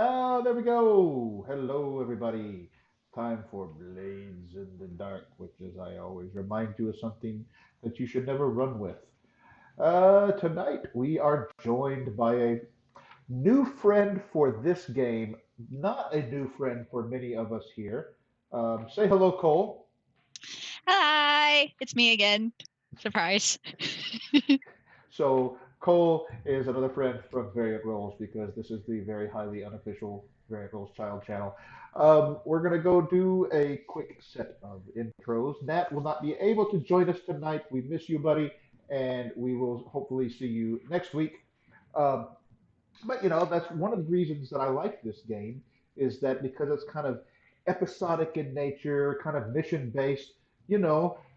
Oh, there we go. Hello, everybody. Time for Blades in the Dark, which, as I always remind you, is something that you should never run with. Tonight, we are joined by a new friend for this game, not a new friend for many of us here. Say hello, Cole. Hi, it's me again. Surprise. So Cole is another friend from Variant Roles because this is the very highly unofficial Variant Roles Child channel. We're gonna go do a quick set of intros. Nat will not be able to join us tonight. We miss you, buddy, and we will hopefully see you next week. Um, but that's one of the reasons that I like this game is that because it's kind of episodic in nature, kind of mission based,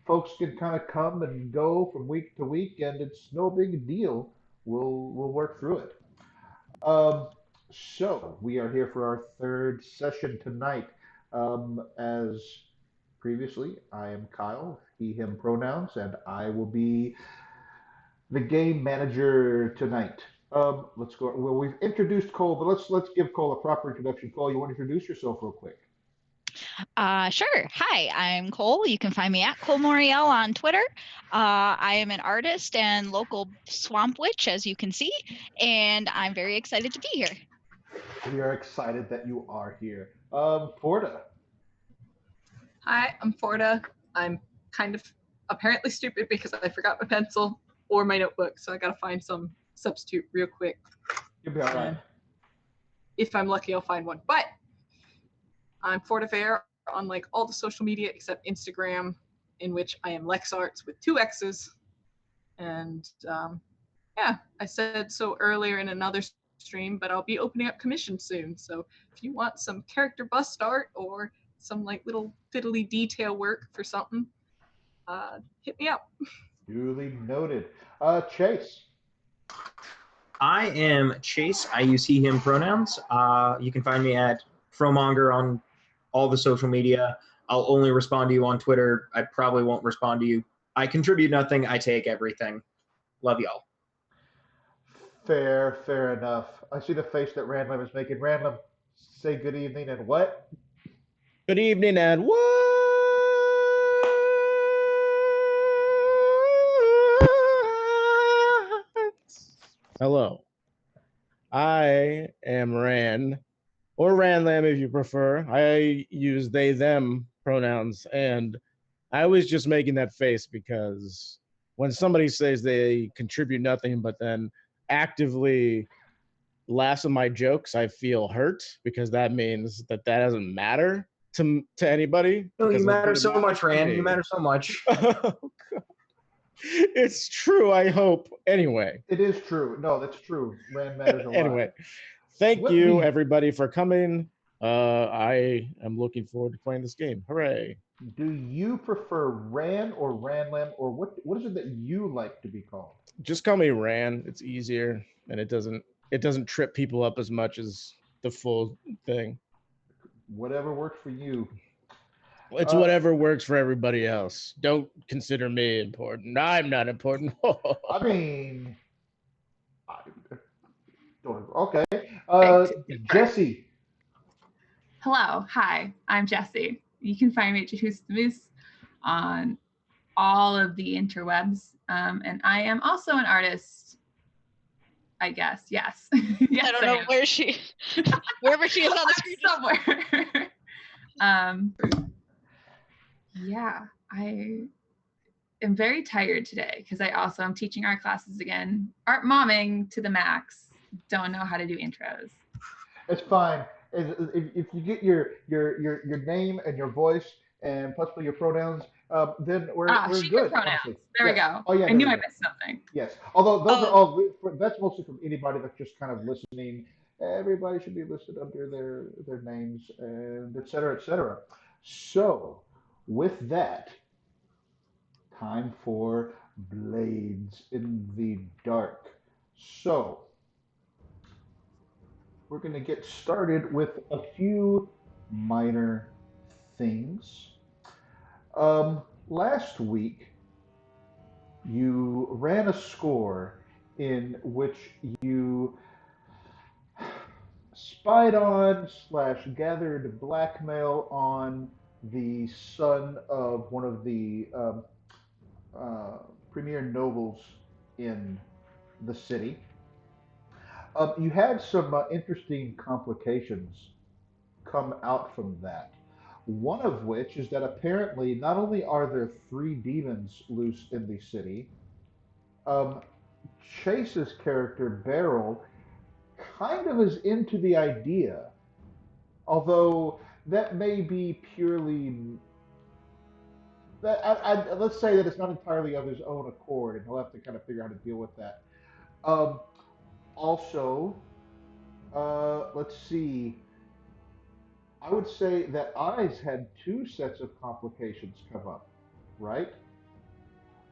folks can kind of come and go from week to week, and it's no big deal. We'll work through it. Um, so we are here for our third session tonight. As previously, I am Kyle, he, him pronouns, and I will be the game manager tonight. Let's go. Well, we've introduced Cole, but let's give Cole a proper introduction. Cole, you want to introduce yourself real quick? Sure. Hi, I'm Cole. You can find me at Cole Moriel on Twitter. I am an artist and local swamp witch, as you can see, and I'm very excited to be here. We are excited that you are here. Porta. Hi, I'm Forda. I'm kind of apparently stupid because I forgot my pencil or my notebook, so I gotta find some substitute real quick. You'll be all right. And if I'm lucky, I'll find one. But I'm Forda Fair on like all the social media except Instagram, in which I am LexArts with 2 X's. And yeah, I said so earlier in another stream, but I'll be opening up commissions soon. So if you want some character bust art or some like little fiddly detail work for something, hit me up. Duly noted. Chase. I am Chase. I use he, him pronouns. You can find me at Fromonger on all the social media. I'll only respond to you on Twitter. I probably won't respond to you. I contribute nothing. I take everything. Love y'all. Fair enough. I see the face that Random is making. Random, say good evening and what? Good evening, and what? Hello. I am Ran, or Ranlam if you prefer. I use they, them pronouns, and I was just making that face because when somebody says they contribute nothing but then actively laughs at my jokes, I feel hurt because that means that doesn't matter to anybody. Oh, you because matter it so much, to Rand. me. You matter so much. Oh, God. It's true, I hope. Anyway. It is true. No, that's true. Rand matters a lot. Anyway, thank you everybody for coming. I am looking forward to playing this game. Hooray! Do you prefer Ran or Ranlam, or what is it that you like to be called? Just call me Ran. It's easier, and it doesn't trip people up as much as the full thing. Whatever works for you. It's whatever works for everybody else. Don't consider me important. I'm not important. I mean, okay. Jesse. Hello, hi, I'm Jessie. You can find me at Who's the Moose on all of the interwebs. And I am also an artist, I guess. Yes. Yes, I don't know where she, wherever she is on the screen. Somewhere. Yeah, I am very tired today because I also am teaching art classes again. Art momming to the max. Don't know how to do intros. It's fine. If you get your name and your voice and possibly your pronouns, then we're good. Pronouns. Honestly. There we go. Oh yeah, I knew I missed something. Yes, although those are all that's mostly from anybody that's just kind of listening. Everybody should be listed under their names and et cetera, et cetera. So, with that, time for Blades in the Dark. So, we're going to get started with a few minor things. Last week, you ran a score in which you spied on slash gathered blackmail on the son of one of the uh, premier nobles in the city. You had some interesting complications come out from that. One of which is that apparently not only are there three demons loose in the city, um, Chase's character Beryl kind of is into the idea, although that may be purely that let's say that it's not entirely of his own accord, and he'll have to kind of figure out how to deal with that. Um, Also, let's see. I would say that Eyes had two sets of complications come up, right?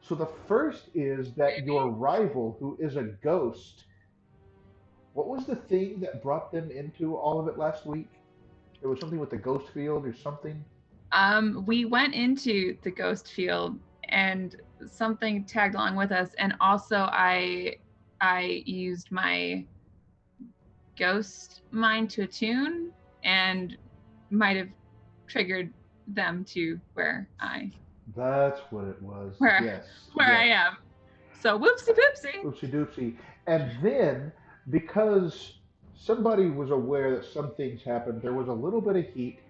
So the first is that your rival, who is a ghost, what was the thing that brought them into all of it last week? There was something with the ghost field or something. We went into the ghost field and something tagged along with us, and also I used my ghost mind to attune and might have triggered them to where That's what it was. Where- Yes. I yes. am. So whoopsie poopsie. Oopsie doopsie. And then, because somebody was aware that some things happened, there was a little bit of heat,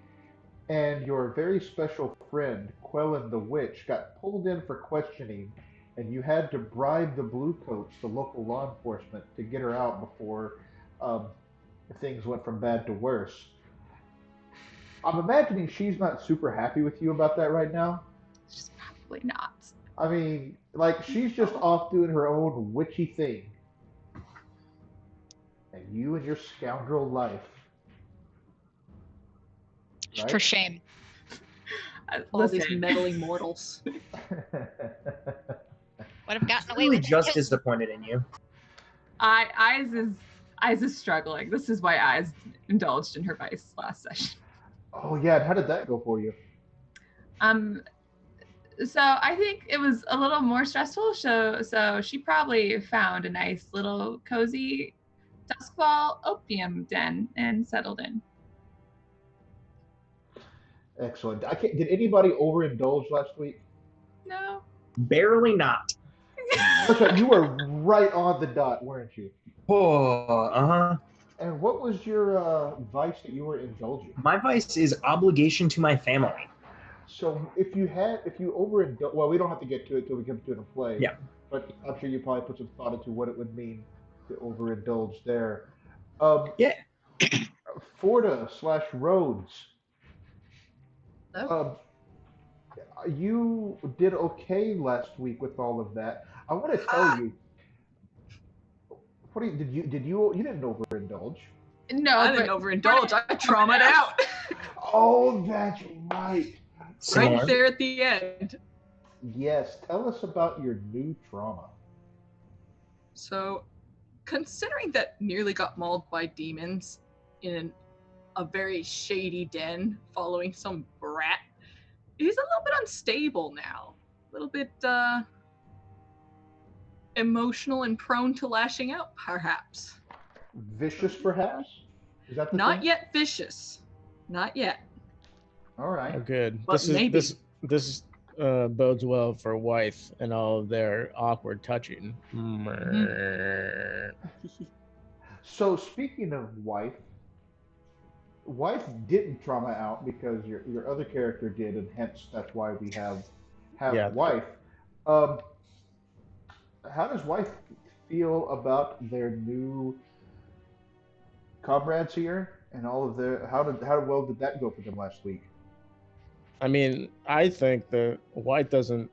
and your very special friend, Quellen the Witch, got pulled in for questioning, and you had to bribe the Bluecoats, the local law enforcement, to get her out before um, things went from bad to worse. I'm imagining she's not super happy with you about that right now. She's probably not. I mean, like, she's just off doing her own witchy thing. And you and your scoundrel life. For shame. All these Listen, meddling mortals. Would have gotten away Really with just it. disappointed in you. Eyes is struggling. This is why Eyes indulged in her vice last session. Oh yeah, and how did that go for you? So I think it was a little more stressful. So she probably found a nice little cozy Doskvol opium den and settled in. Excellent. Did anybody overindulge last week? No. Barely not. That's right. You were right on the dot, weren't you? Oh, uh-huh. And what was your vice that you were indulging? My vice is obligation to my family. So if you overindulge, well, we don't have to get to it till we come to it in play. Yeah. But I'm sure you probably put some thought into what it would mean to overindulge there. Yeah. Forda / Rhodes. Oh. You did okay last week with all of that. I want to tell you. What did you didn't overindulge? No, I didn't overindulge. I traumaed out. Oh, that's right. Similar. Right there at the end. Yes, tell us about your new trauma. So, considering that nearly got mauled by demons in a very shady den following some brat, he's a little bit unstable now. A little bit emotional and prone to lashing out, perhaps. Vicious, perhaps? Is that the Not thing? yet vicious. Not yet. All right. Oh, good. But maybe. This bodes well for Wythe and all of their awkward touching. So speaking of Wythe didn't trauma out because your other character did, and hence that's why we have Yeah. Wythe. How does Wythe feel about their new comrades here and all of their how well did that go for them last week? I mean, I think that White doesn't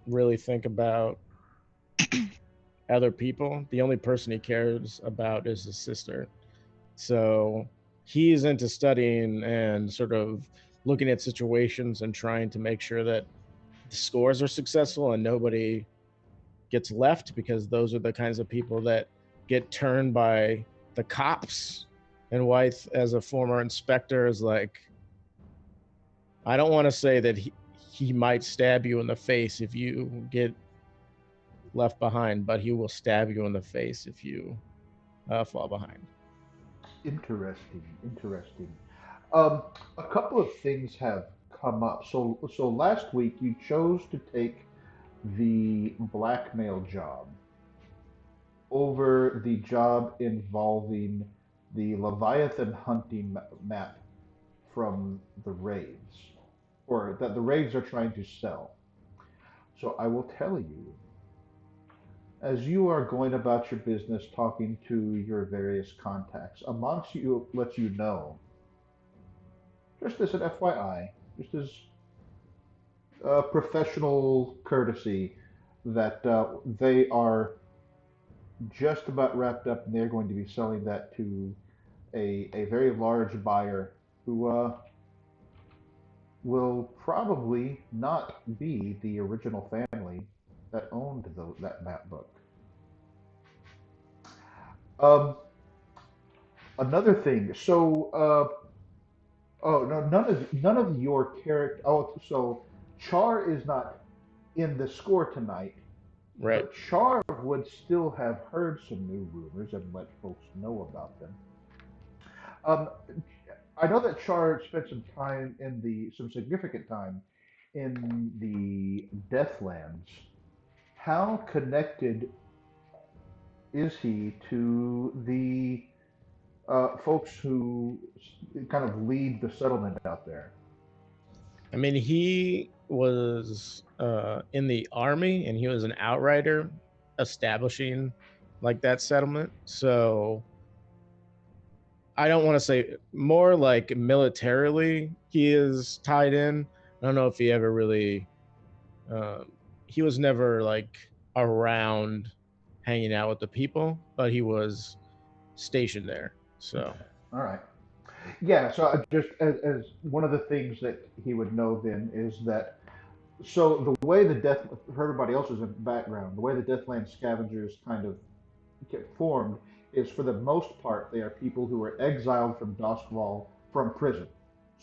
really think about other people. The only person he cares about is his sister. So he's into studying and sort of looking at situations and trying to make sure that the scores are successful and nobody gets left, because those are the kinds of people that get turned by the cops. And Wythe, as a former inspector, is like, I don't want to say that he might stab you in the face if you get left behind, but he will stab you in the face if you fall behind. Interesting, interesting. Um, a couple of things have come up. So last week you chose to take the blackmail job over the job involving the Leviathan hunting map from the raids, or that the raids are trying to sell. So I will tell you, as you are going about your business, talking to your various contacts, amongst you, let you know, just as an FYI, just as professional courtesy, that they are just about wrapped up and they're going to be selling that to a very large buyer who will probably not be the original family that owned that map book. Um, Another thing. Oh no, none of your character. Oh, so Char is not in the score tonight, Right. but Char would still have heard some new rumors and let folks know about them. Um, I know that Char spent some significant time in the Deathlands. How connected is he to the folks who kind of lead the settlement out there? I mean, he was in the army and he was an outrider establishing like that settlement. So I don't want to say more like militarily he is tied in. I don't know if he ever really, he was never like around hanging out with the people, but he was stationed there. So, Okay, all right. Yeah, so just as one of the things that he would know then is that so the way the death for everybody else's in the background, the way the Deathland scavengers kind of get formed is for the most part they are people who are exiled from Doskvol from prison.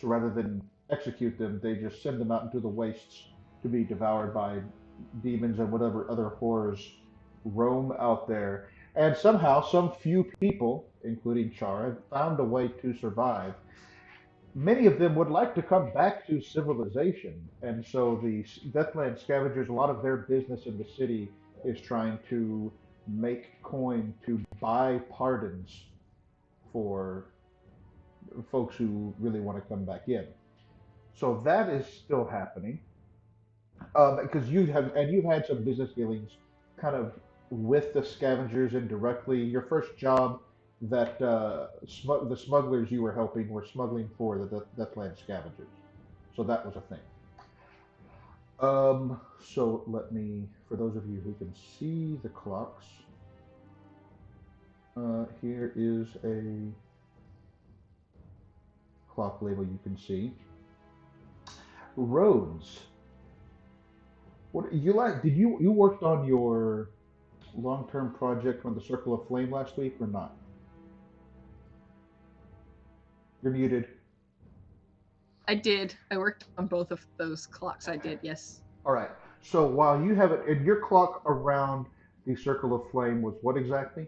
So rather than execute them, they just send them out into the wastes to be devoured by demons and whatever other horrors roam out there. And somehow, some few people, including Char, have found a way to survive. Many of them would like to come back to civilization, and so the Deathland scavengers, a lot of their business in the city is trying to make coin to buy pardons for folks who really want to come back in. So that is still happening because you've had some business dealings kind of with the scavengers indirectly. Your first job that the smugglers you were helping were smuggling for the Deathland scavengers. So that was a thing. So let me, for those of you who can see the clocks, here is a clock label you can see. Rhodes. What you like? Did you worked on your long-term project on the Circle of Flame last week or not? You're muted. I did. I worked on both of those clocks. I did, yes. All right. So while you have it in your clock around the Circle of Flame was what exactly?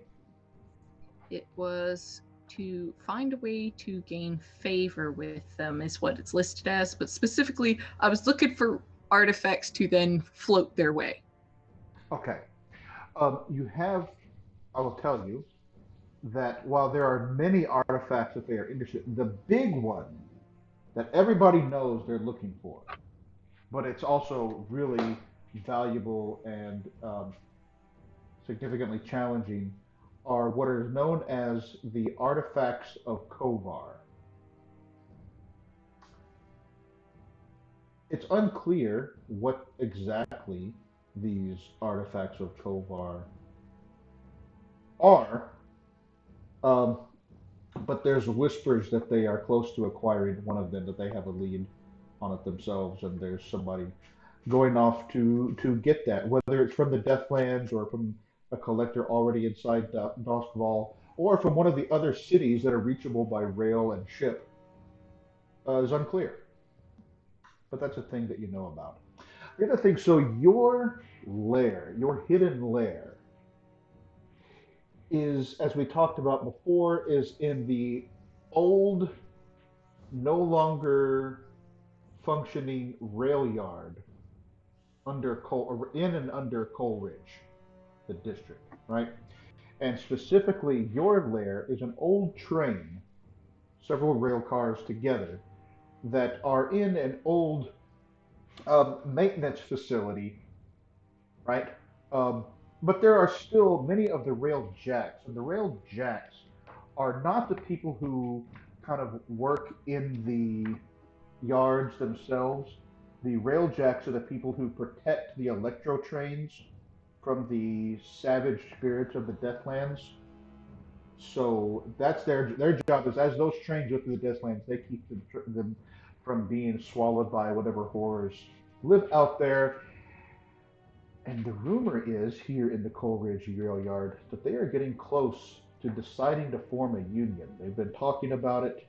It was to find a way to gain favor with them, is what it's listed as. But specifically, I was looking for artifacts to then float their way. Okay. You have, I will tell you that while there are many artifacts that they are interested in, the big one that everybody knows they're looking for, but it's also really valuable and significantly challenging, are what are known as the artifacts of Kovar. It's unclear what exactly these artifacts of Kovar are, um, but there's whispers that they are close to acquiring one of them, that they have a lead on it themselves, and there's somebody going off to get that, whether it's from the Deathlands or from a collector already inside Doskvol, or from one of the other cities that are reachable by rail and ship, is unclear. But that's a thing that you know about. The other thing, so your lair, your hidden lair, is, as we talked about before, is in the old, no longer functioning rail yard under in and under Coleridge, the district, right? And specifically, your lair is an old train, several rail cars together, that are in an old maintenance facility, right? Um, but there are still many of the rail jacks, and the rail jacks are not the people who kind of work in the yards themselves. The rail jacks are the people who protect the electro trains from the savage spirits of the Deathlands. So that's their job is as those trains go through the Deathlands, they keep them from being swallowed by whatever horrors live out there. And the rumor is here in the Coleridge Rail Yard that they are getting close to deciding to form a union. They've been talking about it,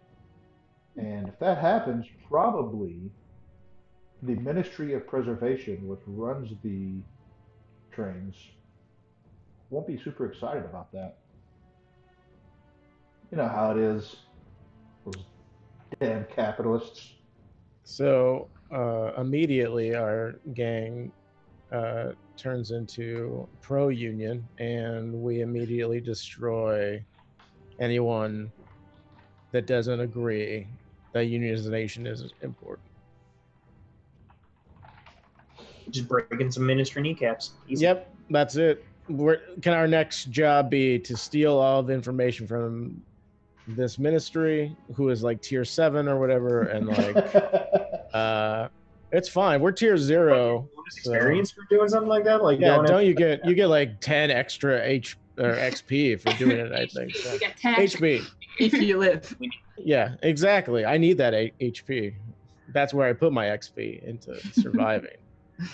and if that happens, probably the Ministry of Preservation, which runs the trains, won't be super excited about that. You know how it is, those damn capitalists. So immediately, our gang turns into pro-union, and we immediately destroy anyone that doesn't agree that unionization is important. Just breaking some ministry kneecaps. Easy. Yep, that's it. Can our next job be to steal all the information from this ministry, who is like tier 7 or whatever, and like it's fine. We're tier 0. Experience for doing something like that? Like, yeah, don't you get like 10 extra XP for doing it? I think so. You get 10 HP If you live. Yeah, exactly. I need that HP. That's where I put my XP into surviving.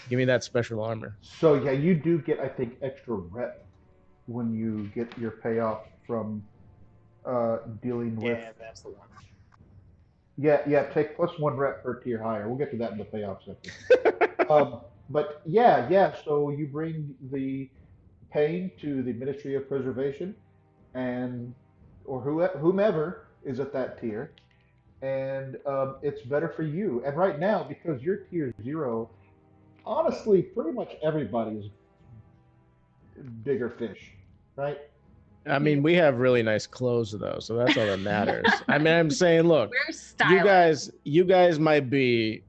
Give me that special armor. So yeah, you do get, I think, extra rep when you get your payoff from dealing with. Yeah, that's the one. Yeah, take +1 rep per tier higher. We'll get to that in the payoff section. But yeah. So you bring the pain to the Ministry of Preservation, and or whomever is at that tier, and it's better for you. And right now, because you're tier 0, honestly, pretty much everybody is bigger fish, right? I mean, we have really nice clothes though, so that's all that matters. I mean, I'm saying, look, We're stylish. you guys might be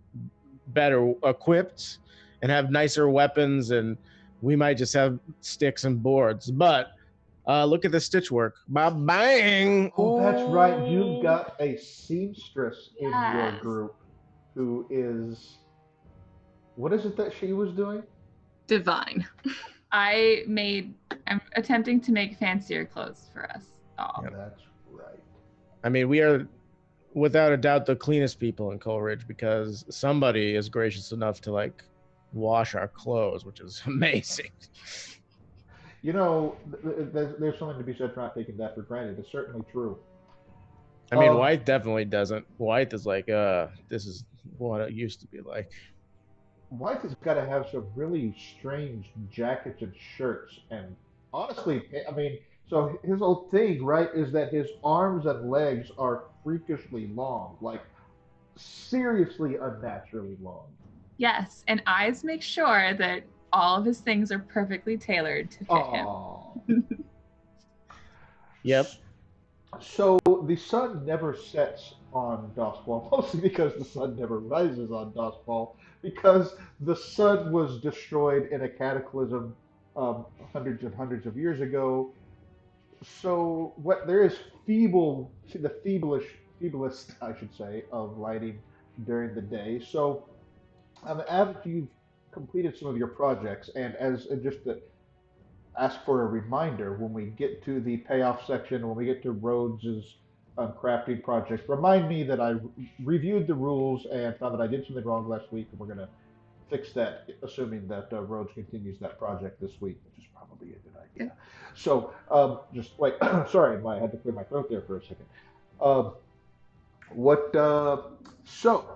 better equipped and have nicer weapons, and we might just have sticks and boards. But look at the stitch work. Bang! Oh, that's right. You've got a seamstress in your Yes. group who is. What is it that she was doing? Divine. I'm attempting to make fancier clothes for us all. Yep. That's right. I mean, we are without a doubt the cleanest people in Coleridge, because somebody is gracious enough to like wash our clothes, which is amazing. You know, there's something to be said for not taking that for granted. It's certainly true. I mean, White definitely doesn't. White is like, this is what it used to be like. White has got to have some really strange jackets and shirts. And honestly, I mean, so his whole thing, right, is that his arms and legs are freakishly long, like seriously unnaturally long. Yes, and eyes make sure that all of his things are perfectly tailored to fit him. Oh. Yep. So the sun never sets on Doskvol, mostly because the sun never rises on Doskvol, because the sun was destroyed in a cataclysm hundreds and hundreds of years ago. So what there is the feeblest, I should say, of lighting during the day. So after you've completed some of your projects, and just to ask for a reminder when we get to the payoff section, when we get to Rhodes's crafting project, remind me that I reviewed the rules and found that I did something wrong last week, and we're going to fix that, assuming that Rhodes continues that project this week, which is probably a good idea. So just wait, sorry, I had to clear my throat there for a second. So,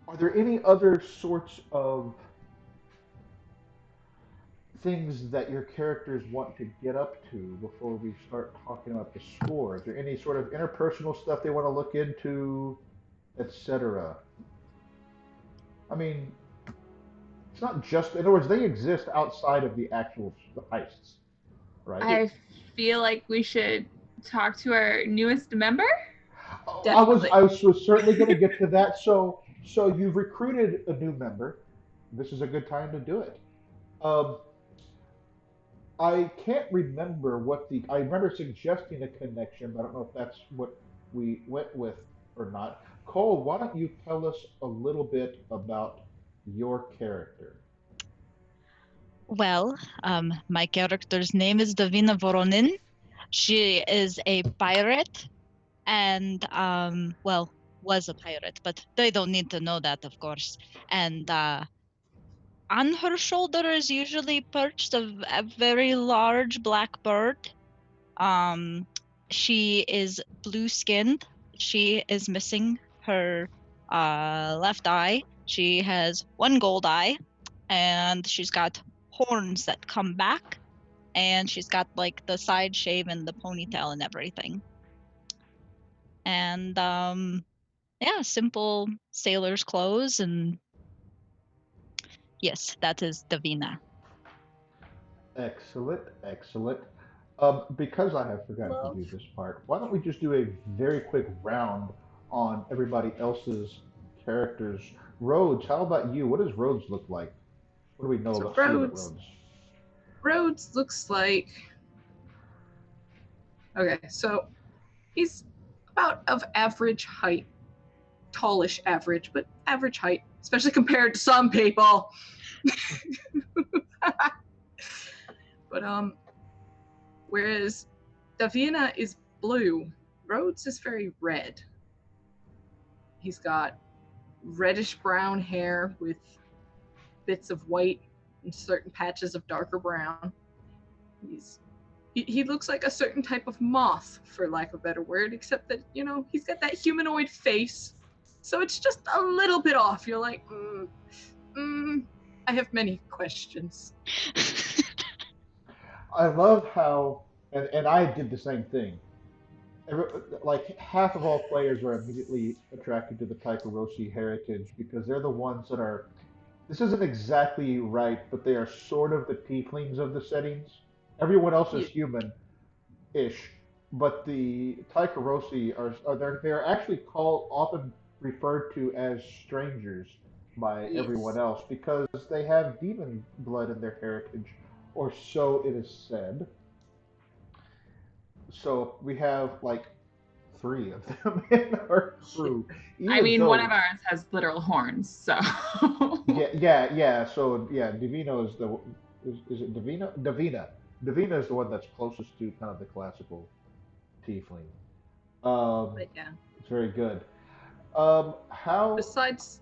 are there any other sorts of things that your characters want to get up to before we start talking about the score? Is there any sort of interpersonal stuff they want to look into, etc.? I mean, it's not just, in other words, they exist outside of the actual heists, right? I feel like we should talk to our newest member. Definitely. I was certainly going to get to that. So you've recruited a new member. This is a good time to do it. Um, I can't remember what the. I remember suggesting a connection, but I don't know if that's what we went with or not. Cole, why don't you tell us a little bit about your character? Well, my character's name is Davina Voronin. She is a pirate and, well, was a pirate, but they don't need to know that, of course. And on her shoulder is usually perched a very large black bird. Um, she is blue-skinned. She is missing her left eye. She has one gold eye, and she's got horns that come back, and she's got like the side shave and the ponytail and everything. And yeah, simple sailor's clothes, and yes, that is Davina. Excellent, excellent. Because I have forgotten to do this part, why don't we just do a very quick round on everybody else's characters? Rhodes, how about you? What does Rhodes look like? What do we know So about see about Rhodes, Rhodes? Rhodes looks like. Okay, so he's about of average height, tallish average, but average height, especially compared to some people. But whereas Davina is blue, Rhodes is very red. He's got reddish brown hair with bits of white and certain patches of darker brown. He looks like a certain type of moth, for lack of a better word, except that, he's got that humanoid face. So it's just a little bit off. You're like, I have many questions. I love how, and I did the same thing. Like half of all players are immediately attracted to the Taikaroshi heritage because they're the ones that are. This isn't exactly right, but they are sort of the tieflings of the settings. Everyone else is Yeah. human-ish, but the Taikaroshi they're actually called often referred to as strangers by everyone Yes. else because they have demon blood in their heritage, or so it is said. So we have like three of them in our crew. I Even mean, one of though, ours has literal horns, so. yeah. So yeah, Divino is is it Divina? Divina is the one that's closest to kind of the classical tiefling. But yeah, It's very good. How? besides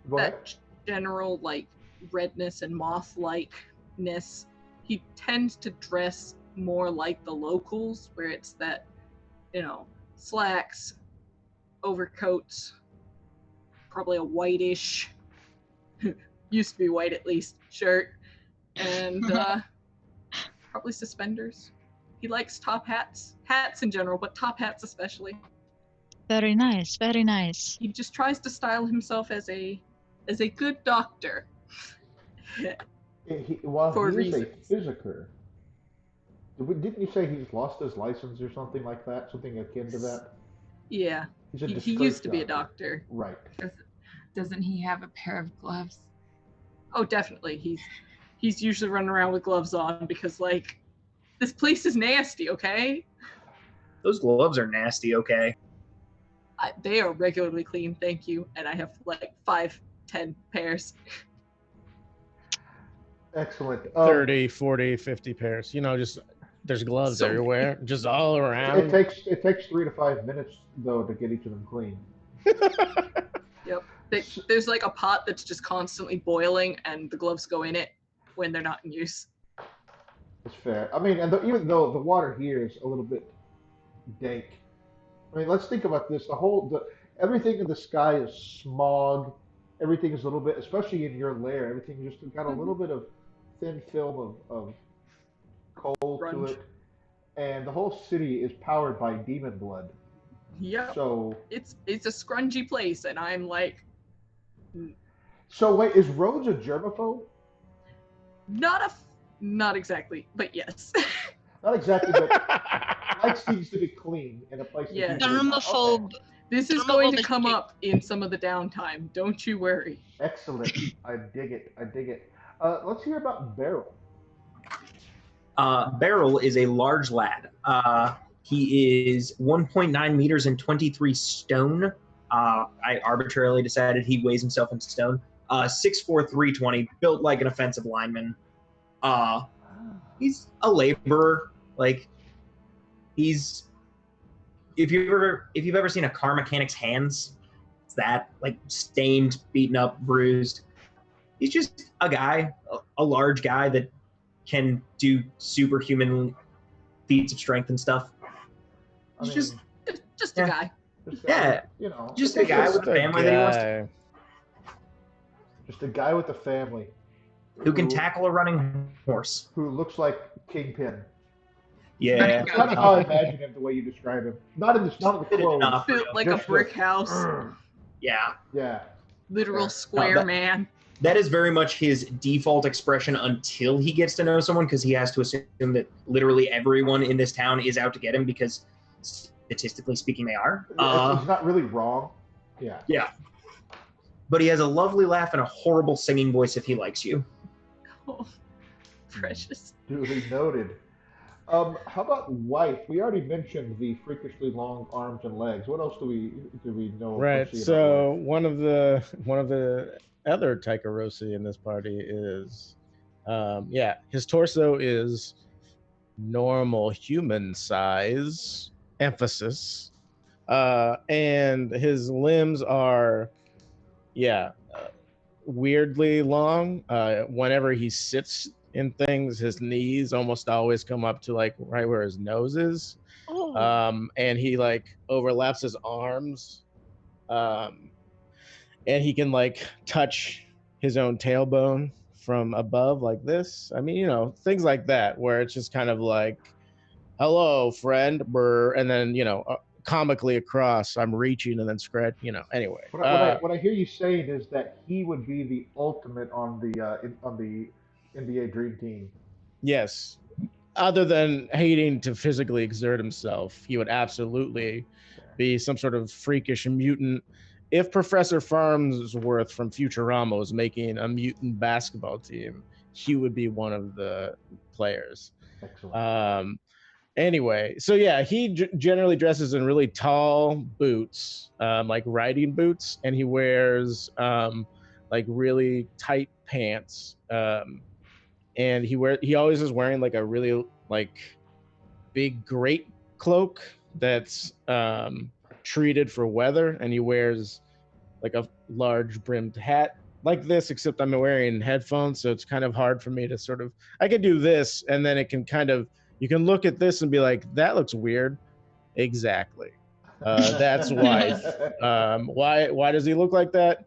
Go ahead. that general like redness and moth-likeness, he tends to dress more like the locals, where it's that, slacks, overcoats, probably a whitish, used to be white at least, shirt, and probably suspenders. He likes top hats in general, but top hats especially. Very nice, very nice. He just tries to style himself as a good doctor. While For he is a reasons. physiker, didn't you say he's lost his license or something like that? Something akin to that? Yeah, He's a he district used to be a doctor. Right. Doesn't he have a pair of gloves? Oh, definitely. He's usually running around with gloves on because, like, this place is nasty, okay? Those gloves are nasty, okay? They are regularly clean, thank you, and I have like 5-10 pairs. Excellent. 30, 40, 50 pairs. Just there's gloves So everywhere, just all It around. takes 3 to 5 minutes though to get each of them clean. Yep. There's like a pot that's just constantly boiling, and the gloves go in it when they're not in use. It's fair. I mean, and even though the water here is a little bit dank, I mean, let's think about this. Everything in the sky is smog. Everything is a little bit, especially in your lair. Everything just got a little bit of thin film of coal to Grunge. it, and the whole city is powered by demon blood. Yep. So, It's a scrungy place, and I'm like, so wait, is Rhodes a germaphobe? not exactly, but yes. Not exactly, but life seems to be clean in a place that Yeah. usually not. Okay. Dermaphobe. This is going to Dermaphobe is come big. up in some of the downtime. Don't you worry. Excellent. I dig it. I dig it. Let's hear about Beryl. Beryl is a large lad. He is 1.9 meters and 23 stone. I arbitrarily decided he weighs himself in stone. 6'4", 320, built like an offensive lineman. He's a laborer. Like, he's if you've ever seen a car mechanic's hands, it's that, like, stained, beaten up, bruised. He's just a guy, a large guy that can do superhuman feats of strength and stuff. I He's mean, just Yeah. a guy. just Yeah. you know, Just a guy with Just a family that he wants to, guy. just a guy with a family who can tackle a running horse. who looks like Kingpin. Yeah. That's kind of how I imagine him, the way you describe him. Not in the Fit it clothes. enough. Built like a Just brick house. Yeah. Yeah. Literal Okay. square that- man. That is very much his default expression until he gets to know someone, because he has to assume that literally everyone in this town is out to get him, because statistically speaking, they are. He's not really wrong. Yeah. Yeah. But he has a lovely laugh and a horrible singing voice if he likes you. Oh, precious. Duly noted. How about wife? We already mentioned the freakishly long arms and legs. What else do we know? Right. see about So wife? one of the other Taikarosi in this party is, his torso is normal human size, emphasis, and his limbs are, weirdly long. Whenever he sits in things, his knees almost always come up to like right where his nose is. Oh. And he like overlaps his arms, and he can like touch his own tailbone from above like this. I mean, things like that, where it's just kind of like, hello friend, brr, and then comically across, I'm reaching and then scratch, anyway. What I hear you saying is that he would be the ultimate on the NBA Dream Team. Yes, other than hating to physically exert himself, he would absolutely be some sort of freakish mutant. If Professor Farnsworth from Futurama was making a mutant basketball team, he would be one of the players. Excellent. Anyway, so yeah, he generally dresses in really tall boots, like riding boots, and he wears like really tight pants. And he always is wearing like a really like big great cloak that's treated for weather, and he wears like a large brimmed hat like this, except I'm wearing headphones, so it's kind of hard for me to sort of, I can do this and then it can kind of, you can look at this and be like, that looks weird. Exactly. That's wife. Why does he look like that?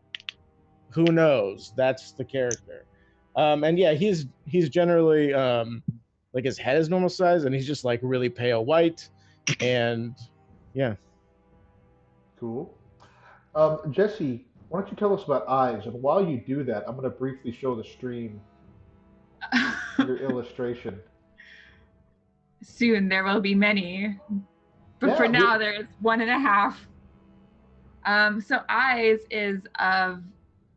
Who knows? That's the character. And yeah, he's generally like his head is normal size, and he's just like really pale white, and yeah. Cool. Jesse, why don't you tell us about eyes? And while you do that, I'm going to briefly show the stream your illustration. Soon there will be many, but for Yeah, now there is 1.5. So eyes is of,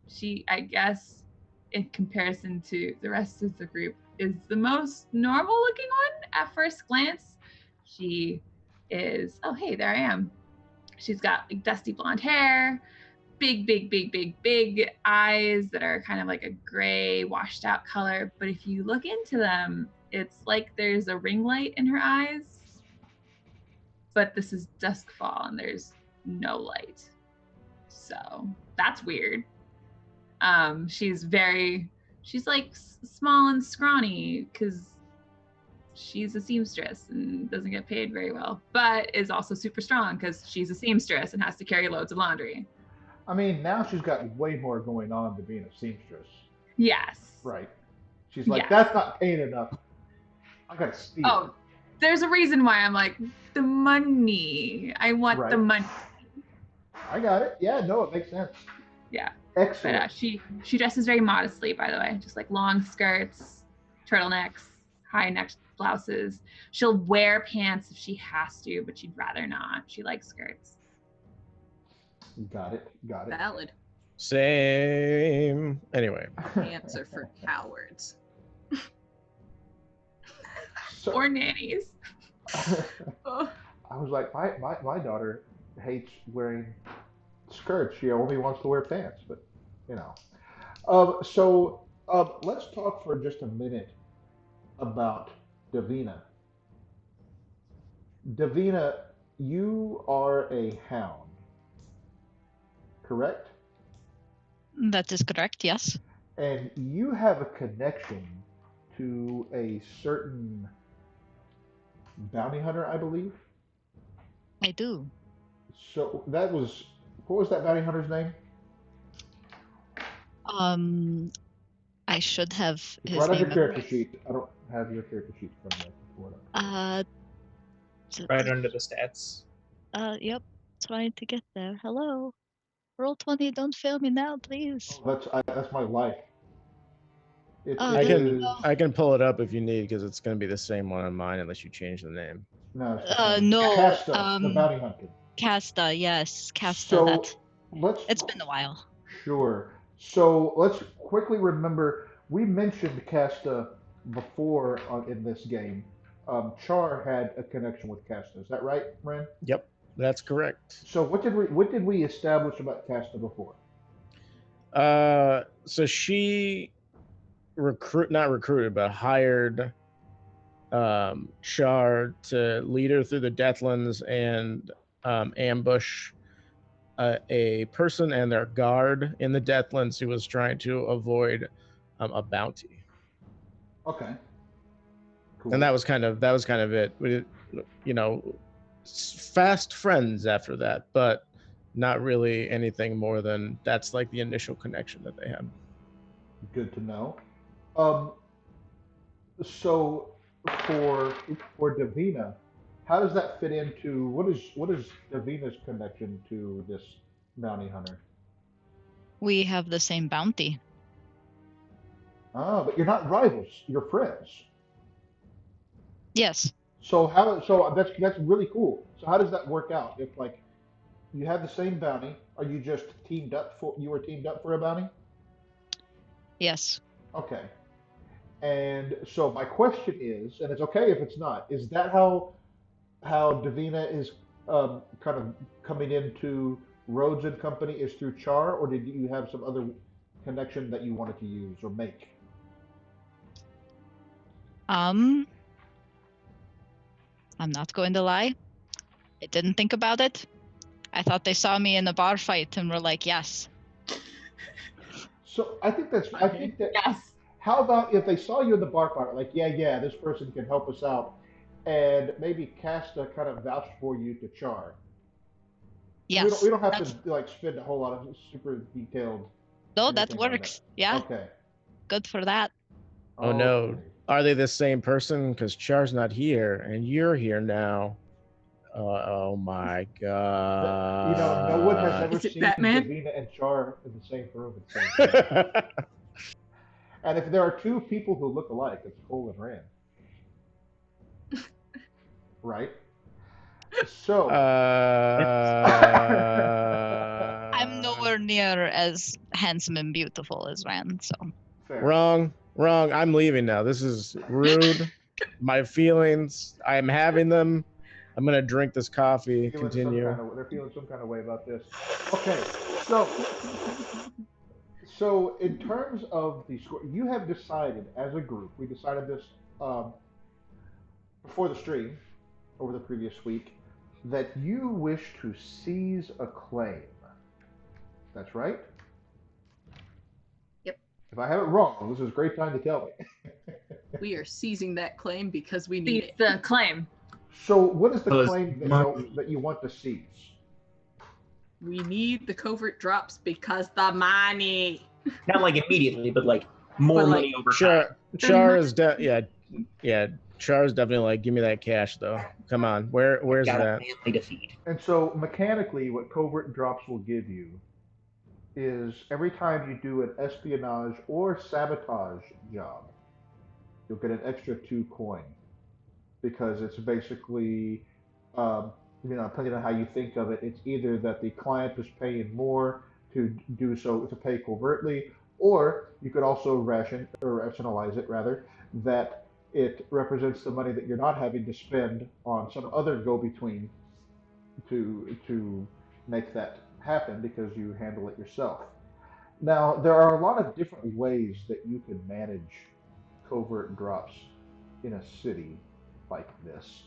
she, I guess, in comparison to the rest of the group, is the most normal looking one at first glance. She is, oh hey, there I am. She's got like dusty blonde hair, big eyes that are kind of like a gray washed out color. But if you look into them, it's like there's a ring light in her eyes. But this is Doskvol and there's no light. So that's weird. She's like small and scrawny because she's a seamstress and doesn't get paid very well, but is also super strong because she's a seamstress and has to carry loads of laundry. I mean, now she's got way more going on than being a seamstress. Yes. Right. She's like, Yes. that's not paying enough. I gotta steal. Oh, there's a reason why I'm like, the money. I want the Right. money. I got it. Yeah, no, it makes sense. Yeah. But Excellent. she dresses very modestly, by the way, just like long skirts, turtlenecks, high neck blouses. She'll wear pants if she has to, but she'd rather not. She likes skirts. Got it. Valid. Same. Anyway. Pants are for cowards. So, Or nannies. Oh, I was like, my daughter hates wearing skirts. She only wants to wear pants, but you know. Let's talk for just a minute about Davina. Davina, you are a hound, correct? That is correct, yes. And you have a connection to a certain bounty hunter, I believe. I do. So that was, what was that bounty hunter's name? I should have It's his right on your name character memorized. sheet. I don't have your character sheet from me. Pull it up. Right under the stats. Yep. Trying to get there. Hello. Roll 20, don't fail me now, please. Oh, that's my life. It There you is go. I can pull it up if you need because it's going to be the same one on mine unless you change the name. no, it's the same. No, Casta, the bounty hunter. Casta, yes. Casta, So that. let's It's been a while. Sure. So let's quickly remember we mentioned Casta before in this game. Char had a connection with Casta. Is that right, Ren? Yep, that's correct. So what did we establish about Casta before? So she not recruited, but hired Char to lead her through the Deathlands and ambush a person and their guard in the Deathlands who was trying to avoid a bounty. Okay. Cool. And that was kind of it. We, fast friends after that, but not really anything more than that's like the initial connection that they had. Good to know. So for Davina, how does that fit into what is Davina's connection to this bounty hunter? We have the same bounty. Ah, but you're not rivals. You're friends. Yes. So that's really cool. So how does that work out? If like you have the same bounty, are you just you were teamed up for a bounty? Yes. Okay. And so my question is, and it's okay if it's not, is that how Davina is kind of coming into Rhodes and Company is through Char, or did you have some other connection that you wanted to use or make? I'm not going to lie. I didn't think about it. I thought they saw me in a bar fight and were like, yes. So I think that Yes. how about if they saw you in the bar fight, like, yeah, this person can help us out, and maybe Casta kind of vouched for you to Char. Yes. We don't have to like spend a whole lot of super detailed. No, that anything on works. Yeah. Okay. Good for that. Oh no. Okay. Are they the same person? Because Char's not here and you're here now. Oh my god. No one has ever Is it seen Batman? Davina and Char in the same room at the same time. And if there are two people who look alike, it's Cole and Rand. Right? So. I'm nowhere near as handsome and beautiful as Rand, so. Fair. Wrong. I'm leaving now. This is rude. My feelings, I'm having them. I'm gonna drink this coffee. Continue. They're feeling some kind of way about this. Okay, so in terms of the score, you have decided as a group. We decided this before the stream over the previous week that you wish to seize a claim. That's right. Yep. If I have it wrong, this is a great time to tell me. We are seizing that claim because we need it. The claim. So, what is the Those claim money. that you want to seize? We need the covert drops because the money. Not like immediately, but like more But, like, money over time. Char is Char is definitely like, give me that cash though. Come on, where's Got a that? family to feed. And so mechanically, what covert drops will give you is every time you do an espionage or sabotage job, you'll get an extra 2 coin because it's basically, um, depending on how you think of it, it's either that the client is paying more to do so to pay covertly, or you could also rationalize it rather that it represents the money that you're not having to spend on some other go-between to make that happen because you handle it yourself. Now, there are a lot of different ways that you can manage covert drops in a city like this.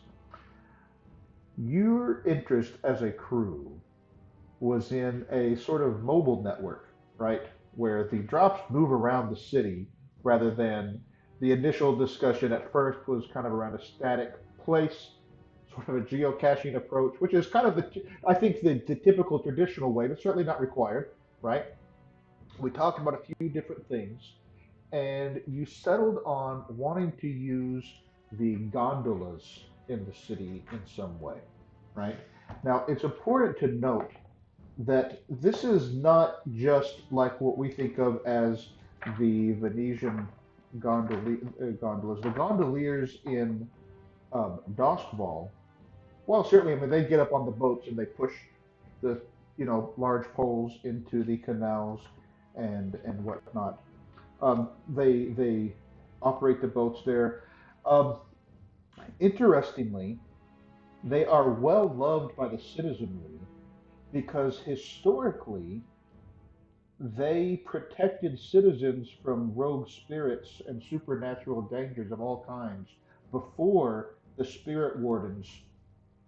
Your interest as a crew was in a sort of mobile network, right? Where the drops move around the city rather than the initial discussion at first was kind of around a static place, sort of a geocaching approach, which is kind of I think, the typical traditional way, but certainly not required, right? We talked about a few different things, and you settled on wanting to use the gondolas in the city in some way, right? Now, it's important to note that this is not just like what we think of as the Venetian gondolas. The gondoliers in Doskvol, well, certainly, I mean, they get up on the boats and they push the, large poles into the canals and whatnot. They operate the boats there. Um, Interestingly, they are well loved by the citizenry because historically they protected citizens from rogue spirits and supernatural dangers of all kinds before the spirit wardens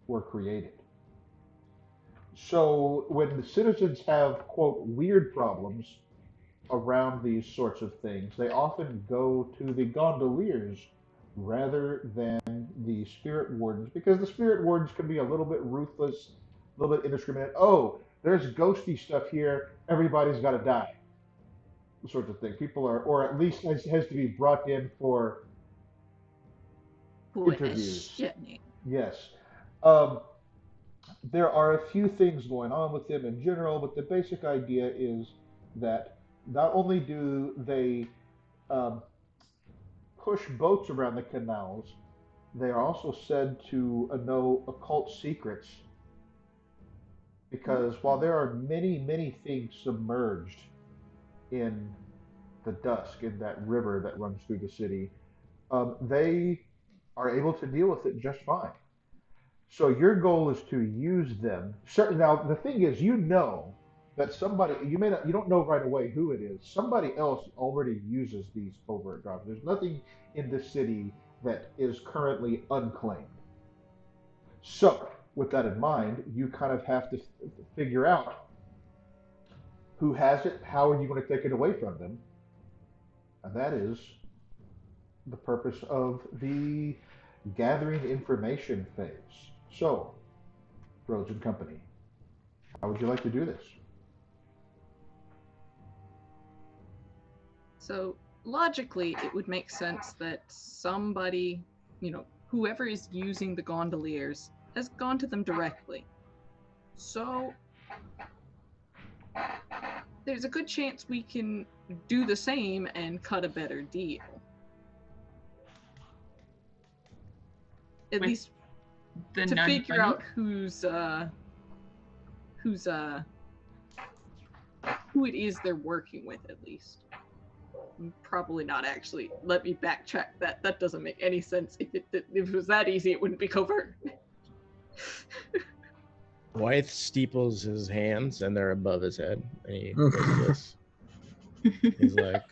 were created. So when the citizens have, quote, weird problems around these sorts of things, they often go to the gondoliers rather than the spirit wardens because the spirit wardens can be a little bit ruthless, a little bit indiscriminate. Oh, there's ghosty stuff here. Everybody's got to die. Sorts of thing. People are, or at least has to be brought in for interviews. Questioning. Yes. Um, there are a few things going on with them in general, but the basic idea is that not only do they um, push boats around the canals, they are also said to know occult secrets because while there are many, many things submerged in the dusk, in that river that runs through the city, they are able to deal with it just fine. So your goal is to use them. Certain now, the thing is, that somebody you don't know right away who it is. Somebody else already uses these covert drops. There's nothing in the city that is currently unclaimed. So with that in mind, you kind of have to figure out who has it, how are you going to take it away from them, and that is the purpose of the gathering information phase. So, Rhodes and Company, how would you like to do this? So logically, it would make sense that somebody, whoever is using the gondoliers has gone to them directly. So there's a good chance we can do the same and cut a better deal. At least to figure out who it is they're working with, at least. Probably not actually. Let me backtrack that. That doesn't make any sense. If it was that easy, it wouldn't be covert. Wythe steeples his hands and they're above his head. And he goes this. He's like,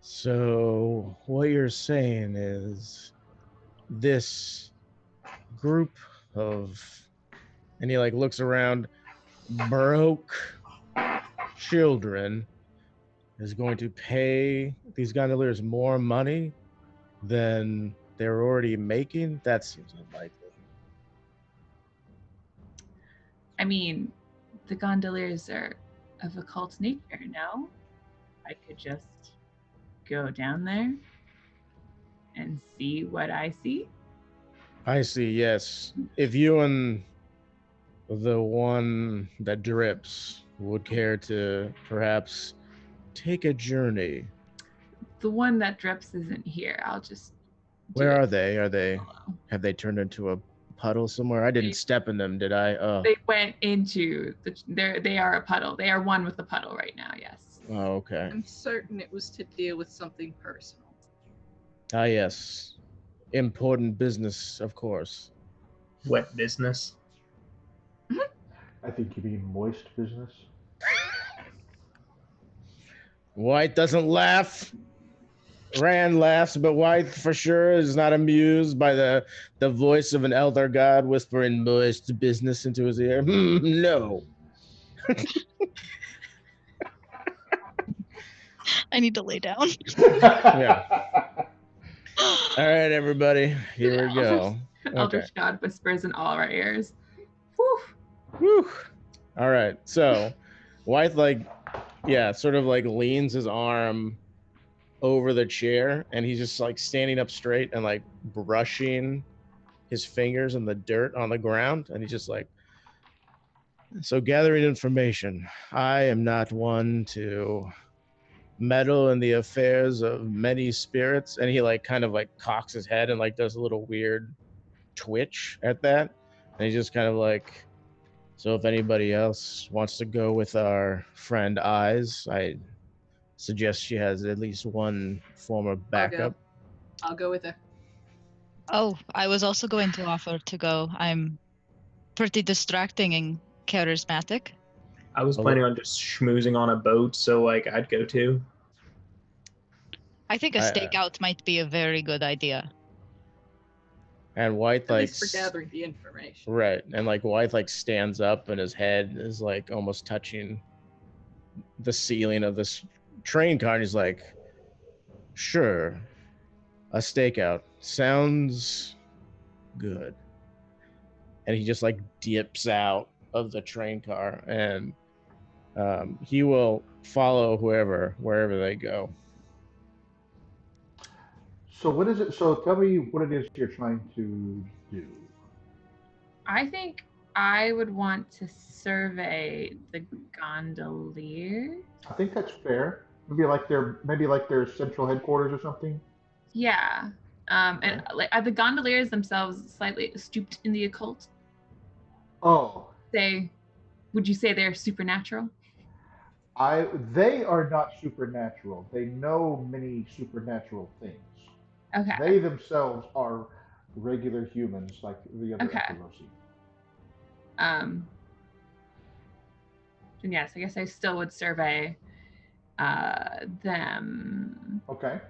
so what you're saying is this group of, and he like looks around, broke children is going to pay these gondoliers more money than they're already making? That seems unlikely. I mean, the gondoliers are of occult nature, no? I could just go down there and see what I see? I see, yes. If you and the one that drips would care to perhaps take a journey. The one that drips isn't here. I'll just do Where it are they? solo. Have they turned into a puddle somewhere? I didn't step in them, did I? Oh, They went into they are a puddle. They are one with the puddle right now, yes. oh, okay. I'm certain it was to deal with something personal. Ah, yes. Important business, of course. Wet business. I think you mean moist business. White doesn't laugh. Rand laughs, but White for sure is not amused by the voice of an elder god whispering moist business into his ear. No. I need to lay down. Yeah. All right, everybody. Here we go. Eldritch God whispers in all of our ears. Whew. Whew. All right. So White sort of like leans his arm over the chair, and he's just like standing up straight and like brushing his fingers in the dirt on the ground, and he's just like, so gathering information. I am not one to meddle in the affairs of many spirits. And he like kind of like cocks his head and like does a little weird twitch at that. And he's just kind of like, so if anybody else wants to go with our friend Eyes, I suggest she has at least one form of backup. I'll go with her. Oh, I was also going to offer to go. I'm pretty distracting and charismatic. I was planning on just schmoozing on a boat, so like I'd go too. I think a stakeout might be a very good idea. And White At least for gathering the information. Right. And like White like stands up and his head is like almost touching the ceiling of this train car, and he's like, sure, a stakeout sounds good. And he just like dips out of the train car, and he will follow wherever they go. So what is it? So tell me what it is you're trying to do. I think I would want to survey the gondoliers. I think that's fair. Maybe like their central headquarters or something. Yeah. And like, are the gondoliers themselves slightly stooped in the occult? Oh, Would you say they're supernatural? They are not supernatural. They know many supernatural things. Okay. They themselves are regular humans like the other Okay. Ecolosi. And yes, I guess I still would survey them. Okay,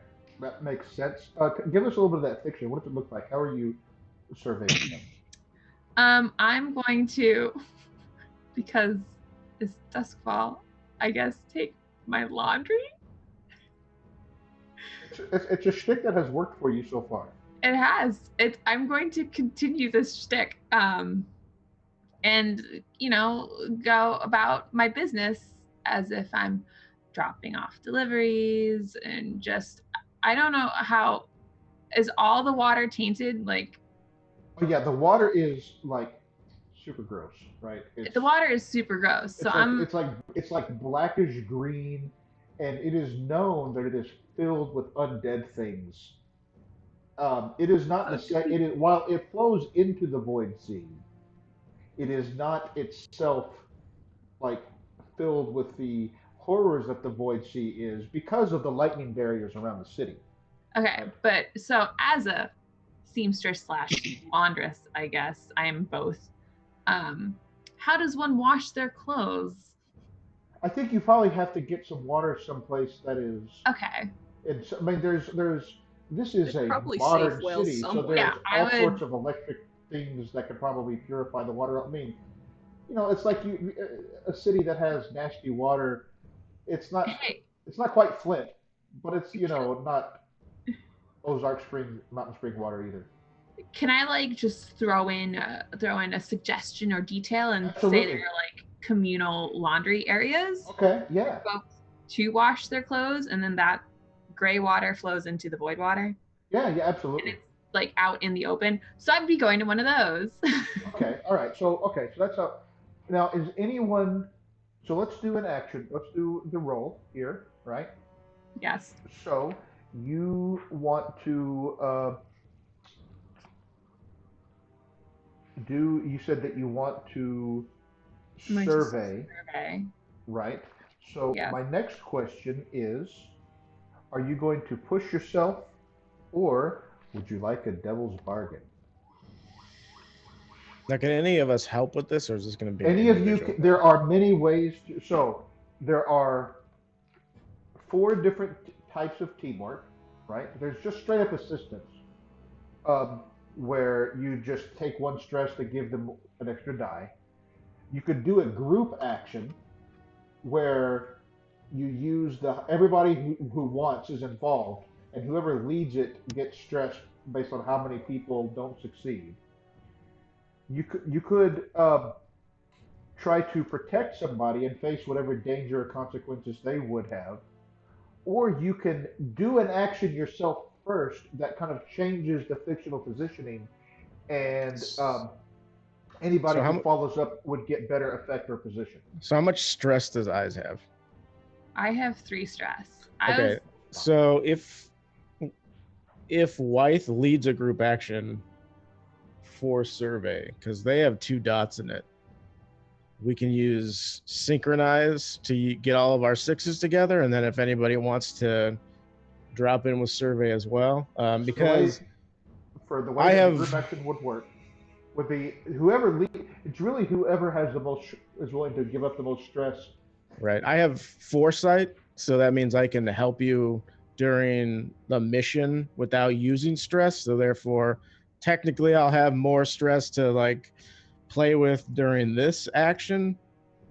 that makes sense. Give us a little bit of that fiction. What does it look like? How are you surveying them? I'm going to, because it's Doskvol, I guess, take my laundry. It's a shtick that has worked for you so far. It has. I'm going to continue this shtick, and go about my business as if I'm dropping off deliveries and just. I don't know how. Is all the water tainted? Like. Oh yeah, the water is like super gross, right? The water is super gross. So it's like blackish green, and it is known that it is filled with undead things. It is not while it flows into the void sea, it is not itself like filled with the horrors that the void sea is because of the lightning barriers around the city. Okay, but so as a seamstress / laundress, I guess I am both. How does one wash their clothes? I think you probably have to get some water someplace that is. Okay. I mean, this is a modern city, so there's all sorts of electric things that could probably purify the water. I mean, it's like a city that has nasty water. It's not quite Flint, but it's not Ozark Mountain Spring water either. Can I just throw in a suggestion or detail and Absolutely. say they're like communal laundry areas? Okay, yeah. For folks to wash their clothes, and then that gray water flows into the void water. Yeah, And absolutely. it's like out in the open. So I'd be going to one of those. Okay, all right. So that's how. Now, is anyone? So let's do an action. Let's do the roll here, right? Yes. So you want to do? You said that you want to I'm going to survey, survey. right? So Yeah. my next question is: are you going to push yourself, or would you like a devil's bargain? Now, can any of us help with this, or is this going to be an Any of you? individual thing? There are many ways. So there are four different types of teamwork, right? There's just straight up assistance, where you just take one stress to give them an extra die. You could do a group action where you use everybody who wants is involved, and whoever leads it gets stressed based on how many people don't succeed. You could try to protect somebody and face whatever danger or consequences they would have, or you can do an action yourself first that kind of changes the fictional positioning, and anybody So who follows up would get better effect or position. So how much stress does Eyes have? I have 3 stress. Okay, so if Wythe leads a group action for survey, because they have 2 dots in it, we can use synchronize to get all of our 6s together, and then if anybody wants to drop in with survey as well, because for the way I that have the group action would work would be whoever lead. It's really whoever has the most is willing to give up the most stress. Right. I have foresight, so that means I can help you during the mission without using stress. So therefore, technically, I'll have more stress to like play with during this action.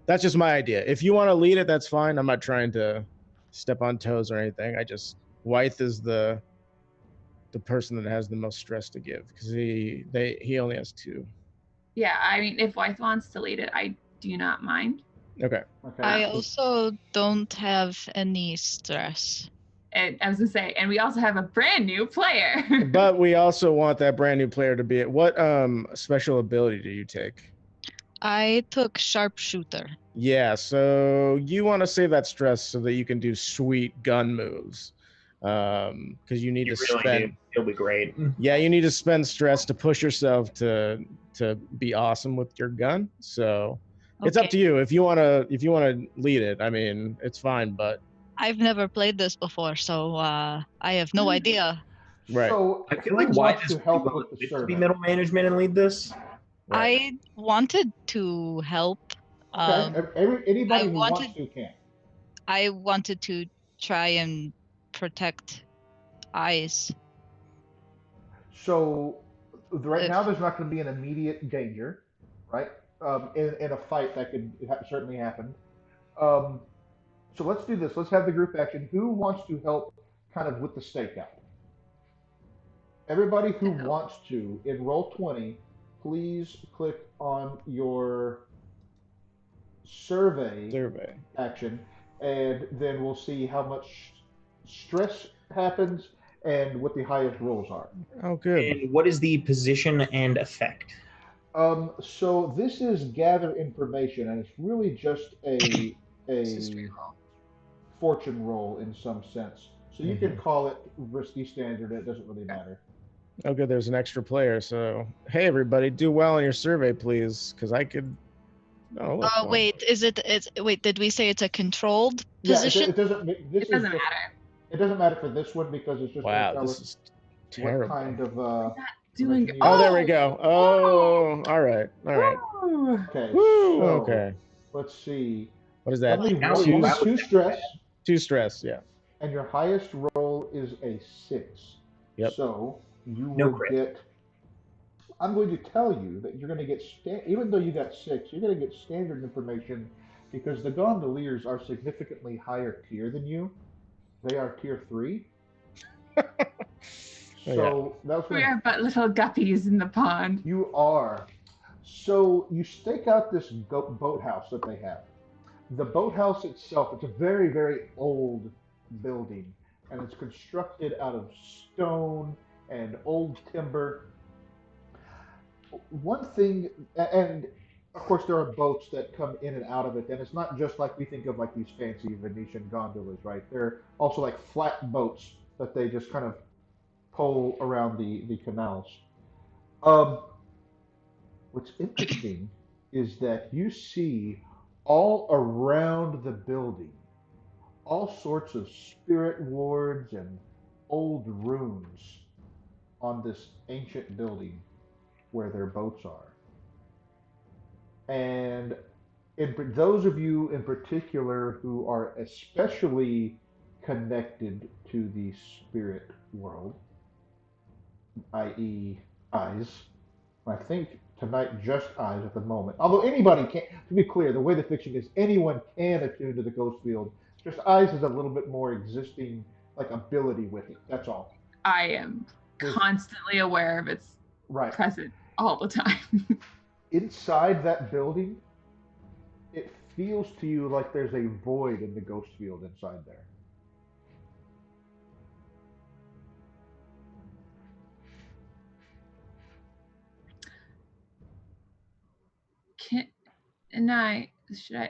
That's just my idea. If you want to lead it, that's fine. I'm not trying to step on toes or anything. I just Wythe is the person that has the most stress to give because he only has 2. Yeah, I mean, if Wythe wants to lead it, I do not mind. Okay. I also don't have any stress. And I was gonna say, and we also have a brand new player. But we also want that brand new player to be it. What special ability do you take? I took sharpshooter. Yeah, so you want to save that stress so that you can do sweet gun moves. Because you need to really spend. do. It'll be great. Yeah, you need to spend stress to push yourself to be awesome with your gun. So it's up to you if you wanna lead it. I mean, it's fine, but I've never played this before, so I have no idea. Right. So I feel like who Wythe wants is to help well with the equipped to be survey? middle management and lead this. I wanted to help. Okay, anybody I who wanted- wants to can. I wanted to try and protect Eyes. So right now, there's not going to be an immediate danger, right? In a fight that could certainly happen. So let's do this. Let's have the group action. Who wants to help, kind of with the stakeout? Everybody who wants to in Roll20, please click on your survey action, and then we'll see how much stress happens and what the highest rolls are. Oh, good. And what is the position and effect? So this is gather information, and it's really just a fortune roll in some sense. So you can call it risky standard. It doesn't really matter. Okay, there's an extra player. So hey, everybody, do well on your survey, please, because I could. Oh, look, wait, wait, did we say it's a controlled Yeah, position? it doesn't. This It doesn't just, matter. It doesn't matter for this one because it's just gonna wow, tell this us is terrible. what kind of Doing. information you Oh, want. there we go. Oh, all right, all right. Woo! Okay, Woo, so okay. let's see. What is that? Only Two- two stress, 2 stress, yeah. and your highest roll is a 6. Yep. So you No would crit. get. I'm going to tell you that you're going to get even though you got 6, you're going to get standard information because the gondoliers are significantly higher tier than you. They are tier 3. So that's We are but little guppies in the pond. You are. So you stake out this boathouse that they have. The boathouse itself, it's a very, very old building, and it's constructed out of stone and old timber. One thing, and of course there are boats that come in and out of it, and it's not just like we think of like these fancy Venetian gondolas, right? They're also like flat boats that they just kind of pull around the canals. Um, what's interesting is that you see all around the building all sorts of spirit wards and old runes on this ancient building where their boats are. And those of you in particular who are especially connected to the spirit world, i.e., eyes, I think tonight just eyes at the moment. Although anybody can, to be clear, the way the fiction is, anyone can attune to the ghost field. Just eyes is a little bit more existing, like ability with it. That's all. I am constantly aware of its Right. presence all the time. Inside that building, it feels to you like there's a void in the ghost field inside there. Should I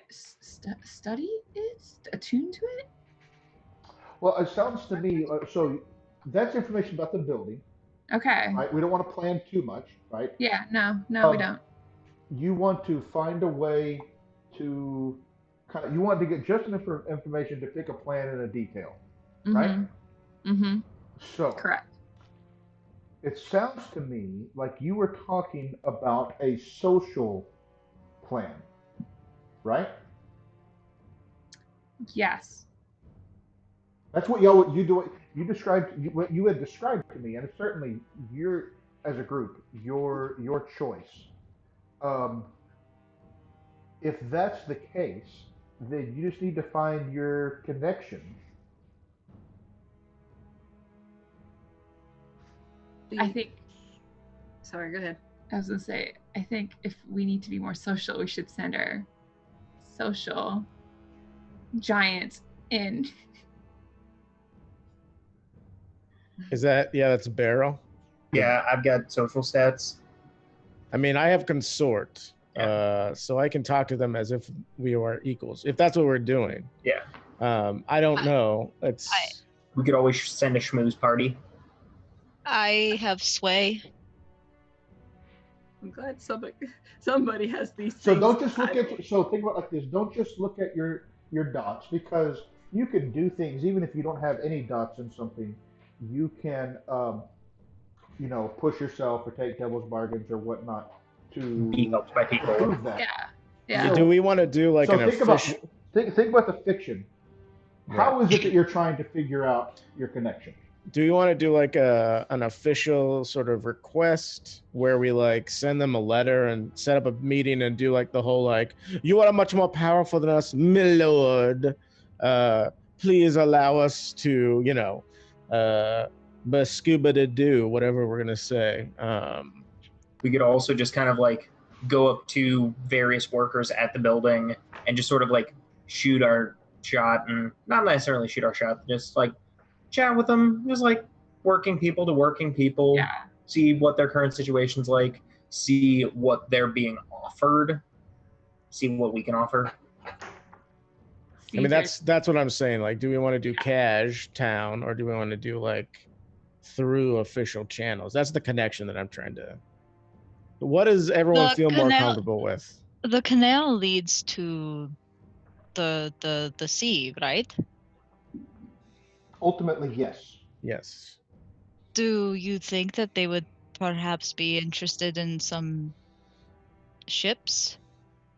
study it? Attune to it? Well, it sounds to me so that's information about the building, Okay. right? We don't want to plan too much, right? Yeah, no, we don't. You want to find a way to you want to get just enough information to pick a plan and a detail, right? Mm-hmm. So Correct. it sounds to me like you were talking about a social plan, right? Yes. That's what you do. You described what you had described to me, and it's certainly your as a group your choice. Um, if that's the case, then you just need to find your connection. I think. Sorry, go ahead. I was gonna say, I think if we need to be more social, we should send our social giant in. Is that, yeah, that's Barrel. Yeah, I've got social stats. I mean, I have consort, so I can talk to them as if we were equals, if that's what we're doing. Yeah. I don't know. We could always send a schmooze party. I have sway. I'm glad somebody has these things. So don't just look at. So think about it like this. Don't just look at your dots, because you can do things even if you don't have any dots in something. You can push yourself or take devil's bargains or whatnot to Be helped by people. prove that. Yeah. So- do we want to do like so an think official? think about the fiction. How is it that you're trying to figure out your connection? Do you want to do like an official sort of request where we like send them a letter and set up a meeting and do like the whole like, you are much more powerful than us, my lord. Please allow us to, scuba to do whatever we're gonna say. We could also just kind of like go up to various workers at the building and just sort of like shoot our shot, and not necessarily shoot our shot, just like chat with them, just like working people to working people. Yeah. See what their current situation's like, see what they're being offered, see what we can offer. I mean, that's what I'm saying. Like, do we want to do cash town or do we want to do like through official channels? That's the connection that I'm trying to. What does everyone The feel more canal- comfortable with? The canal leads to the sea, right? Ultimately, yes. Yes. Do you think that they would perhaps be interested in some ships?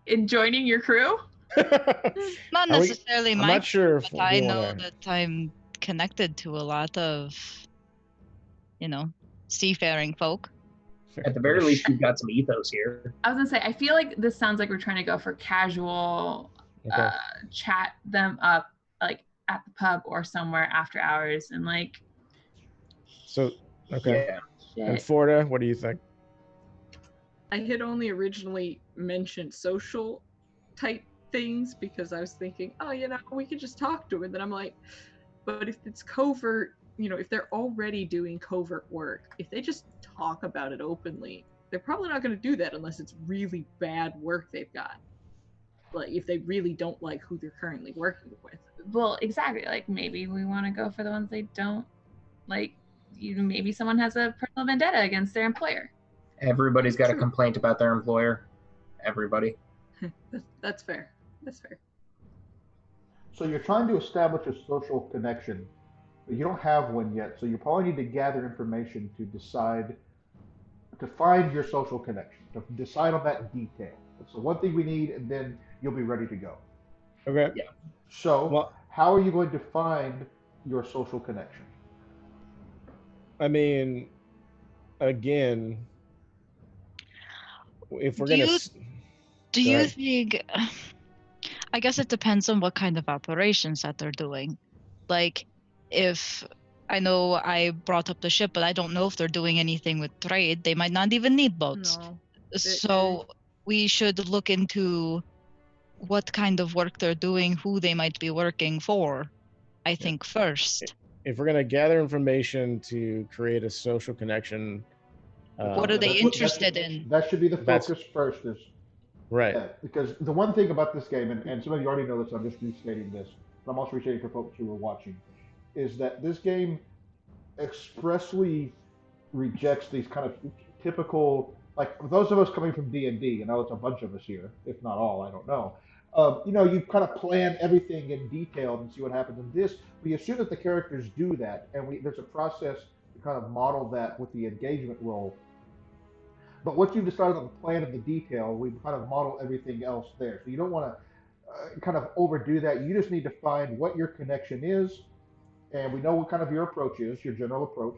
In joining your crew? Not Are we- necessarily I'm my not sure crew, if but I we know wanna- that I'm connected to a lot of, seafaring folk. At the very least, we've got some ethos here. I was gonna say, I feel like this sounds like we're trying to go for casual, Okay. chat them up like at the pub or somewhere after hours and like. So, okay. Yeah. And Shit. Forda, what do you think? I had only originally mentioned social type things because I was thinking, we could just talk to him. And then I'm like, But if it's covert, if they're already doing covert work, if they just talk about it openly, they're probably not going to do that unless it's really bad work they've got. Like if they really don't like who they're currently working with. Well, exactly. Like maybe we want to go for the ones they don't like. Maybe someone has a personal vendetta against their employer. Everybody's got a True. complaint about their employer. Everybody. That's fair. That's fair. So you're trying to establish a social connection, but you don't have one yet. So you probably need to gather information to decide to find your social connection, to decide on that detail. That's the one thing we need, and then you'll be ready to go. Okay. Yeah. So, Well, how are you going to find your social connection? I mean, again, if we're Do gonna, you- Do Go you ahead. think? I guess it depends on what kind of operations that they're doing. Like, if I know I brought up the ship, but I don't know if they're doing anything with trade. They might not even need boats. No. So we should look into what kind of work they're doing, who they might be working for, I think, first. if we're gonna gather information to create a social connection, What are they That's interested in? That should be the That's- focus first. Is right? Yeah, because the one thing about this game, and some of you already know this, I'm just restating this, but I'm also restating for folks who are watching, is that this game expressly rejects these kind of typical, like for those of us coming from D&D, and I know it's a bunch of us here, if not all, I don't know. You kind of plan everything in detail and see what happens. In this, we assume that the characters do that, and there's a process to kind of model that with the engagement role. But once you've decided on the plan and the detail, we kind of model everything else there. So you don't want to kind of overdo that. You just need to find what your connection is, and we know what kind of your approach is, your general approach.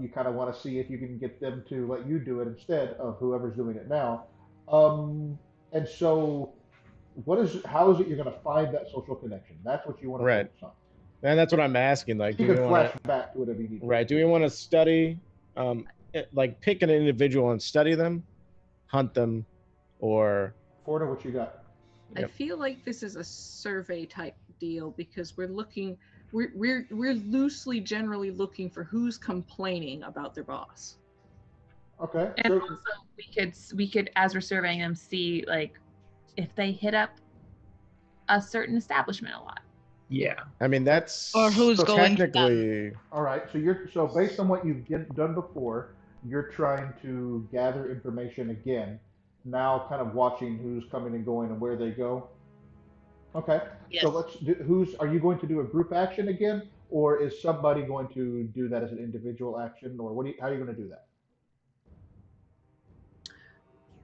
You kind of want to see if you can get them to let you do it instead of whoever's doing it now. And so, how is it you're going to find that social connection? That's what you want to Right. focus on. And that's what I'm asking. Like, You do can we flash want back to whatever you need. to? Right. Do we want to study? Like pick an individual and study them, hunt them, or Forda, what you got? I Yep. feel like this is a survey type deal because we're loosely generally looking for who's complaining about their boss. Okay. And So, also we could as we're surveying them see like if they hit up a certain establishment a lot. Yeah. I mean that's Or who's So going to them. technically all right. So based on what you've done before, you're trying to gather information again. Now, kind of watching who's coming and going and where they go. Okay. Yes. So let's do, are you going to do a group action again, or is somebody going to do that as an individual action, or how are you going to do that?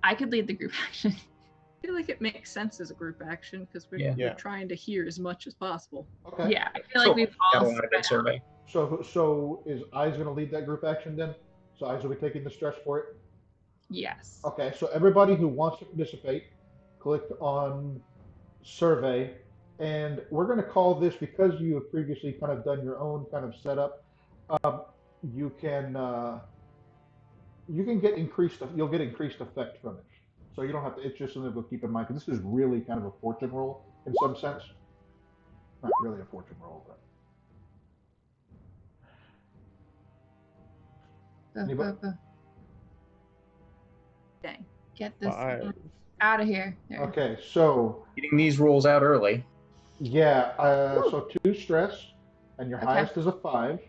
I could lead the group action. I feel like it makes sense as a group action because we're, Yeah. Yeah. we're trying to hear as much as possible. Okay. Yeah, I feel like we've Got a all lot of good survey. So is Eyes going to lead that group action then? So Eyes will be taking the stress for it. yes. Okay. So everybody who wants to participate, click on survey, and we're going to call this, because you have previously kind of done your own kind of setup. You can get you'll get increased effect from it. So you don't have to. It's just something to keep in mind because this is really kind of a fortune roll in some sense. Not really a fortune roll, but Anybody? Dang. Get this Five. out of here. There. okay. So Getting these rolls out early. yeah. So 2 stress, and your Okay. highest is a 5.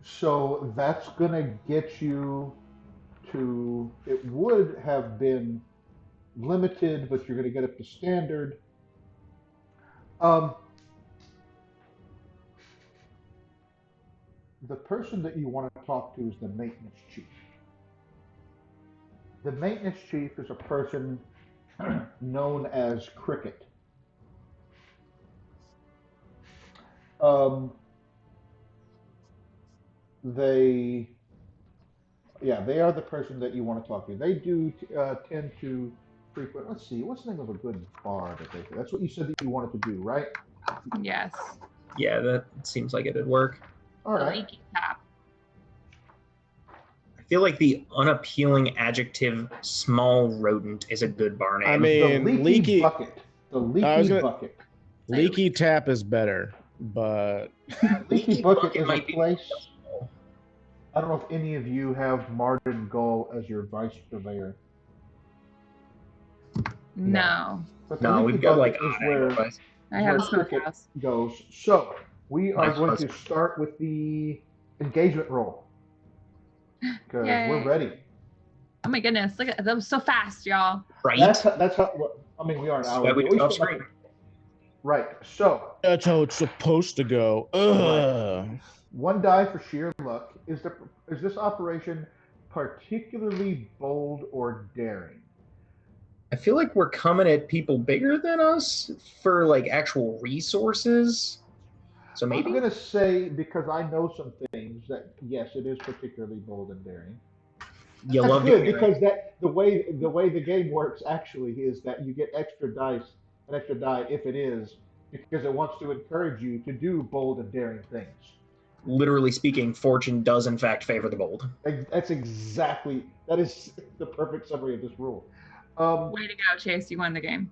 So that's gonna get you to. It would have been limited, but you're gonna get up to standard. The person that you want to talk to is the maintenance chief. The maintenance chief is a person known as Cricket. They are the person that you want to talk to. They do tend to frequent. Let's see, what's the name of a good bar that they do? That's what you said that you wanted to do, right? Yes. Yeah, that seems like it'd work. All The right. leaky top. I feel like the unappealing adjective "small rodent" is a good bar name. I mean, The leaky bucket. The I was leaky gonna- bucket. Leaky tap is better, but Leaky Bucket is a might be place. I don't know if any of you have Martin Gull as your vice purveyor. No. But the No, Leaky we've got like Bucket is odd angle where advice. I have a Cricket smokehouse. goes. So we are My going to husband. start with the engagement roll because we're Yay. ready. Oh my goodness. Look at that. Was so fast, y'all. Right? That's how. I mean, we are an That's hour. why we ago. do off spent like screen. right. So that's how it's supposed to go. Ugh. one die for sheer luck. Is this operation particularly bold or daring? I feel like we're coming at people bigger than us for like actual resources. So maybe I'm gonna say because I know some things that yes, it is particularly bold and daring. you That's love good doing it. because that the way the game works actually is that you get extra dice, an extra die if it is, because it wants to encourage you to do bold and daring things. Literally speaking, fortune does in fact favor the bold. That is the perfect summary of this rule. Way to go, Chase. You won the game.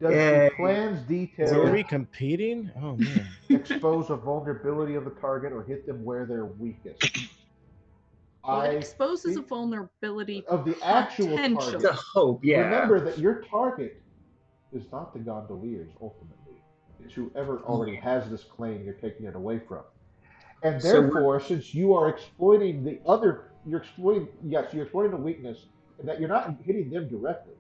Does Yay. the plan's Were detail we competing? Oh man. expose a vulnerability of the target or hit them where they're weakest? Well, it I exposes a think vulnerability of the actual potentially. target. The hope, yeah. Remember that your target is not the gondoliers ultimately. It's whoever already has this claim you're taking it away from. And So therefore, since you are exploiting the other, you're exploiting the weakness, and that you're not hitting them directly.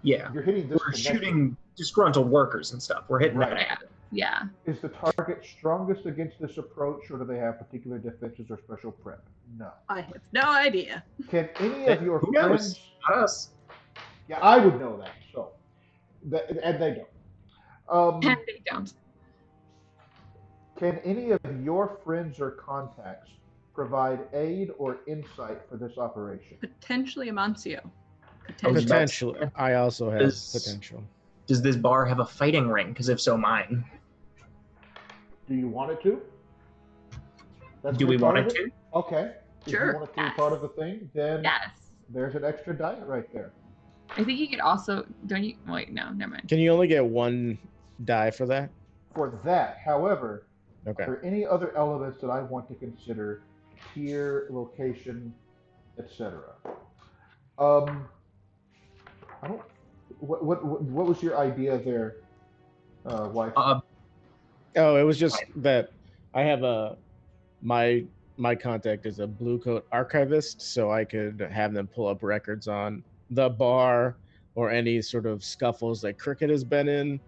Yeah. You're hitting this We're connection. shooting disgruntled workers and stuff. We're hitting Right. that. Yeah. Is the target strongest against this approach, or do they have particular defenses or special prep? No. I have no idea. Can any of your Who knows? friends? Not us. Yeah, I would know that. So, and they don't. And they don't. Can any of your friends or contacts provide aid or insight for this operation? Potentially Amancio. I was about to say, Potential. I also have Does- potential. Does this bar have a fighting ring? Because if so, mine. Do you want it to? That's Do a we part want of it to? Okay. If Sure. you want it to be Yes. part of the thing, then Yes. there's an extra die right there. I think you could also don't you wait, no, never mind. Can you only get one die for that? For that, however, Okay. are there any other elements that I want to consider? Tier, location, etc. I don't. What was your idea there, wife? Oh, it was just that I have my contact is a blue coat archivist, so I could have them pull up records on the bar or any sort of scuffles that Cricket has been in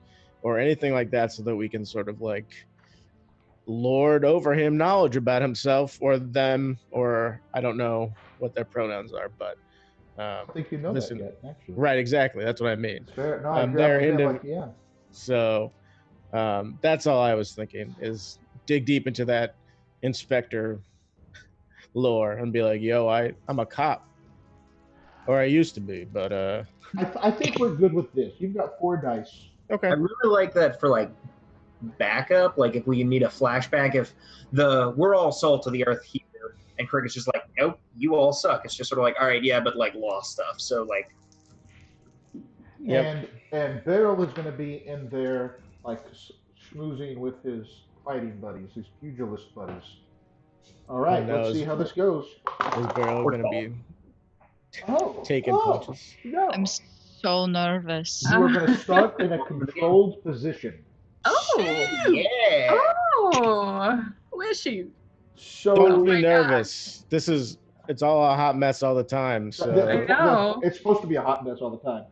or anything like that, so that we can sort of like lord over him knowledge about himself or them, or I don't know what their pronouns are, but I don't think you know listen, that yet, actually. right, exactly, that's what I mean. It's fair. No, I agree. they're I'm into- like, yeah. So that's all I was thinking, is dig deep into that inspector lore and be like, yo, I'm a cop, or I used to be, but I think we're good with this. You've got 4 dice. okay. I really like that for like backup. Like if we need a flashback, if we're all salt of the earth here, and Cricket's just like, nope, you all suck. It's just sort of like, all right, yeah, but like law stuff. So like, Yep. And Beryl is going to be in there, like schmoozing with his fighting buddies, his pugilist buddies. All right, no, let's see how this goes. Is Beryl Or gonna be Oh, taking punches? No. I'm so nervous. You are going to start in a controlled position. Oh. yeah. Oh. Wishy. So Don't my be nervous. It's all a hot mess all the time. So I know. It's supposed to be a hot mess all the time.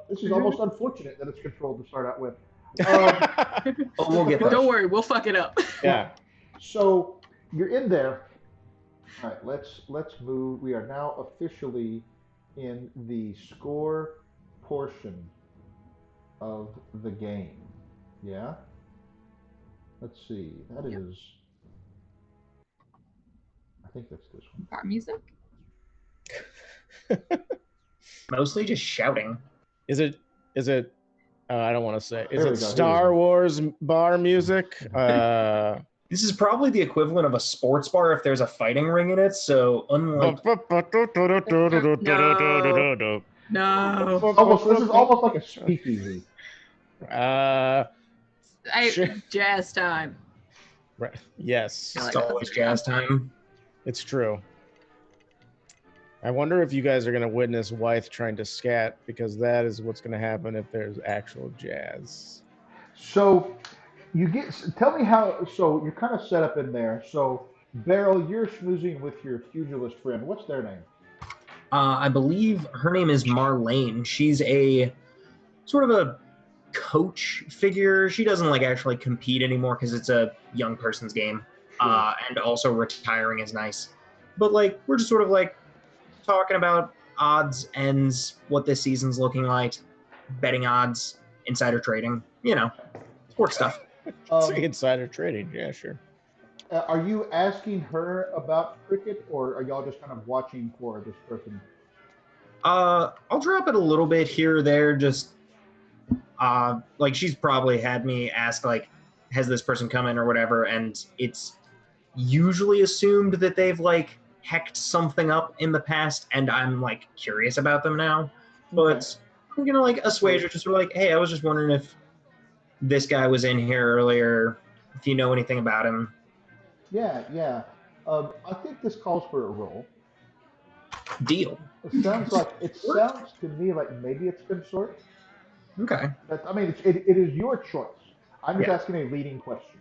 This is almost unfortunate that it's controlled to start out with. Oh, we'll get there. Don't worry, we'll fuck it up. yeah. So you're in there. All right, let's move. We are now officially in the score portion of the game. Yeah. Let's see. That is. I think that's this one. Bar music? Mostly just shouting. Is it? I don't want to say. Is There we it go, here we Star go. Wars bar music? This is probably the equivalent of a sports bar if there's a fighting ring in it. So unlike No. This is almost like a speakeasy. Jazz time. Right. Yes, Feel like It's that's always a jazz time. it's true. I wonder if you guys are going to witness Wythe trying to scat, because that is what's going to happen if there's actual jazz. So tell me how, so you're kind of set up in there. So Beryl, you're schmoozing with your pugilist friend. What's their name? I believe her name is Marlene. She's a sort of a coach figure. She doesn't like actually compete anymore because it's a young person's game. Sure. And also retiring is nice. But like we're just sort of like talking about odds, ends, what this season's looking like, betting odds, insider trading, sports stuff. It's Um, insider trading. Yeah, sure. are you asking her about cricket, or are y'all just kind of watching for this person? I'll drop it a little bit here or there, just like she's probably had me ask like, has this person come in or whatever, and it's usually assumed that they've like hecked something up in the past, and I'm like curious about them now. Okay. But I'm gonna like assuage her, just sort of like, hey, I was just wondering if this guy was in here earlier, if you know anything about him. Yeah, yeah. I think this calls for a roll. Deal. It sounds to me like maybe it's consort. Okay. But I mean, it is your choice. I'm just Yeah. asking a leading question.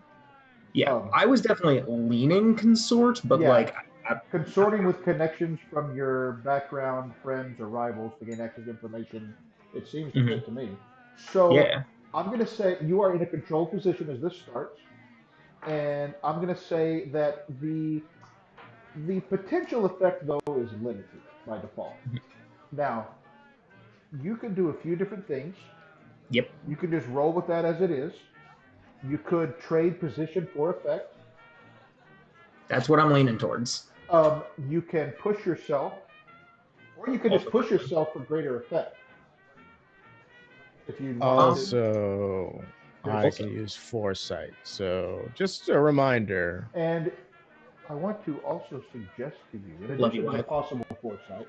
Yeah. Um, I was definitely leaning consort, but yeah, like consorting with connections from your background, friends, or rivals to gain access to information. It seems to mhm. fit to me. So Yeah. I'm going to say you are in a control position as this starts, and I'm going to say that the potential effect though is limited by default. Mhm. Now you can do a few different things. Yep. You can just roll with that as it is. You could trade position for effect. That's what I'm leaning towards. You can push yourself, or you can just Also push working. yourself for greater effect. If you wanted to, Also, I there's, can use foresight. So just a reminder. and I want to also suggest to you, in Love you, addition to the Wyatt. possible foresight,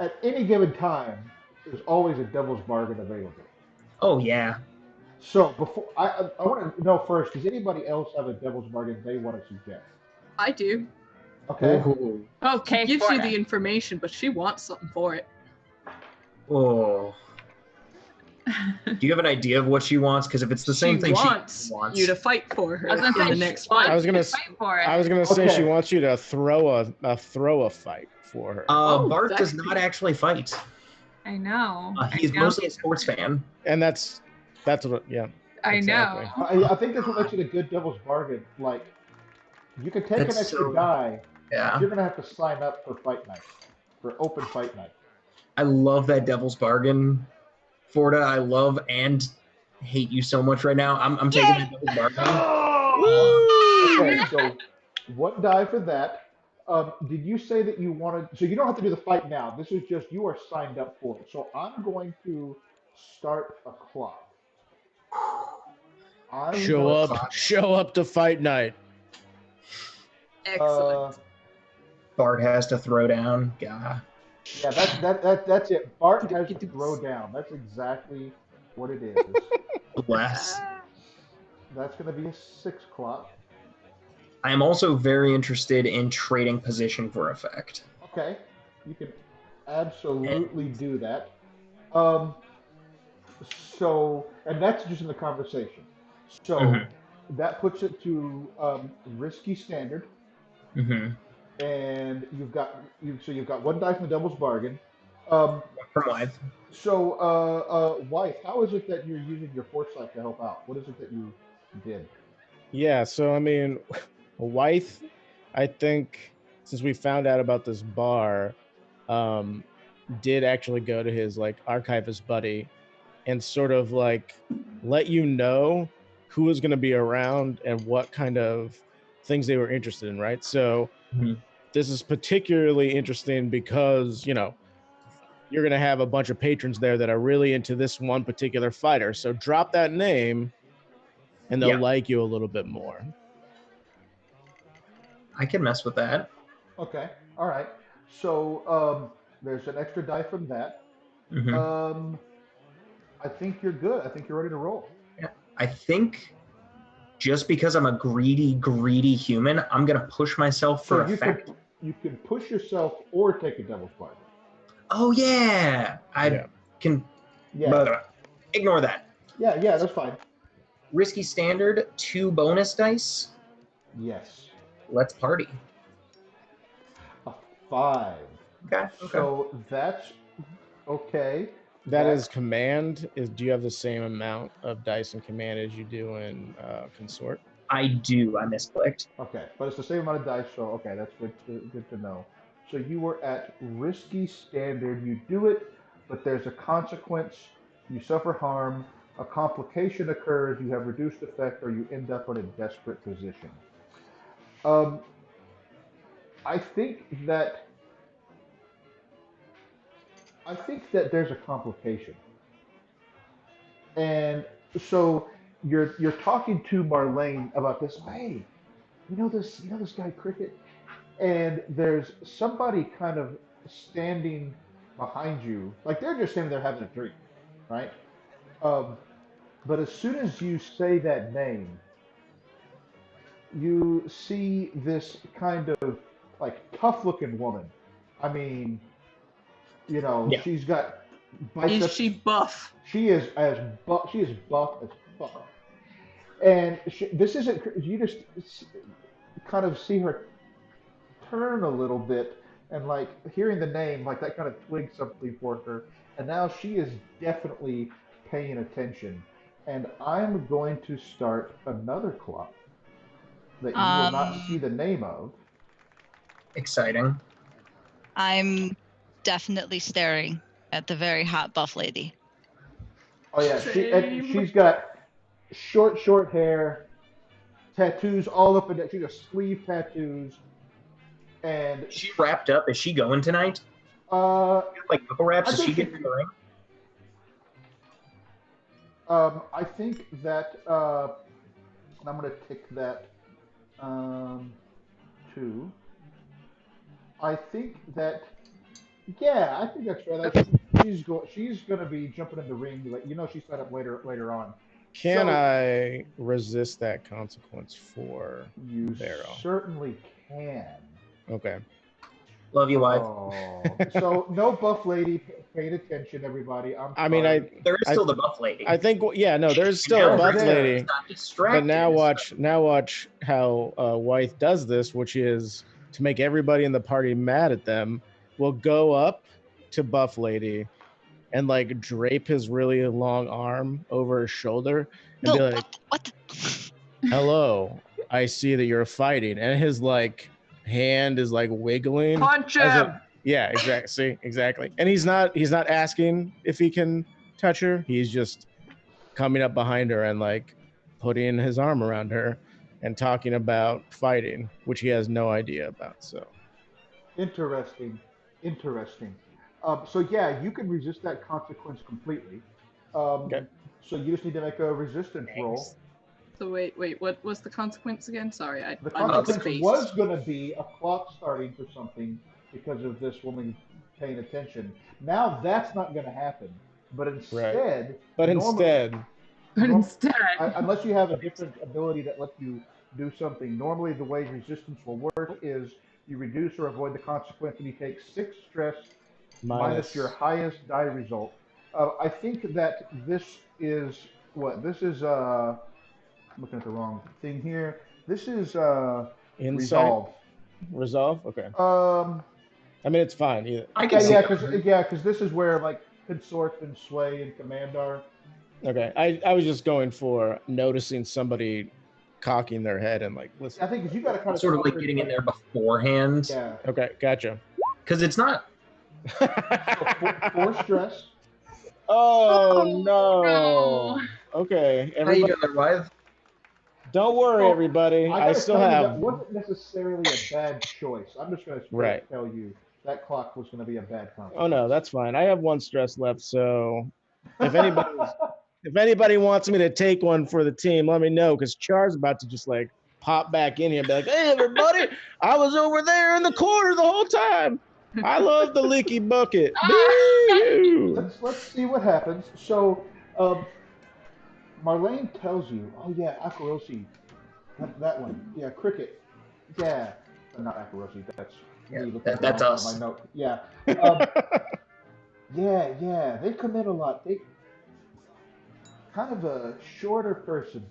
at any given time, there's always a devil's bargain available. Oh yeah. So before I want to know first, does anybody else have a devil's bargain they want to suggest? I do. Okay. Ooh. Okay, She gives for you it. the information, but she wants something for it. Oh. Do you have an idea of what she wants? Because if it's the same thing Wants she wants, you to fight for her I was gonna in say the she next wants fight. I was gonna you s- to fight for it. I was gonna say she Okay. wants you to throw a fight for her. Oh, Bart that does could not be- actually fight. I know. He's mostly a sports fan. And that's what yeah. I exactly. know. I think that's what makes it a good devil's bargain. Like you can take an That's extra so die, but yeah. you're gonna have to sign up for fight night, for open fight night. I love that devil's bargain, Forda. I love and hate you so much right now. I'm taking that devil's bargain. Okay, so one die for that. Did you say that you wanted? So you don't have to do the fight now. This is just you are signed up for it. So I'm going to start a clock. I'm Show going. up to fight night. Excellent. Bart has to throw down. God. Yeah, that's it. Bart has to throw down. That's exactly what it is. Bless. That's going to be a 6 o'clock. I am also very interested in trading position for effect. Okay, you can absolutely do that. Um, and that's just in the conversation. So Mhm. that puts it to risky standard, Mhm. and you've got one die from the devil's bargain. Um, From life. so, wife, how is it that you're using your foresight to help out? What is it that you did? Yeah, so I mean, Wythe, I think since we found out about this bar, did actually go to his like archivist buddy and sort of like let you know who was going to be around and what kind of things they were interested in, right? So Mhm. this is particularly interesting because, you're going to have a bunch of patrons there that are really into this one particular fighter. So drop that name and they'll Yeah, like you a little bit more. I can mess with that. Okay, all right. So there's an extra die from that. Mhm. Um, I think you're good. I think you're ready to roll. Yeah. I think just because I'm a greedy human, I'm going to push myself for effect. You can push yourself or take a devil's bargain. Oh, yeah. I can ignore that. Yeah, that's fine. Risky standard, 2 bonus dice. Yes. Let's party. A 5. Okay. So that's okay. That is command. Do you have the same amount of dice in command as you do in consort? I do. I misclicked. Okay, but it's the same amount of dice, so okay, that's good to know. So you were at risky standard. You do it, but there's a consequence. You suffer harm. A complication occurs. You have reduced effect, or you end up in a desperate position. I think that there's a complication, and so you're talking to Marlene about this. Hey, you know this guy Cricket, and there's somebody kind of standing behind you, like they're just standing there having a drink, right? Um, but as soon as you say that name, you see this kind of like tough-looking woman. I mean, she's got biceps. Is she buff? She is she is buff as fuck. And this isn't. You just kind of see her turn a little bit, and like hearing the name, like that kind of twigs something for her. And now she is definitely paying attention. And I'm going to start another clock that you will not see the name of. Exciting. I'm definitely staring at the very hot buff lady. Oh yeah, she's got short hair, tattoos all up in that. She's got sleeve tattoos, and Is she wrapped up? Is she going tonight? Like knuckle wraps? Is she getting in the ring? I think that I'm gonna tick that two. I think that I think that's fair. That she's gonna be jumping in the ring. Like she's set up later on. Can I resist that consequence for You Barrow? certainly can. Okay. Love you, wife. Oh, so no buff lady paying attention, everybody. There is still the buff lady. I think there's still a buff lady. But now watch how Wythe does this, which is to make everybody in the party mad at them. Will go up to buff lady and like drape his really long arm over her shoulder and be like, what? Hello, I see that you're fighting, and his like hand is like wiggling. Punch him! Yeah, exactly. See, exactly. And he's not asking if he can touch her. He's just coming up behind her and like putting his arm around her and talking about fighting, which he has no idea about. So interesting. So yeah, you can resist that consequence completely. Okay. So you just need to make a resistance roll. So wait, what was the consequence again? Sorry, The consequence was going to be a clock starting for something because of this woman paying attention. Now that's not going to happen. But instead, unless you have a different ability that lets you do something, normally the way resistance will work is you reduce or avoid the consequence, and you take 6 stress minus your highest die result. I think that this is what this is. I'm looking at the wrong thing here. This is resolve. Resolve. Okay. I mean, it's fine. Because this is where like consort and sway and command are. Okay. I was just going for noticing somebody cocking their head and like listen. I think because you got to kind of sort of like getting in there beforehand. Yeah. Okay. Gotcha. Because it's not. So 4 stress. Oh no. Okay. How you doing there, wife? Don't worry, everybody. I still have. That wasn't necessarily a bad choice. I'm just going to tell you that clock was going to be a bad consequence. Oh no, that's fine. I have 1 stress left, so if anybody wants me to take one for the team, let me know. Because Char's about to just like pop back in here and be like, "Hey, everybody! I was over there in the corner the whole time. I love the leaky bucket." Let's see what happens. So, Marlene tells you, oh yeah, Akarosi, that one, yeah, cricket, yeah, not Akarosi, that's Yeah, me looking at the that's wrong part of my us. note. Yeah, um, yeah, they come in a lot. They kind of a shorter person,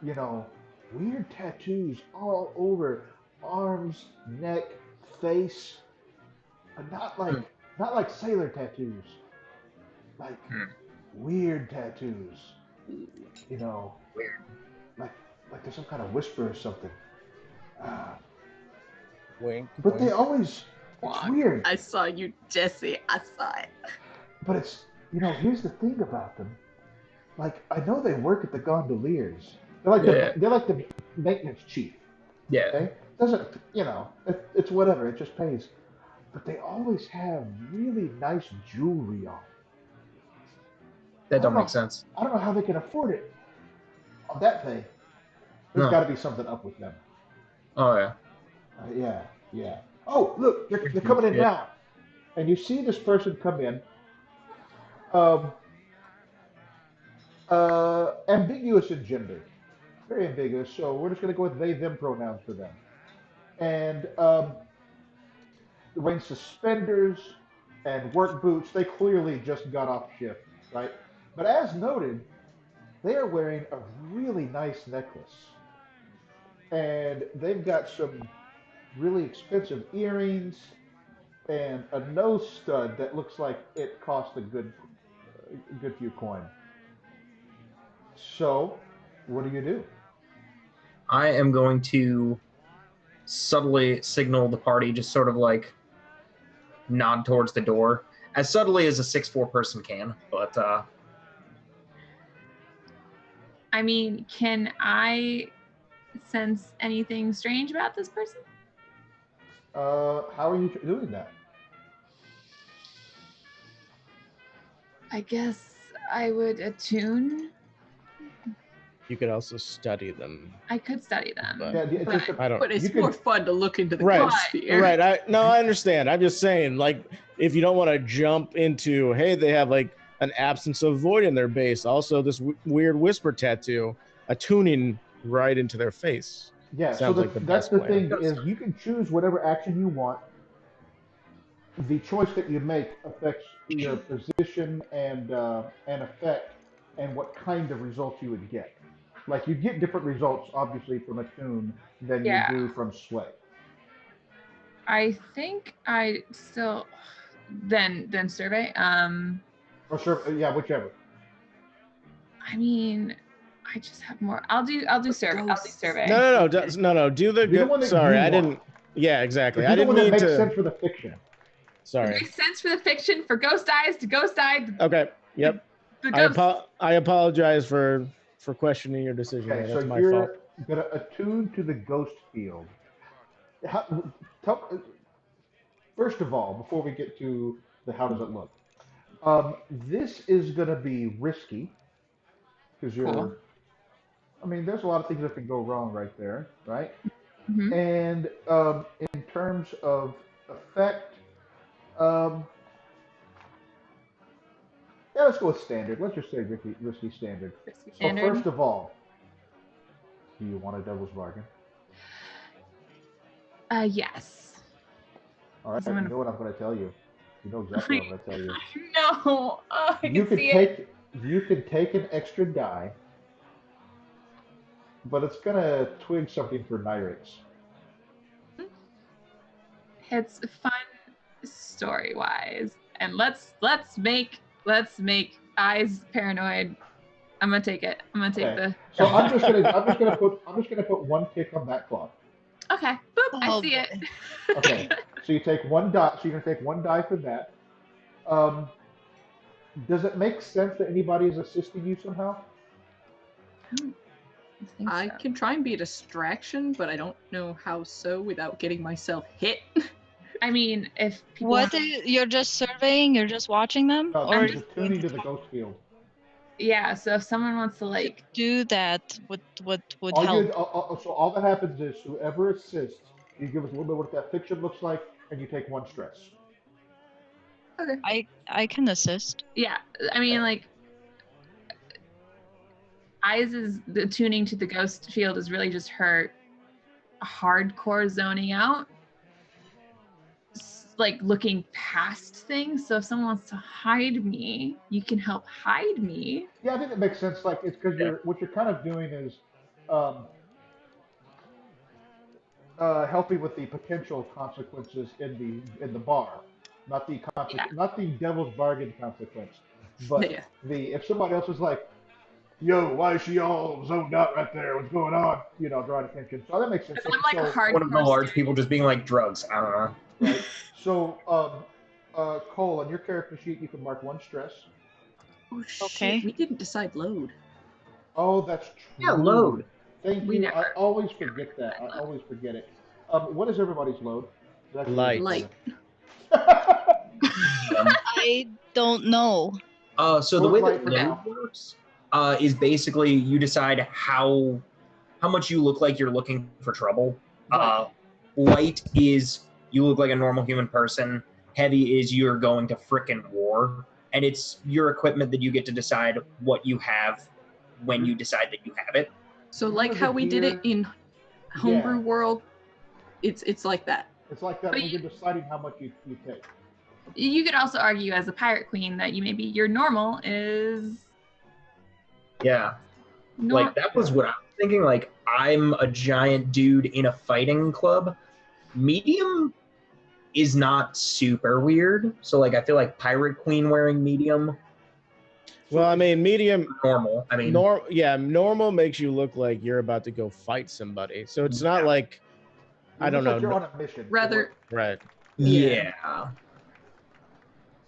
you know, weird tattoos all over arms, neck, face, but Hmm, not like sailor tattoos, like hmm. weird tattoos, you know, Weird. like like there's some kind of whisper or something. Uh, Wink, but they wink. always, it's Wrong. weird, I saw you, Jesse. I saw it. but it's, here's the thing about them. Like, I know they work at the gondoliers. Yeah, They're like the maintenance chief. yeah. Okay, doesn't it's whatever. It just pays. But they always have really nice jewelry on. I That don't don't make know. sense. I don't know how they can afford it on that pay. There's No. got to be something up with them. Oh yeah. Yeah, yeah. Oh, look, they're Freaky coming in shit. now, and you see this person come in. Um, ambiguous in gender, very ambiguous. So we're just going to go with they them pronouns for them. And wearing suspenders and work boots. They clearly just got off shift, right? But as noted, they are wearing a really nice necklace. And they've got some really expensive earrings and a nose stud that looks like it cost a good few coin. So, what do you do? I am going to subtly signal the party, just sort of like nod towards the door, as subtly as a 6'4" person can. But I mean, can I sense anything strange about this person? How are you doing that? I guess I would attune. You could also study them, I could study them. but Yeah, it's just but I don't. But it's you can more fun to look into the Right. ghost sphere. Right. I understand. I'm just saying, like, if you don't want to jump into, hey, they have like an absence of void in their base. Also, this weird whisper tattoo, attuning right into their face. yeah. So Sounds like the that's best the plan. thing is you can choose whatever action you want. The choice that you make affects your position and effect and what kind of results you would get. Like you get different results, obviously, from a tune than you Yeah. do from sway. I think I still then survey. Or sure, yeah, whichever. I mean, I just have more. I'll do survey. I'll do Ghosts. survey. No. Do the Do the good. one that Sorry, you I want. didn't. Yeah, exactly. Do I the didn't one that mean makes to. sense for the fiction. It Sorry. makes sense for the fiction for ghost eyes to ghost eye. Okay. Yep. The ghost. I apologize for questioning your decision. Okay, There. so That's my fault. you're gonna attune to the ghost field. How, tell, first of all, before we get to the how does it look, this is gonna be risky because Cool. you're. I mean, there's a lot of things that can go wrong right there, right? Mm-hmm. And in terms of effect, um, yeah, let's go with standard. Let's just say risky standard. Risky So standard. first of all, do you want a devil's bargain? Yes. All right, I'm you gonna- know what I'm going to tell you. You know exactly what I'm going to tell you. No. Oh, I You can can see it. you can take an extra die, but it's going to twig something for Nyrex. It's fun story wise, and let's make eyes paranoid. I'm gonna take it. I'm gonna take Okay. the. So I'm just gonna put one tick on that clock. Okay. Boop. I Oh, see it. Okay. So you take one die. So you're gonna take one die for that. Um, does it make sense that anybody is assisting you somehow? I so. can try and be a distraction, but I don't know how so without getting myself hit. I mean, if people. You're just surveying, you're just watching them? No, Or he's attuning to the ghost field. Yeah. So if someone wants to like. do that would All help. you, so all that happens is whoever assists, you give us a little bit what that fiction looks like, and you take one stress. I can assist. Yeah. I mean, like. Eyes' the tuning to the ghost field is really just her hardcore zoning out, like looking past things. So if someone wants to hide me, you can help hide me. Yeah, I think it makes sense. Like it's because what you're kind of doing is um, helping with the potential consequences in the bar, not the Yeah. not the devil's bargain consequence, but Yeah. the if somebody else is like, "Yo, why is she all zoned out right there? What's going on?" You know, drawing attention. So that makes sense. Because I'm like a So One of the hardcore. large people just being like drugs. I don't know. right. So Cole, on your character sheet, you can mark one stress. Oh shit! Okay. We didn't decide load. Oh, that's Yeah, true. load. Thank We you. never. I always forget that. I always forget it. What is everybody's load? It actually Light. isn't Light. I don't know. So the Load way light that for load now. works is basically you decide how much you look like you're looking for trouble. Right. Light is you look like a normal human person. Heavy is you're going to frickin' war, and it's your equipment that you get to decide what you have when you decide that you have it. So Remember like the how we did it gear? in Homebrew Yeah. World, it's like that. It's like that But when you're deciding how much you take. You could also argue as a pirate queen that you maybe your normal is Yeah, normal. like that was what I was thinking. Like I'm a giant dude in a fighting club. Medium is not super weird. So like I feel like Pirate Queen wearing medium, Well, I mean, medium. normal. I mean, Normal makes you look like you're about to go fight somebody. So it's not Yeah. like You I don't look like know. you're on a mission. Rather, Right. yeah.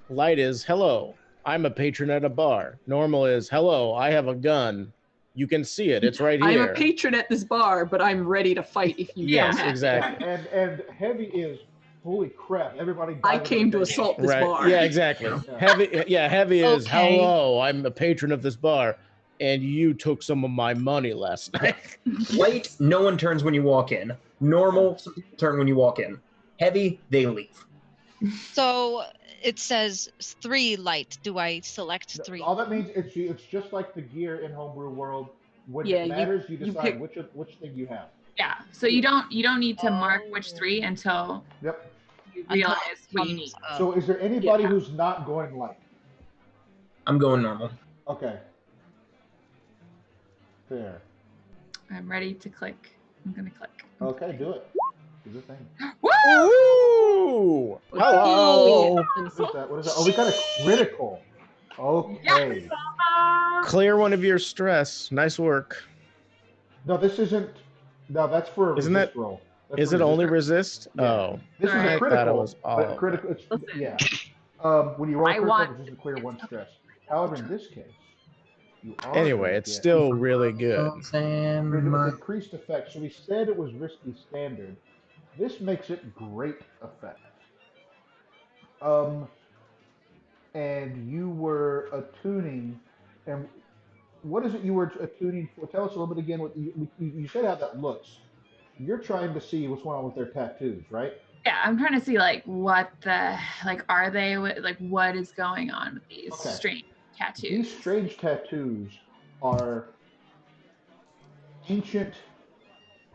Light is hello. I'm a patron at a bar. Normal is hello. I have a gun. You can see it. It's right I'm here. a patron at this bar, but I'm ready to fight if you Yes, come at me. exactly. And heavy is holy crap. Everybody. I dive came to into the table. assault this Right. bar. Yeah, exactly. Yeah. Heavy is Okay. hello. I'm a patron of this bar, and you took some of my money last night. Light, no one turns when you walk in. Normal, some people turn when you walk in. Heavy, they leave. So it says 3 light. Do I select 3? All that means it's just like the gear in Homebrew World. When Yeah, it you- matters, you you decide pick- which thing you have. Yeah. So you don't need to mark which 3 until Yep. you Until realize it what you comes need. up. So is there anybody Yeah. who's not going light? I'm going normal. Okay. Fair. I'm ready to click. I'm gonna click. Okay, do it. Do the thing. Woo! Ooh! Hello. What is that? What is that? Oh, we got a critical. Okay. Clear one of your stress. Nice work. No, this isn't. No, that's for a Isn't resist that- roll. That's Is for it only resist. resist? Yeah. Oh. This is Alright. a I thought critical. it was all But of critical. It's, Listen. yeah. When you roll a I critical, want- it's just to clear one stress. However, in this case, you are. Anyway, gonna it's get still really good. with increased effect. So we said it was risky standard. This makes it great effect. And you were attuning, and what is it you were attuning for? Tell us a little bit again. What you said how that looks. You're trying to see what's going on with their tattoos, right? Yeah, I'm trying to see like what the like are they like what is going on with these Okay. strange tattoos? These strange tattoos are ancient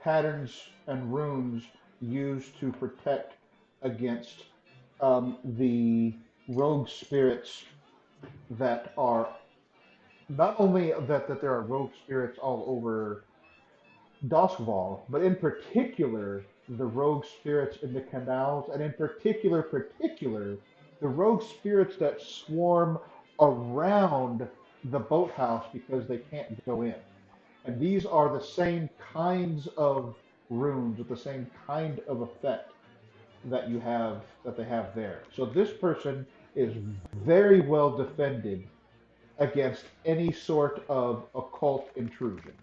patterns and runes used to protect against the rogue spirits that are not only that there are rogue spirits all over Doskvol, but in particular the rogue spirits in the canals, and in particular the rogue spirits that swarm around the boathouse because they can't go in. And these are the same kinds of runes with the same kind of effect that they have there. So this person is very well defended against any sort of occult intrusion.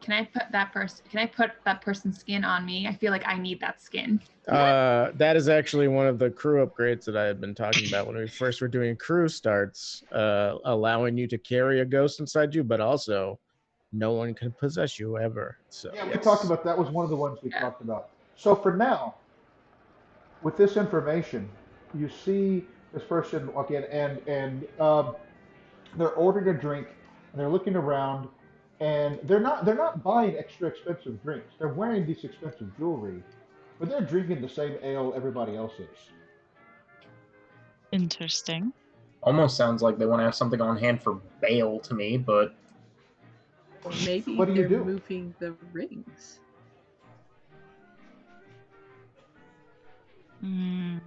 Can I put that person's skin on me? I feel like I need that skin. That is actually one of the crew upgrades that I had been talking about when we first were doing crew starts, allowing you to carry a ghost inside you, but also no one can possess you ever. So Yeah, we talked about that. Was one of the ones we Yeah. talked about. So for now, with this information, you see this person again, and They're ordering a drink and they're looking around, and they're not buying extra expensive drinks. They're wearing these expensive jewelry, but they're drinking the same ale everybody else is. Interesting. Almost sounds like they want to have something on hand for bail to me, but Or maybe What do you they're do? moving the rings. Mm.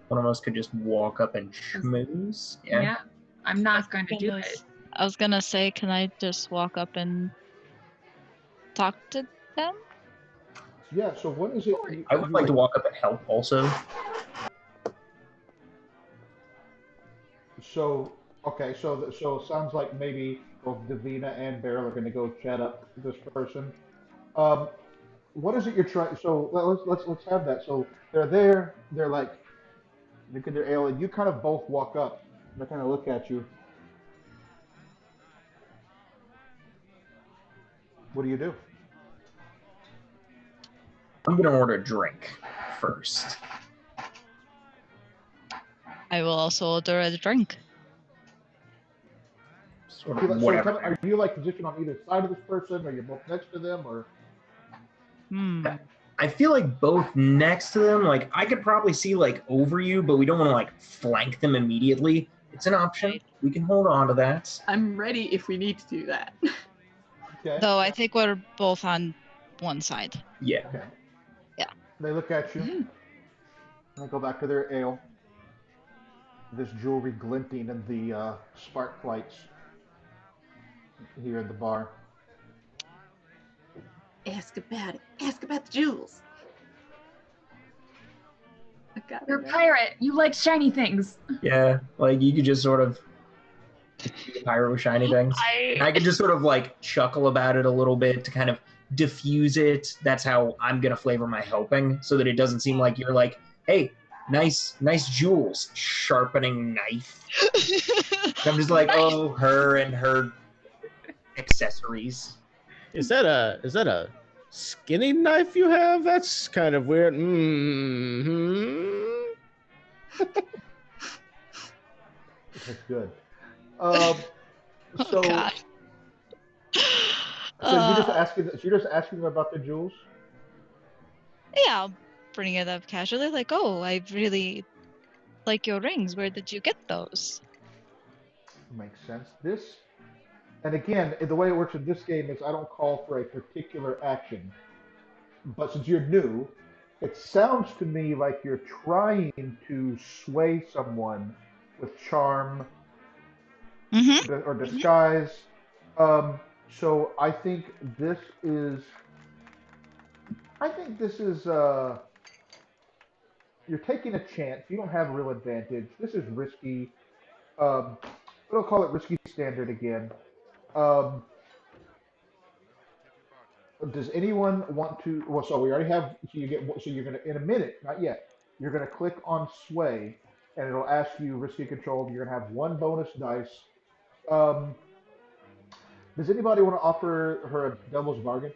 one of us could just walk up and schmooze. Yeah. I'm not going to do Goodness. it. I was gonna say, can I just walk up and talk to them? Yeah. So what is it? I would like to walk up and help also. So okay. So it sounds like maybe both Davina and Beryl are going to go chat up this person. Um, what is it you're trying? So let's have that. So they're there. They're like drinking their ale, and you kind of both walk up. They kind of look at you. What do you do? I'm going to order a drink first. I will also order a drink. Sort So, of whatever. are you like positioned on either side of this person, or you're both next to them, or? Hmm. I feel like both next to them, like I could probably see like over you, but we don't want to like flank them immediately. It's an option. Right. We can hold on to that. I'm ready if we need to do that. Okay. Though I think we're both on one side. Yeah. Okay. Yeah. They look at you. And they go back to their ale. This jewelry glinting in the spark lights here at the bar. Ask about it. Ask about the jewels. I got You're a it. pirate. You like shiny things. Yeah. Like you could just sort of be a pirate with shiny things. I could just sort of like chuckle about it a little bit to kind of diffuse it. That's how I'm gonna flavor my helping, so that it doesn't seem like you're like, hey, nice jewels, sharpening knife. I'm just like, oh, her and her accessories. Is that a skinny knife you have? That's kind of weird. Mm-hmm. That's good. So, Oh God. so you're just asking them about the jewels? Yeah, I'll bring it up casually, like, oh, I really like your rings. Where did you get those? Makes sense. And again, the way it works in this game is I don't call for a particular action. But since you're new, it sounds to me like you're trying to sway someone with charm Mm-hmm. or disguise. So I think this is you're taking a chance. You don't have a real advantage. This is risky. We'll call it risky standard again. Um, does anyone want to? Well, so we already have. So you get. So you're gonna in a minute, not yet. You're gonna click on sway, and it'll ask you risky control. You're gonna have one bonus dice. Um, does anybody want to offer her a devil's bargain?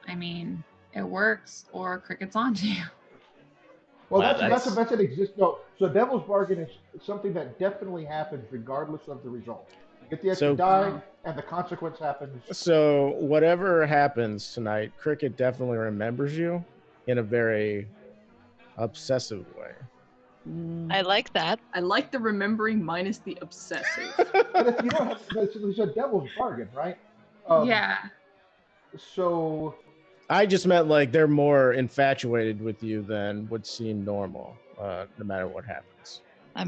I mean, it works, or cricket's onto you. Well, Wow, that's an exist. No, so devil's bargain is something that definitely happens regardless of the result. You get the extra So- die, and the consequence happens. So whatever happens tonight, Cricket definitely remembers you in a very obsessive way. I like that. I like the remembering minus the obsessive. But if you don't have, there's a devil's bargain, right? Yeah. So I just meant like they're more infatuated with you than would seem normal, no matter what happens.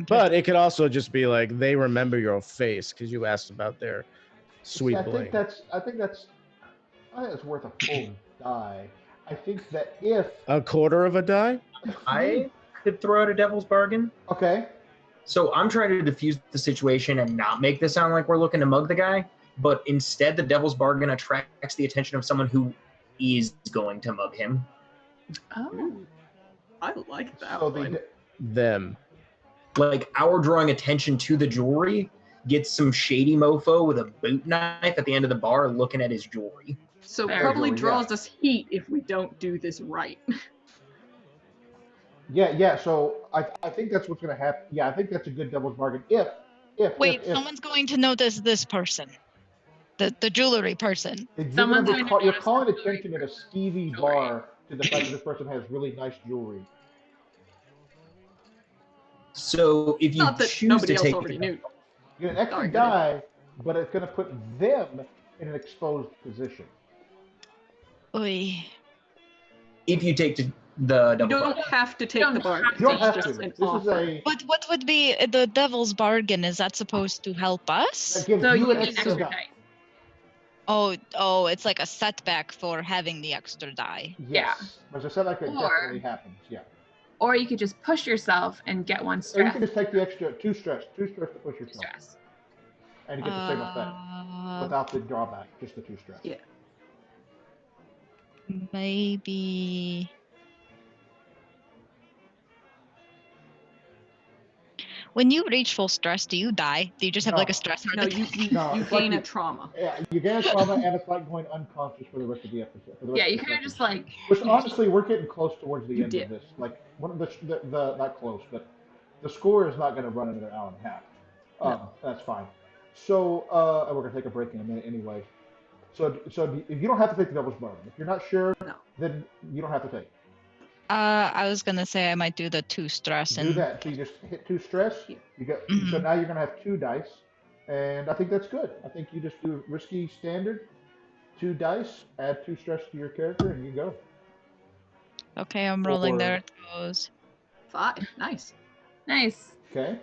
But it could also just be like they remember your face because you asked about their sweet I bling. think that's worth a full die. I think that if A quarter of a die? I could throw out a devil's bargain. okay, So I'm trying to diffuse the situation and not make this sound like we're looking to mug the guy, but instead the devil's bargain attracts the attention of someone who is going to mug him. Oh, I like that so one. Them. Like our drawing attention to the jewelry gets some shady mofo with a boot knife at the end of the bar looking at his jewelry. So Very probably good, draws yeah. us heat if we don't do this right. Yeah. So I think that's what's going to happen. Yeah, I think that's a good devil's bargain. Wait, If someone's going to notice this person, the jewelry person. you're going Someone's to going be to you're notice the calling jewelry attention at a person. skeevy Jewelry. bar to the fact that this person has really nice jewelry. So if you Not that choose nobody to else take already knew. You get an extra Sorry, go ahead. die, but it's going to put them in an exposed position. Oy. if you take the You double don't bargain. have to take Don't the bargain. have You don't It's have just to. an This is offer. a But what would be the devil's bargain? Is that supposed to help that us? gives So you you an get extra extra die. dice. Oh, it's like a setback for having the extra die. Yes, as I said, like that Or- definitely happens. Yeah, Or you could just push yourself and get one or you stress. can just take the extra two stress to push yourself, Stress. and you get the same effect without the drawback, just the two stress. Yeah. Maybe. When you reach full stress, do you die? Do you just have like a No. stress heart No, attack? you it's like gain you- a trauma. Yeah, you gain a trauma, and it's like going unconscious for the rest of the episode. For the rest Yeah, of you the kind of session. just like Which honestly, we're getting close towards the You end did. of this. Like one of the not close, but the score is not going to run another hour and a half. That's fine. So and we're going to take a break in a minute anyway. So you don't have to take the devil's bargain. If you're not sure, No. then you don't have to take it. I was gonna say I might do the 2 stress Do and that. So you just hit two stress. Yeah. You get so Mhm. now you're going to have two dice, and I think that's good. I think you just do risky standard, two dice, add two stress to your character, and you go. okay, I'm rolling. Or- There it goes. 5. Nice. nice. Okay.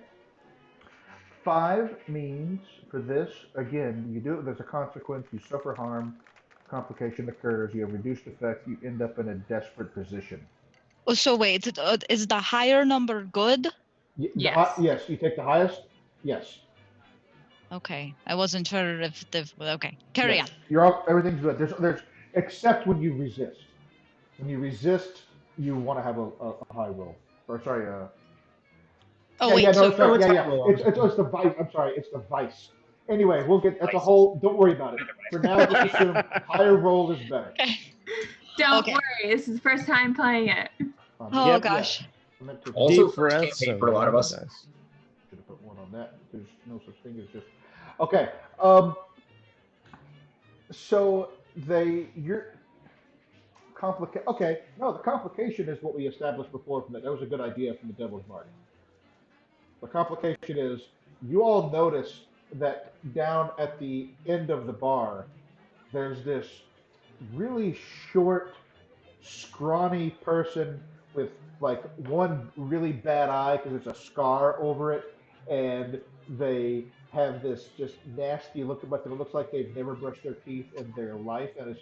5 means for this, again, you do it, there's a consequence, you suffer harm, complication occurs, you have reduced effect, you end up in a desperate position. Oh, so wait, is the higher number good? Yes. Yes, you take the highest. Yes. Okay, I wasn't sure if the okay. Carry Yes. on. You're all, everything's good. There's except when you resist. When you resist, you want to have a high roll. Or sorry, Oh yeah, wait, yeah, no, so sorry, it's yeah, high yeah. roll. It's the vice. I'm sorry, it's the vice. Anyway, we'll get that's a Vices. whole. Don't worry about it. For now, just assume higher roll is better. okay. Don't Okay. worry, this is the first time playing it. Oh Yep. gosh. I meant to Also, Deep first breaths campaign and for a lot of roll us. the dice. should have put one on that. There's no such thing as just. Okay. So you're complicate. Okay. No, the complication is what we established before. From that was a good idea from the Devil's Bargain. The complication is you all notice that down at the end of the bar, there's this really short, scrawny person with like one really bad eye because there's a scar over it, and they have this just nasty look about them. It looks like they've never brushed their teeth in their life, and it's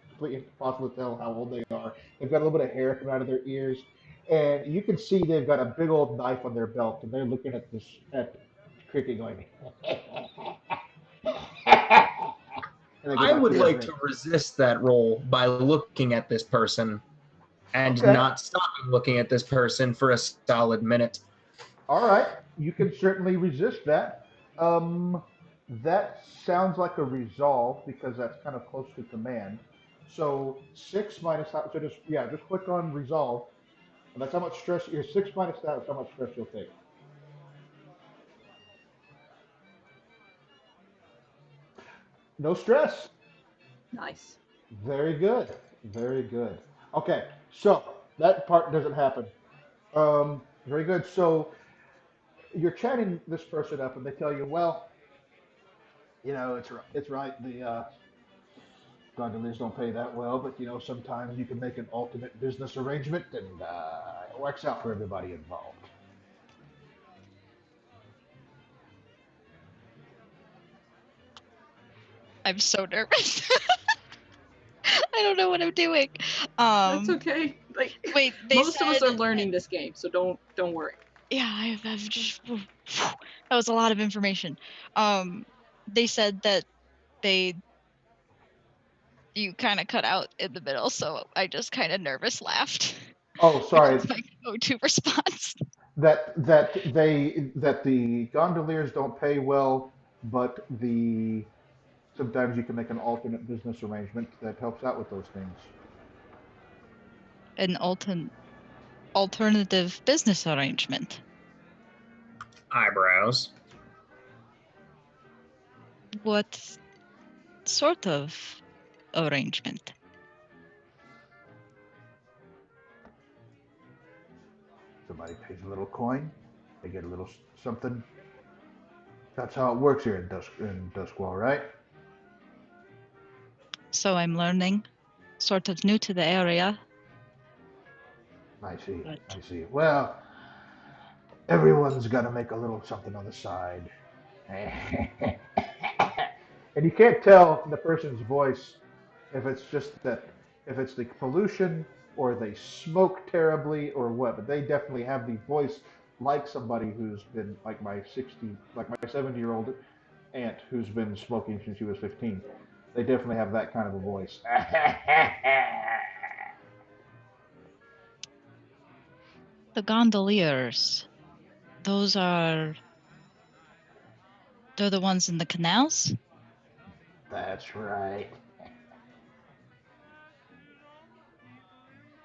completely impossible to tell how old they are. They've got a little bit of hair coming out of their ears, and you can see they've got a big old knife on their belt, and they're looking at this at Cricket going. And they go I back would to their like drink. to resist that roll by looking at this person and Okay. not stopping looking at this person for a solid minute. All right, you can certainly resist that. That sounds like a resolve because that's kind of close to command. So 6 minus so just click on resolve, and that's how much stress. Your 6 minus that is how much stress you'll take. No stress. Nice. Very good. Very good. Okay, so that part doesn't happen. Very good. So you're chatting this person up, and they tell you, well, it's right. The Gondoliers don't pay that well, but sometimes you can make an ultimate business arrangement, and it works out for everybody involved. I'm so nervous. I don't know what I'm doing. That's okay. Like Wait, they most of us said- are learning this game, so don't worry. Yeah, I've just that was a lot of information. They said that you kind of cut out in the middle, so I just kind of nervous laughed. Oh, sorry. Which is my go-to response. That the gondoliers don't pay well, but sometimes you can make an alternate business arrangement that helps out with those things. An alternate. alternative business arrangement. Eyebrows. What sort of arrangement? Somebody pays a little coin, they get a little something. That's how it works here in Duskwall, right? So I'm learning, sort of new to the area. I see. But I see. Well, everyone's got to make a little something on the side. And you can't tell the person's voice if it's just that, if it's the pollution or they smoke terribly or what, but they definitely have the voice like somebody who's been like my 70-year-old aunt who's been smoking since she was 15. They definitely have that kind of a voice. the gondoliers, they're the ones in the canals? That's right.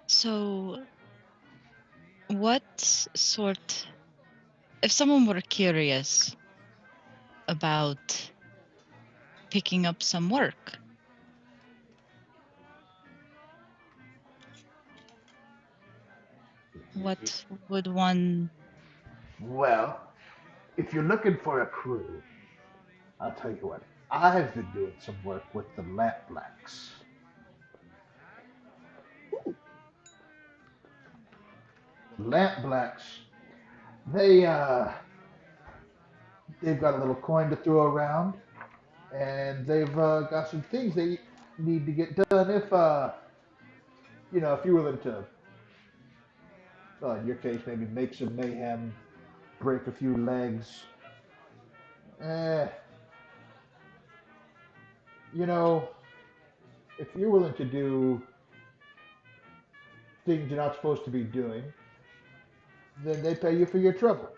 So what sort, if someone were curious about picking up some work, what would one... Well, if you're looking for a crew, I'll tell you what. I've been doing some work with the Lamp Blacks. The Lamp Blacks, they they've got a little coin to throw around, and they've got some things they need to get done. If if you're willing to, in your case, maybe make some mayhem, break a few legs. Eh, you know, if you're willing to do things you're not supposed to be doing, then they pay you for your trouble.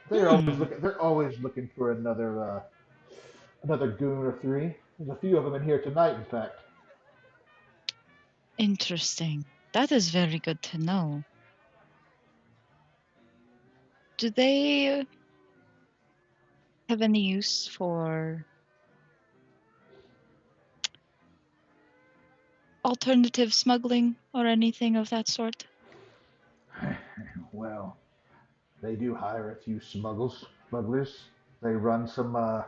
They're always looking for another goon or three. There's a few of them in here tonight, in fact. Interesting. That is very good to know. Do they have any use for alternative smuggling or anything of that sort? Well, they do hire a few smugglers. They run some of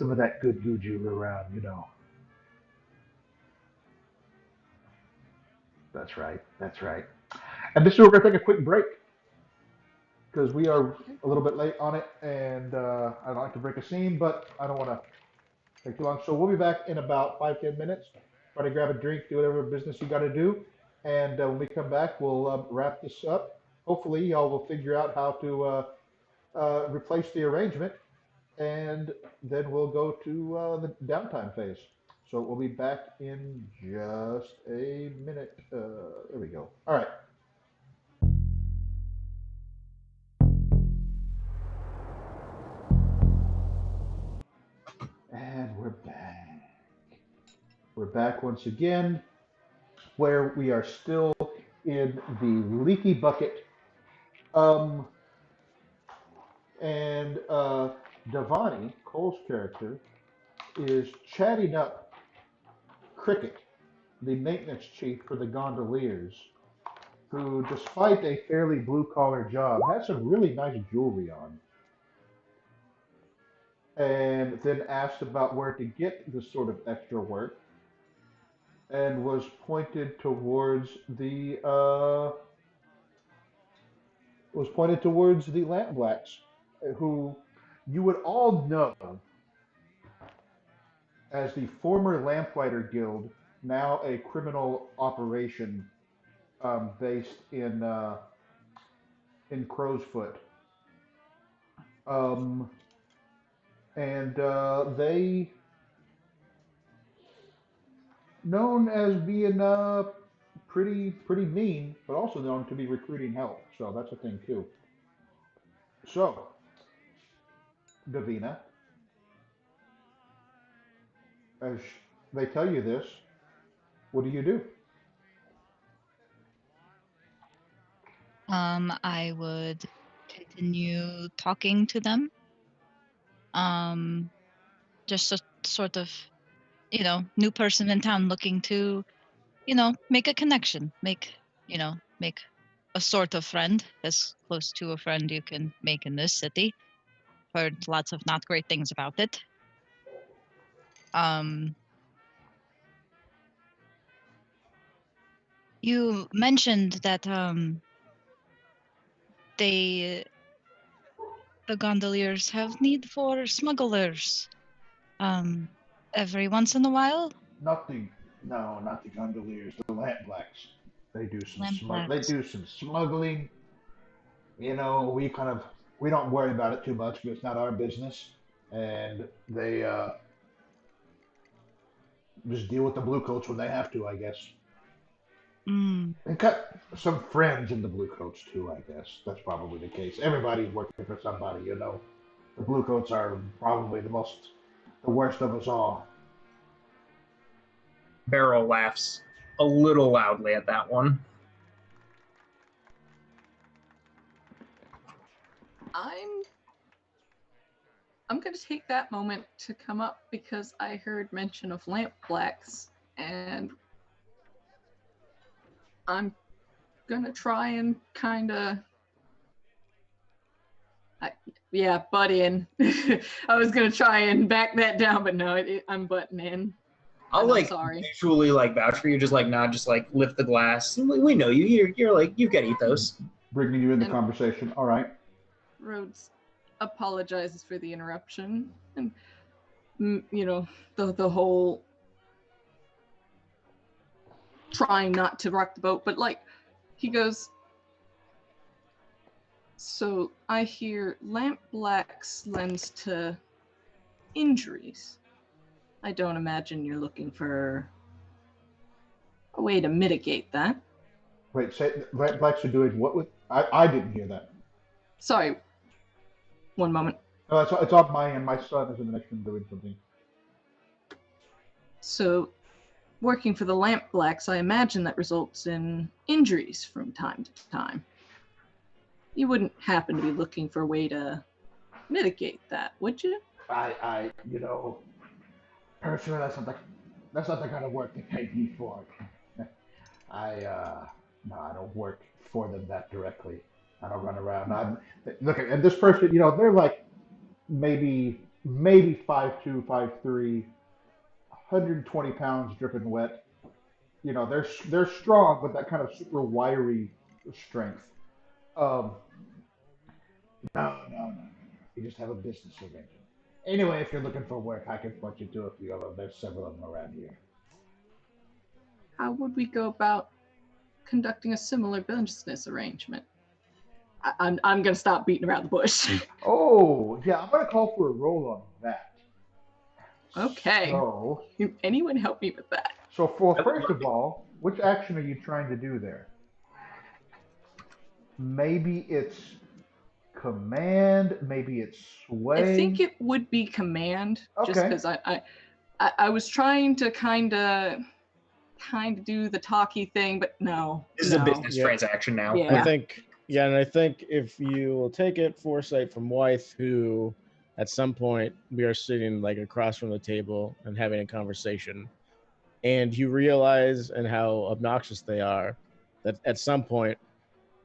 that good juju around. That's right. That's right. And this is where we're gonna take a quick break because we are a little bit late on it, and I don't like to break a scene, but I don't want to take too long. So we'll be back in about 5-10 minutes. Try to grab a drink, do whatever business you got to do, and when we come back, we'll wrap this up. Hopefully, y'all will figure out how to replace the arrangement, and then we'll go to the downtime phase. So we'll be back in just a minute. There we go. All right. And we're back. We're back once again, where we are still in the leaky bucket. Um, and Davani, Cole's character, is chatting up Cricket, the maintenance chief for the gondoliers, who, despite a fairly blue collar job, has some really nice jewelry on. And then asked about where to get this sort of extra work, and was pointed towards the Lamp Blacks, who you would all know as the former Lamplighter Guild, now a criminal operation based in Crowsfoot. Um, and they known as being pretty mean, but also known to be recruiting help. So that's a thing too. So, Davina, as they tell you this, What do you do? I would continue talking to them. Just a sort of, new person in town looking to, make a connection, make a sort of friend, as close to a friend you can make in this city. Heard lots of not great things about it. Um, you mentioned that they the gondoliers have need for smugglers. Every once in a while, Not the no, not the gondoliers, the lampblacks. They do some they lampblacks. do some smuggling. We don't worry about it too much because it's not our business, and they just deal with the blue coats when they have to, I guess. Mm, And cut some friends in the blue coats too, I guess. That's probably the case. Everybody's working for somebody. The blue coats are probably the worst of us all. Beryl laughs a little loudly at that one. I'm going to take that moment to come up because I heard mention of lamp blacks, and I'm going to try and kind of, butt in. I was going to try and back that down, but no, I'm butting in. I'll sorry. visually vouch for you, just nod, just lift the glass. We know you. You're you've got ethos. Bringing you in the And- conversation. All right. Rhodes apologizes for the interruption, and the whole trying not to rock the boat, but he goes, so I hear lamp blacks lends to injuries. I don't imagine you're looking for a way to mitigate that. Wait, say blacks are doing what with? I didn't hear that. Sorry, one moment. No, it's on my end. My son is in the next room doing something. So, working for the lamp blacks, I imagine that results in injuries from time to time. You wouldn't happen to be looking for a way to mitigate that, would you? Personally, that's not the kind of work they pay me for. No, I don't work for them that directly. I don't run around. Look at this person. They're maybe 5'2", 5'3", 120 pounds, dripping wet. They're strong, but that kind of super wiry strength. Um, no. You just have a business arrangement. Anyway, if you're looking for work, I can point you to a few of them. There's several of them around here. How would we go about conducting a similar business arrangement? I'm going to stop beating around the bush. Oh, yeah, I'm going to call for a roll on that. Okay. So, Can anyone help me with that? first of all, which action are you trying to do there? Maybe it's command, maybe it's sway. I think it would be command, just Okay. because I was trying to kind of do the talky thing, but no. This is a business Yeah. transaction now. Yeah. I think if you will take it, foresight from Wythe, who at some point we are sitting across from the table and having a conversation, and you realize and how obnoxious they are, that at some point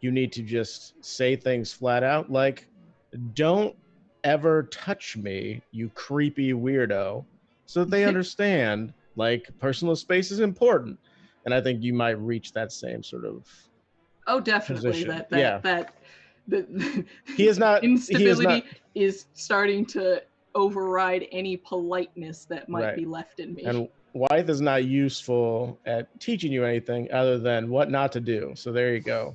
you need to just say things flat out like, don't ever touch me, you creepy weirdo, so that they understand personal space is important. And I think you might reach that same sort of Definitely. position. The He is not instability is starting to override any politeness that might Right. be left in me. And Wythe is not useful at teaching you anything other than what not to do. So there you go.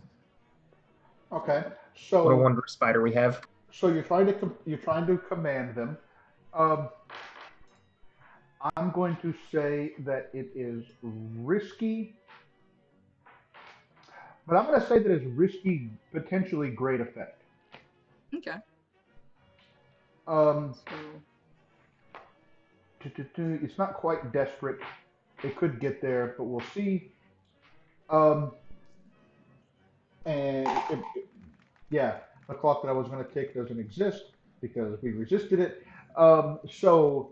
Okay. What a So, wondrous spider we have. you're trying to command them. Um, I'm going to say that it is risky, but I'm going to say that it's risky, potentially great effect. Okay. Um, So it's not quite desperate. It could get there, but we'll see. Um, and yeah, the clock that I was going to take doesn't exist because we resisted it. So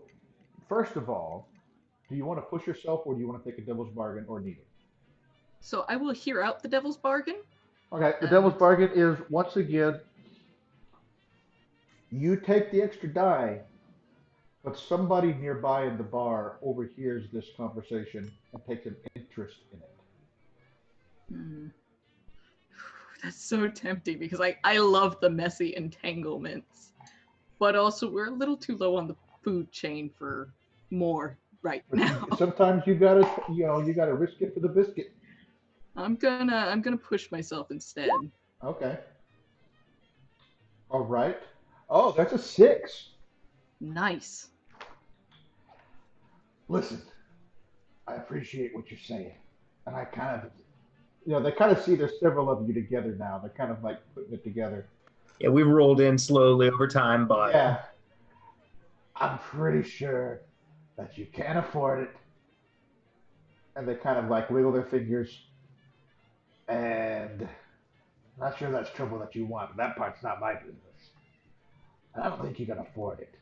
first of all, do you want to push yourself, or do you want to take a devil's bargain, or neither? So I will hear out the devil's bargain. Okay, the devil's bargain is once again you take the extra die, but somebody nearby in the bar overhears this conversation and takes an interest in it. Hmm. That's so tempting because I love the messy entanglements, but also we're a little too low on the food chain for more right But now. sometimes you gotta risk it for the biscuit. I'm gonna push myself instead. Okay. All right. Oh, that's a 6. Nice. Listen, I appreciate what you're saying, and I kind of, they kind of see there's several of you together now. They're kind of like putting it together. Yeah, we rolled in slowly over time, but Yeah, I'm pretty sure that you can't afford it. And they kind of like wiggle their fingers, and not sure that's trouble that you want. That part's not my business. I don't think you can afford it.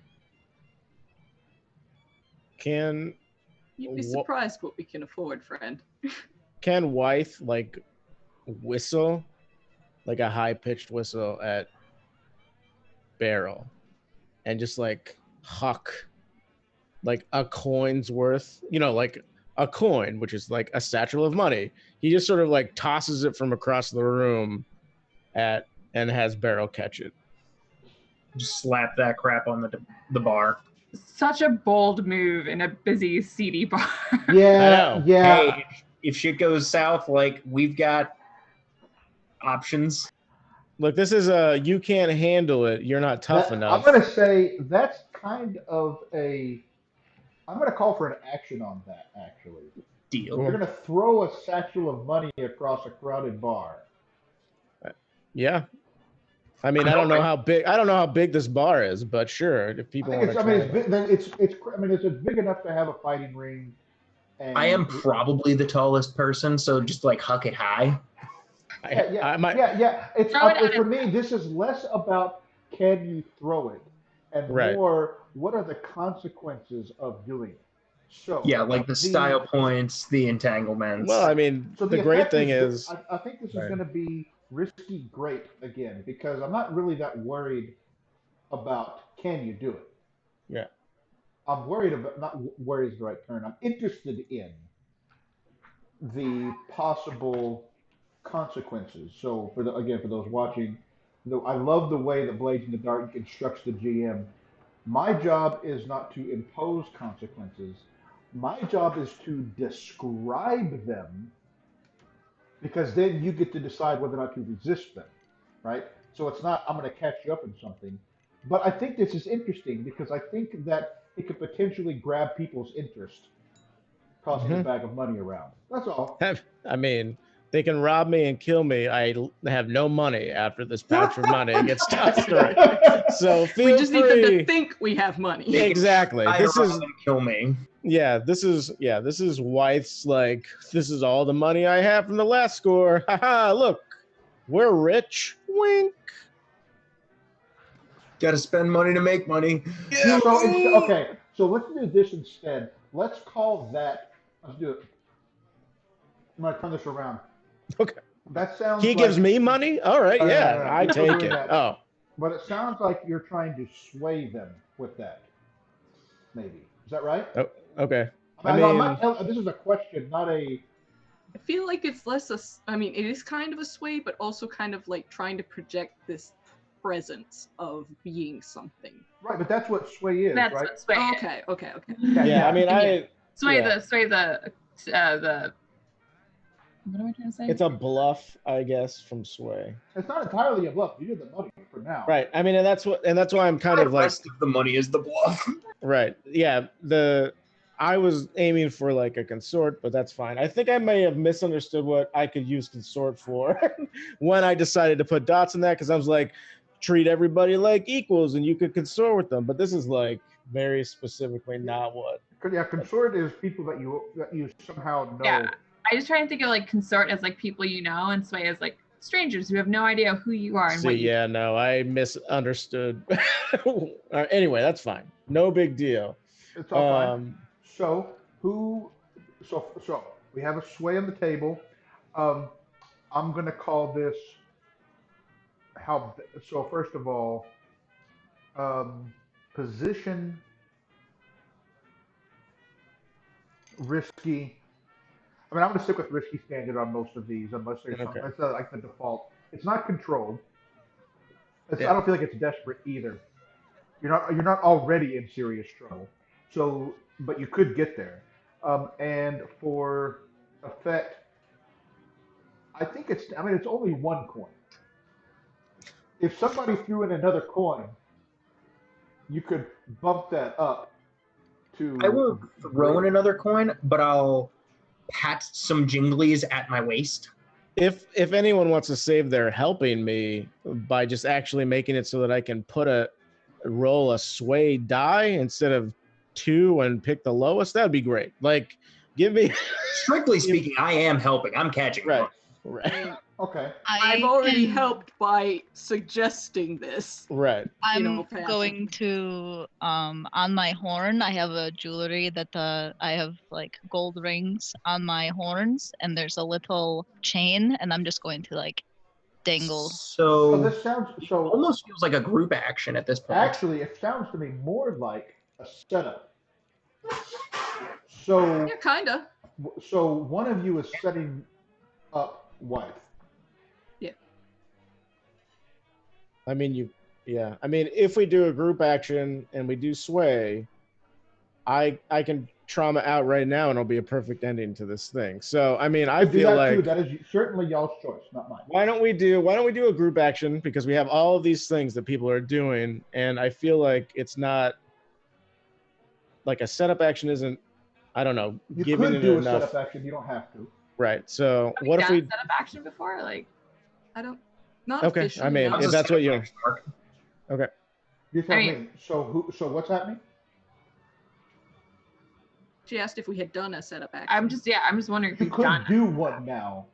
Can You'd be Wha- surprised what we can afford, friend. can Wythe like whistle like a high pitched whistle at Barrel and just like huck like a coin's worth, like a coin, which is like a satchel of money. He just sort of like tosses it from across the room at and has Barrel catch it. just slap that crap on the bar. Such a bold move in a busy, seedy bar. Yeah, know. yeah. Hey, if shit goes south, like we've got options. Look, this is a you can't handle it. You're not tough I'm enough. going to say that's kind of a. I'm going to call for an action on that, actually. Deal. You're going to throw a satchel of money across a crowded bar. Yeah. I mean, I don't know how big this bar is, but sure, if people want to try It's big enough to have a fighting ring. And I am probably the tallest person, so just like huck it high. Yeah. For me, this is less about can you throw it, and Right. more what are the consequences of doing it. So Yeah, like the style points, the entanglements. Well, I mean, So the great thing is, I think this is Right. going to be risky great again because I'm not really that worried about can you do it. Yeah. I'm worried about not worried is the right term. I'm interested in the possible consequences. So for those watching, I love the way that Blades in the Dark instructs the GM. My job is not to impose consequences. My job is to describe them because then you get to decide whether or not to resist them, right? So it's not I'm going to catch you up in something. But I think this is interesting because I think that it could potentially grab people's interest, tossing a bag of money around. That's all. I mean, they can rob me and kill me. I have no money after this pouch of money gets tossed around. So feel We just free. need them to think we have money. Exactly. This is kill me. this is Wythe's like, this is all the money I have from the last score. Haha, look, we're rich. Wink. Got to spend money to make money. Yeah. So let's do this instead. Let's call that. Let's do it. I'm gonna turn this around. Okay. That sounds. He gives me money? All right, No, yeah, I We're take doing it. that. Oh. But it sounds like you're trying to sway them with that. Maybe is that right? Oh, okay. I'm not this is a question, not a. I feel like it's less it is kind of a sway, but also kind of like trying to project this presence of being something. Right, but that's what sway is, That's right? what sway is. Okay. Yeah, I mean, Sway yeah. the what am I trying to say? It's a bluff, I guess, from Sway. It's not entirely a bluff. You get the money for now. Right. I mean, and that's why I'm kind of The like, rest of the money is the bluff. right. Yeah. I was aiming for like a consort, but that's fine. I think I may have misunderstood what I could use consort for when I decided to put dots in that, because I was like, treat everybody like equals and you could consort with them. But this is like very specifically not what Yeah, consort is people that you somehow know. Yeah. I just try and think of like consort as like people you know, and sway as like strangers who have no idea who you are and See, what you yeah, no, I misunderstood. Anyway, that's fine. No big deal. It's all fine. So who? So we have a sway on the table. Um, I'm gonna call this how. So first of all, um, position risky. I mean, I'm gonna stick with risky standard on most of these, unless there's something Okay. that's like the default. It's not controlled. Yeah. I don't feel like it's desperate either. You're not already in serious trouble. So, but you could get there. And for effect, I think it's. I mean, it's only one coin. If somebody threw in another coin, you could bump that up to. I won't throw in another coin, but I'll pat some jinglies at my waist. If anyone wants to save their helping me by just actually making it so that I can roll a sway die instead of 2 and pick the lowest, that'd be great. Like, give me Strictly speaking, I am helping. I'm catching right, up. right, Okay. I've already helped by suggesting this. right. I'm passing. going to on my horn. I have a jewelry that I have like gold rings on my horns, and there's a little chain, and I'm just going to like dangle. So So this sounds it so. almost feels like a group action at this point. Actually, it sounds to me more like a setup. So, Yeah, kinda. so one of you is setting up wife. I mean, I mean, if we do a group action and we do sway, I can trauma out right now, and it'll be a perfect ending to this thing. So, I mean, I Do feel that like too. That is certainly y'all's choice, not mine. why don't we do a group action, because we have all of these things that people are doing, and I feel like it's not like a setup action isn't, I don't know, You giving could it do a enough. setup action. You don't have to. Right. So have what you if done we setup action before? Like, I don't. Not Okay, officially. I mean, no. if that's what you okay. You tell I mean- me. So what's happening? She asked if we had done a setup action. I'm just wondering if You we've could done do it. one now.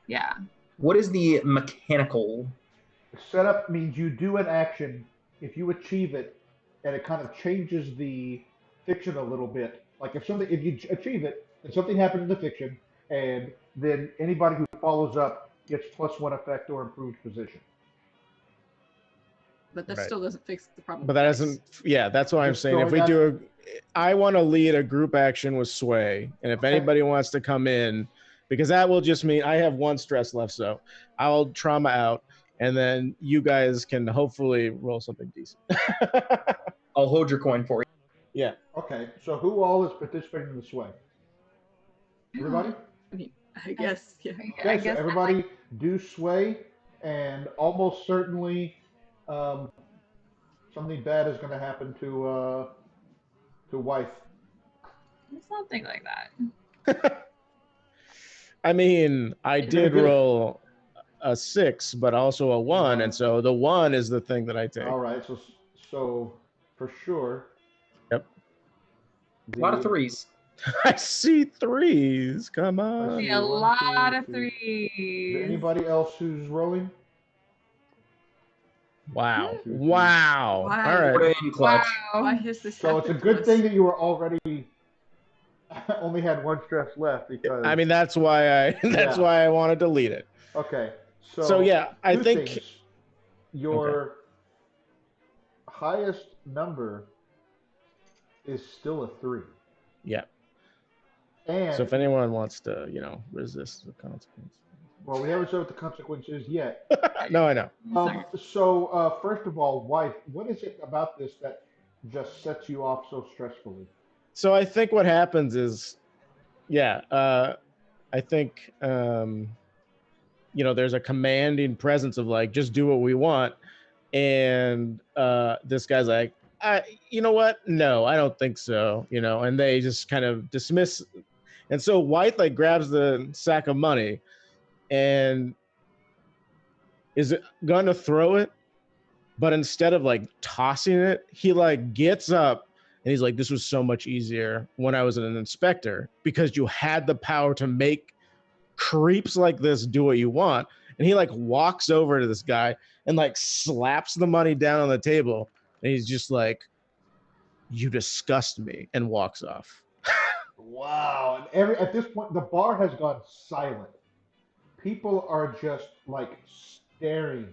Yeah. What is the mechanical? Setup means you do an action. If you achieve it, and it kind of changes the fiction a little bit. Like if you achieve it, and something happens in the fiction, and then anybody who follows up gets +1 effect or improved position. But that Right. still doesn't fix the problem. But that doesn't that's why I'm Just saying if throwing we that- I want to lead a group action with sway, and if Okay. anybody wants to come in, because that will just mean I have 1 stress left, so I'll trauma out, and then you guys can hopefully roll something decent. I'll hold your coin for you. Yeah. Okay, so who all is participating in the sway? Everybody? I guess. Yeah. Okay, so everybody do sway, and almost certainly something bad is going to happen to wife. Something like that. I mean, I You're did gonna get it. roll a 6, but also a 1, and so the 1 is the thing that I take. All right, so for sure. Yep. A lot of 3s. I see 3s. Come on. See see, a one, lot two, of three. Is threes. there anybody else who's rolling? Wow. Hmm. Wow. Wow. All right. Put in clutch. Why Wow. has this So it's a happened to good us? thing that you were already only had 1 stress left because. I mean, that's why I wanted to lead it. Okay, So yeah, I two think things. Your highest number is still a 3. yeah. And So if anyone wants to, resist the consequence. well, we haven't said what the consequence is yet. No, I know. So first of all, wife, what is it about this that just sets you off so stressfully? So I think what happens is, I think there's a commanding presence of like, just do what we want, and this guy's like, you know what? No, I don't think so. And they just kind of dismiss. And so White like grabs the sack of money and is gonna throw it, but instead of like tossing it, he like gets up And he's like, this was so much easier when I was an inspector because you had the power to make creeps like this do what you want. And he like walks over to this guy and like slaps the money down on the table. And he's just like, you disgust me, and walks off. Wow. And at this point, the bar has gone silent. People are just like staring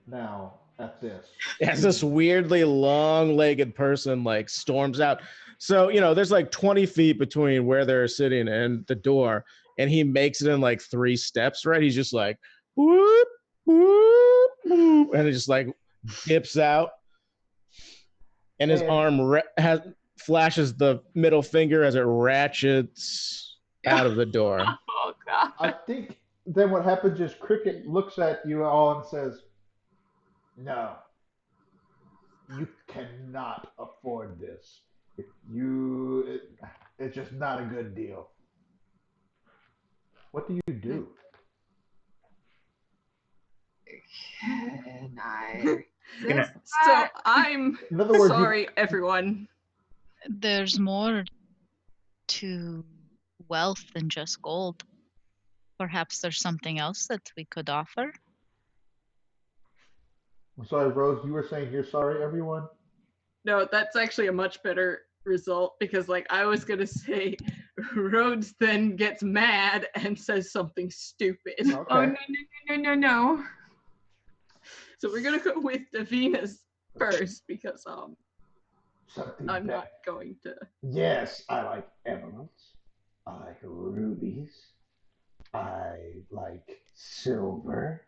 now at this. As this weirdly long-legged person like storms out. So, there's like 20 feet between where they're sitting and the door, and he makes it in like 3 steps, right? He's just like, whoop, whoop, whoop, and it just like dips out. And his arm flashes the middle finger as it ratchets out of the door. Oh God. I think then what happens is Cricket looks at you all and says, no, you cannot afford this. It's just not a good deal. What do you do? Can I? So I'm In other words, sorry, everyone. There's more to wealth than just gold. Perhaps there's something else that we could offer. I'm sorry, Rose, you were saying you're sorry, everyone? No, that's actually a much better result because, like, I was gonna say, Rhodes then gets mad and says something stupid. Okay. Oh no. So we're gonna go with Davina's first because Something I'm better. not going to. Yes, I like emeralds. I like rubies. I like silver.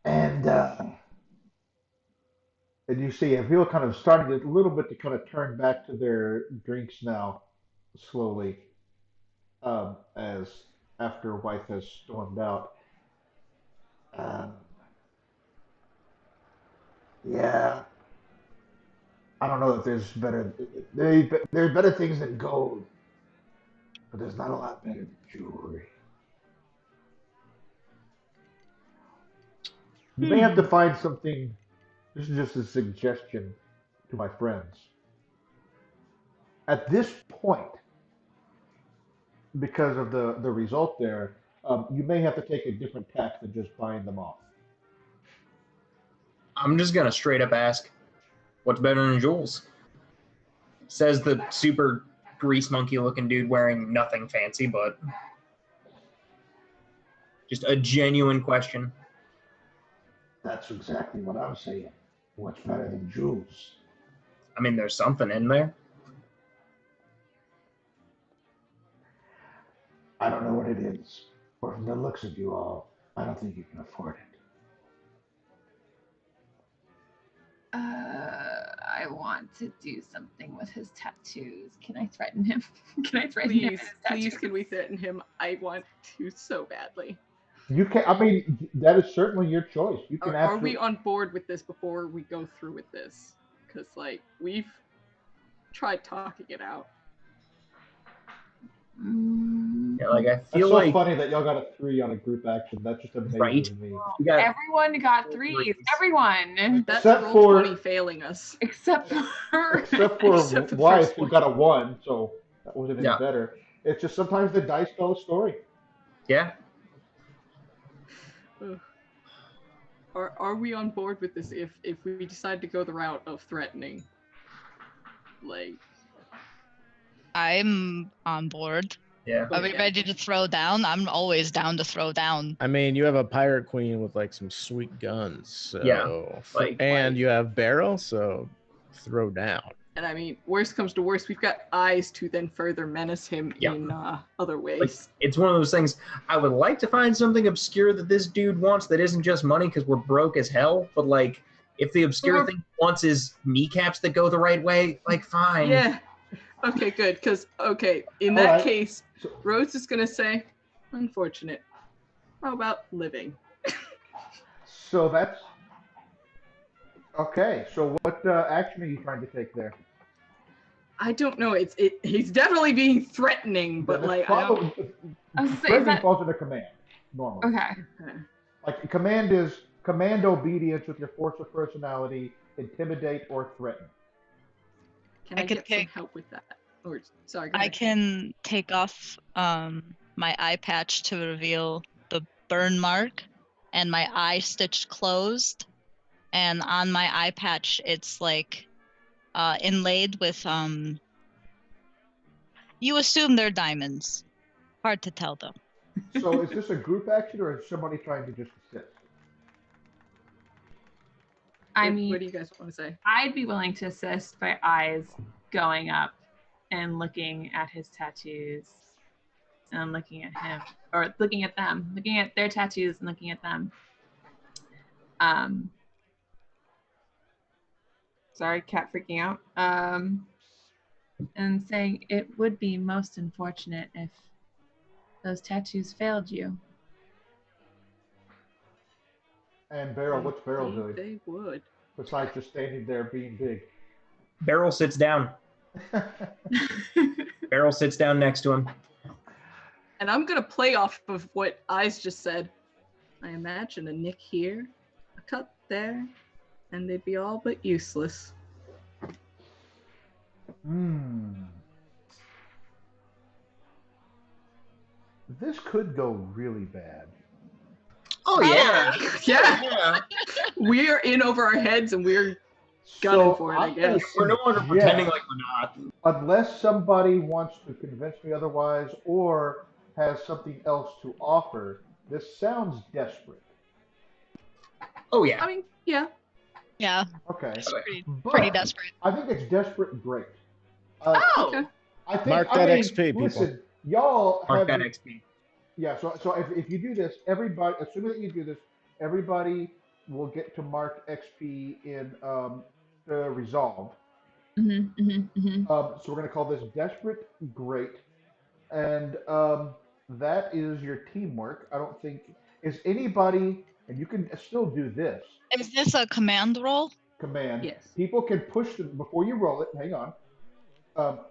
And you see, people kind of starting a little bit to kind of turn back to their drinks now, slowly, as after Wythe has stormed out. Um, yeah, I don't know if there's better. There's better things than gold, but there's not a lot better than jewelry. You may have to find something. This is just a suggestion to my friends. At this point, because of the result there, you may have to take a different tack than just buying them off. I'm just gonna straight up ask, what's better than jewels? Says the super grease monkey looking dude wearing nothing fancy, but just a genuine question. That's exactly what I'm saying. What's better than jewels? I mean, there's something in there. I don't know what it is, or from the looks of you all, I don't think you can afford it. I want to do something with his tattoos. Can I threaten him? Can I threaten him? Please, please, can we threaten him? I want to so badly. You can. I mean, that is certainly your choice. You can Are absolutely. we on board with this before we go through with this? Because, like, we've tried talking it out. Yeah, like I It's feel so like funny that y'all got a 3 on a group action. That's just amazing Right? to me. we got Everyone got 3s. Everyone. That's Except roll for- 20 failing us. Except for Except for Except for the Wythe, first who one. got a 1, so that wasn't any Yeah. better. It's just sometimes the dice tell a story. yeah. Ugh. Are we on board with this if we decide to go the route of threatening? Like, I'm on board. Yeah. Are we Okay. ready to throw down? I'm always down to throw down. I mean, you have a pirate queen with like some sweet guns. So, Yeah, and you have barrel, so throw down. and I mean, worst comes to worst, we've got eyes to then further menace him Yeah. in other Like, ways. it's one of those things. I would like to find something obscure that this dude wants that isn't just money because we're broke as hell. But like, if the obscure Or- thing he wants is kneecaps that go the right way, like fine. Yeah. Okay, good. Because, in that Alright. case, So- Rhodes is going to say, unfortunate. How about living? So that's okay. So what action are you trying to take there? I don't know. He's definitely being threatening, but Then it's like, I don't. probably- I was saying, is threatening that falls under command normally. okay? Like command is command obedience with your force of personality intimidate, or threaten. Can I I could get some pick- help with that? Or sorry, go I ahead. can take off my eye patch to reveal the burn mark and my eye stitched closed. And on my eye patch, it's like inlaid with you assume they're diamonds. Hard to tell though. So is this a group action or is somebody trying to just assist? I What mean, do you guys want to say? I'd be willing to assist by eyes going up and looking at his tattoos and looking at him, or looking at them, looking at their tattoos and looking at them. Sorry, cat freaking out. And saying it would be most unfortunate if those tattoos failed you. And Beryl, what's Beryl Indeed doing? They would. Besides just standing there being big. Beryl sits down. Beryl sits down next to him. And I'm gonna play off of what Eyes just said. I imagine a nick here, a cut there, and they'd be all but useless. This could go really bad. Oh yeah. Yeah. We're in over our heads and we're gunning for it, I I'm gonna guess. We're no longer suggest, pretending like we're not. unless somebody wants to convince me otherwise or has something else to offer, this sounds desperate. Oh yeah. I mean, yeah. Yeah, Okay. it's pretty But desperate. I think it's desperate great. Okay. I think, Mark I that mean, XP, people. listen, y'all Mark have that XP. Yeah, so if you do this, everybody, assuming that you do this, everybody will get to mark XP in Resolve. So we're going to call this Desperate Great. And that is your teamwork. I don't think, is anybody, and you can still do this, Is this a command roll? command. Yes. People can push them, before you roll it, hang on.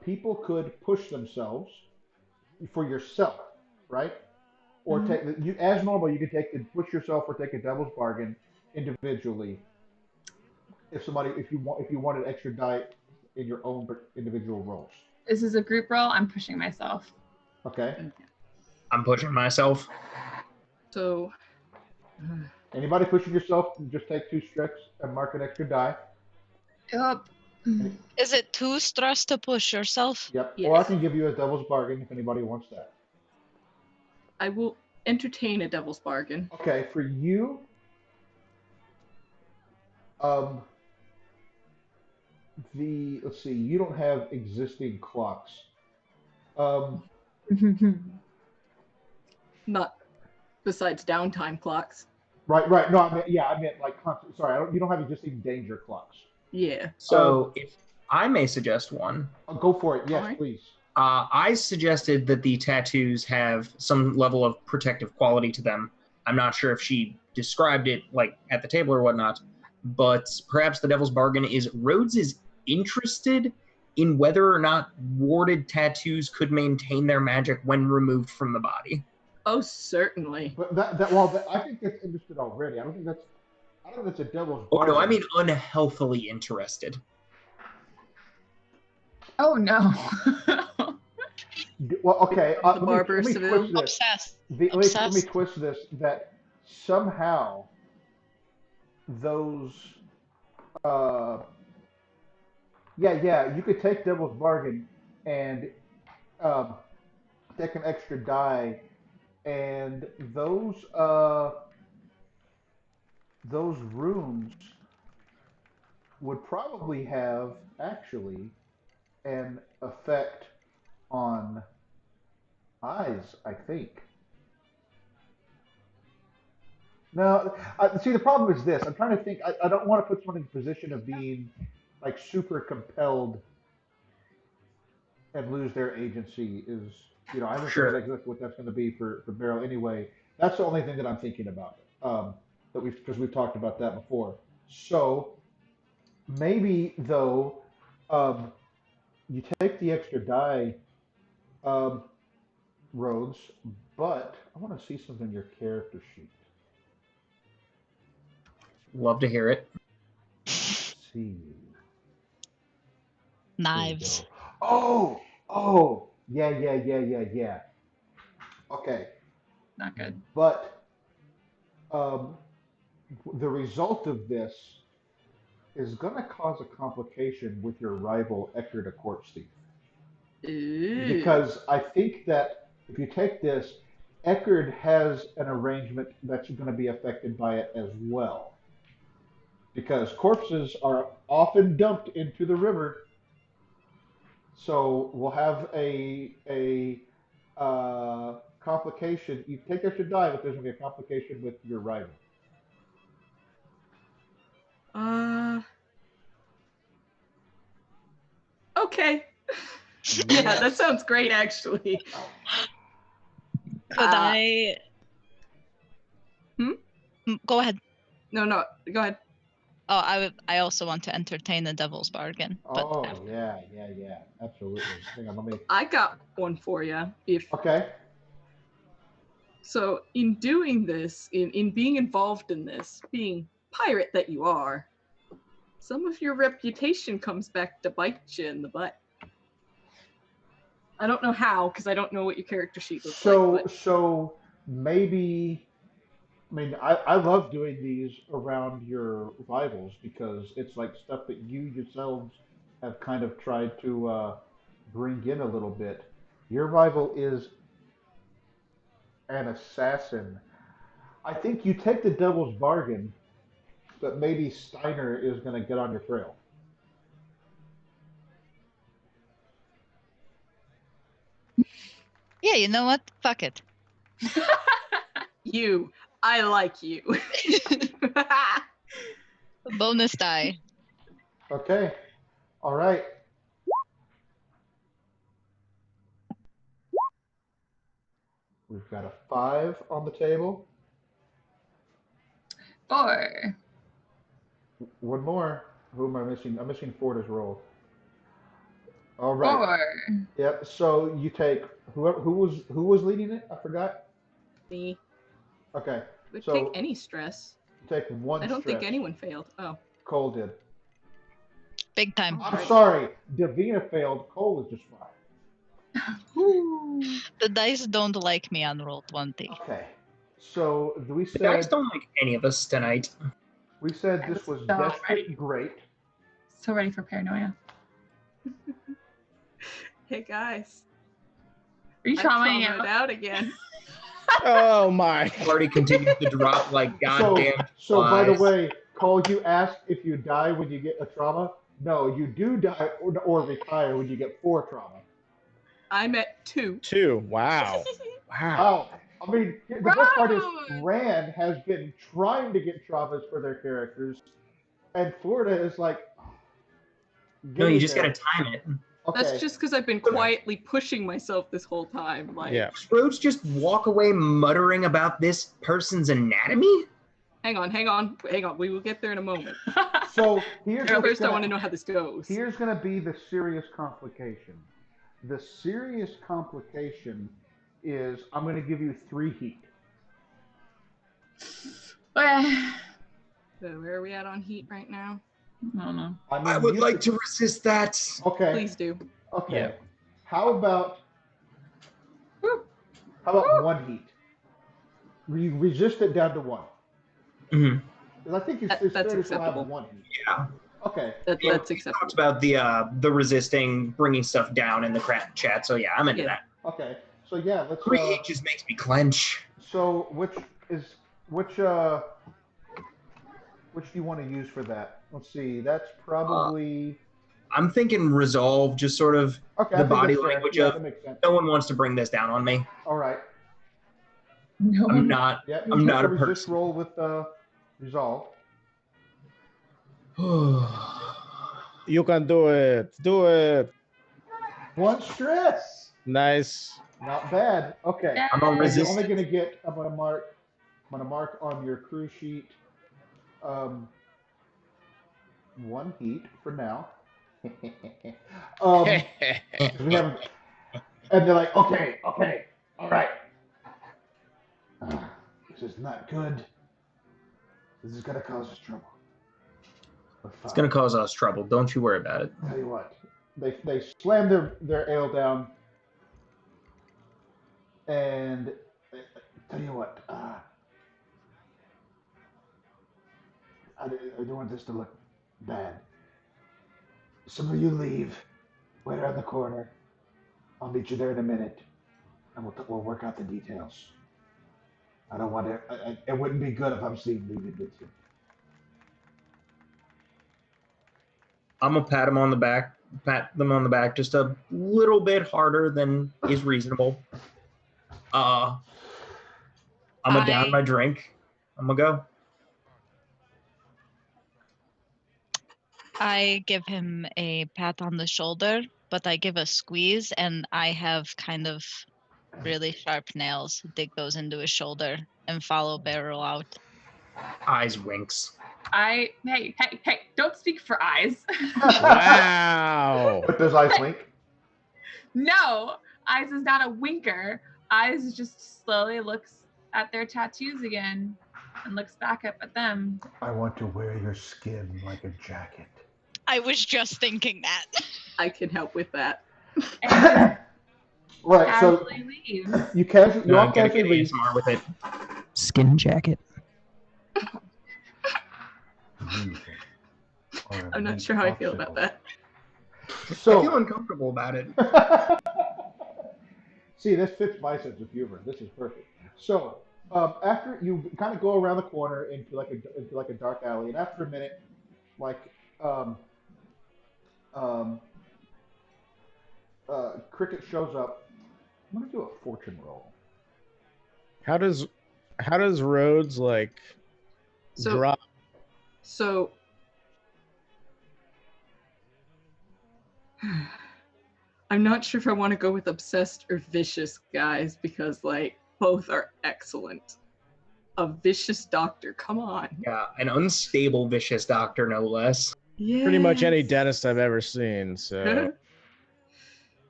People could push themselves for yourself, right? Or take you as normal. You can take the push yourself or take a devil's bargain individually. If you wanted extra die in your own individual rolls. This is a group roll. I'm pushing myself. Okay. I'm pushing myself. So Anybody pushing yourself, just take 2 stress and mark an extra die. Yep. Is it 2 stress to push yourself? Yep. Yes. Or I can give you a devil's bargain if anybody wants that. I will entertain a devil's bargain. Okay, for you, let's see, you don't have existing clocks. Not besides downtime clocks. Right. No, I meant like constant. Sorry, you don't have existing danger clocks. Yeah. So if I may suggest one, Go for it. Yes, Alright. please. I suggested that the tattoos have some level of protective quality to them. I'm not sure if she described it like at the table or whatnot, but perhaps the devil's bargain is Rhodes is interested in whether or not warded tattoos could maintain their magic when removed from the body. Oh, certainly. But I think that's interested already. I don't think that's a devil's Oh bargain. no, I mean unhealthily interested. Oh no. Well, okay. The barber civil. twist this. Obsessed. Let me Obsessed. twist this. That somehow those, you could take devil's bargain and take an extra die, and those runes would probably have actually an effect on eyes, I think. Now, see, the problem is this. I'm trying to think. I don't want to put someone in the position of being like super compelled and lose their agency. I haven't Sure. figured exactly what that's going to be for Beryl anyway. That's the only thing that I'm thinking about. Because we've talked about that before. So maybe though, you take the extra die, Rhodes, but I want to see something in your character sheet. Love to hear it. Let's see. Here we Knives. go. Oh, yeah. Okay, Not good. but um, the result of this is going to cause a complication with your rival, Ector the Corpse Thief. Ooh. Because I think that if you take this, Eckerd has an arrangement that's going to be affected by it as well. Because corpses are often dumped into the river, so we'll have a complication. You take us to die, but there's going to be a complication with your rival. Okay. Yes. Yeah, that sounds great, actually. Could I? Go ahead. No, go ahead. Oh, I also want to entertain the devil's bargain. But Oh, yeah, absolutely. Hang on, let me. I got one for you. Okay. So, in doing this, in being involved in this, being pirate that you are, some of your reputation comes back to bite you in the butt. I don't know how, because I don't know what your character sheet looks like. But... So maybe, I mean, I love doing these around your rivals because it's like stuff that you yourselves have kind of tried to bring in a little bit. Your rival is an assassin. I think you take the devil's bargain, but maybe Steiner is going to get on your trail. yeah, you know what? Fuck it. I like you. Bonus die. Okay. All right. We've got a 5 on the table. 4. One more. Who am I missing? I'm missing Forda's roll. All right. 4. Yep. So you take who was leading it? I forgot. Me. Okay. Would So take any stress. you take one. I don't think stress. anyone failed. Oh. Cole did. Big time. I'm sorry. Davina failed. Cole is just fine. The dice don't like me on roll 20. Okay. So we The guys said don't like any of us tonight. we said this was So desperate ready. great. So ready for paranoia. Hey guys. Are you I'm traumaing traumaed out again. Oh my. Party continues to drop like goddamn So by the flies. way, Cole, you asked if you die when you get a trauma. No, you do die or retire when you get 4 trauma. I'm at 2. 2. Wow. Wow. Oh, I mean, the best part is Right. Rand has been trying to get traumas for their characters, and Florida is like, No, you just gotta time it. Okay. That's just because I've been quietly pushing myself this whole time. Like, Yeah. Rhodes just walk away muttering about this person's anatomy? hang on. We will get there in a moment. So here's what's First, I gonna- want to know how this goes. Here's going to be the serious complication. The serious complication is I'm going to give you 3 heat. I So where are we at on heat right now? don't know. I mean, I would you like could- to resist that. Okay. Please do. Okay. Yeah. How about Woo. 1 heat? We resist it down to 1. Mhm. Because I think it's That's fair to still acceptable. have 1 heat. Yeah. Okay. That's We acceptable. talked about the resisting, bringing stuff down in the crap chat. So yeah, I'm into Yeah. that. Okay. So yeah, let's. 3 just makes me clench. So which do you want to use for that? Let's see. That's probably. I'm thinking resolve, just sort of Okay. I the think body that's fair. language Yeah, of that makes sense. no one wants to bring this down on me. All right. No I'm one. not. Yeah. I'm not a resist person. roll with resolve. You can do it. Do it. 1 stress. Nice. Not bad. Okay. Yeah. I'm on And you're resist. only gonna get. I'm gonna mark on your crew sheet. 1 heat for now. We haven't. And they're like, okay, all right. This is not good. This is gonna cause us trouble. It's gonna cause us trouble. Don't you worry about it. Tell you what, they slam their ale down, and tell you what, I don't want this to look bad. Some of you leave, wait around the corner. I'll meet you there in a minute, and we'll work out the details. I don't want to. It wouldn't be good if I'm seen leaving with you. I'm gonna pat them on the back just a little bit harder than is reasonable. I'm gonna down my drink. I'm gonna go. I give him a pat on the shoulder, but I give a squeeze, and I have kind of really sharp nails. Dig those into his shoulder and follow Barrel out. Eyes winks. Hey, don't speak for Eyes. Wow. But does Eyes wink? No, Eyes is not a winker. Eyes just slowly looks at their tattoos again and looks back up at them. I want to wear your skin like a jacket. I was just thinking that. I can help with that. And Right, so casually leaves. you all Gotta casually get leave. ASMR with it. Skin jacket. I'm not sure how I feel about that. I So feel uncomfortable about it. see, this fits my sense of humor. This is perfect. So after you kind of go around the corner into like a dark alley, and after a minute, like um, Cricket shows up. I'm gonna do a fortune roll. How does Rhodes like So, drop? so I'm not sure if I want to go with obsessed or vicious, guys, because like both are excellent. A vicious doctor, come on. Yeah, an unstable vicious doctor, no less. Yeah. Pretty much any dentist I've ever seen. So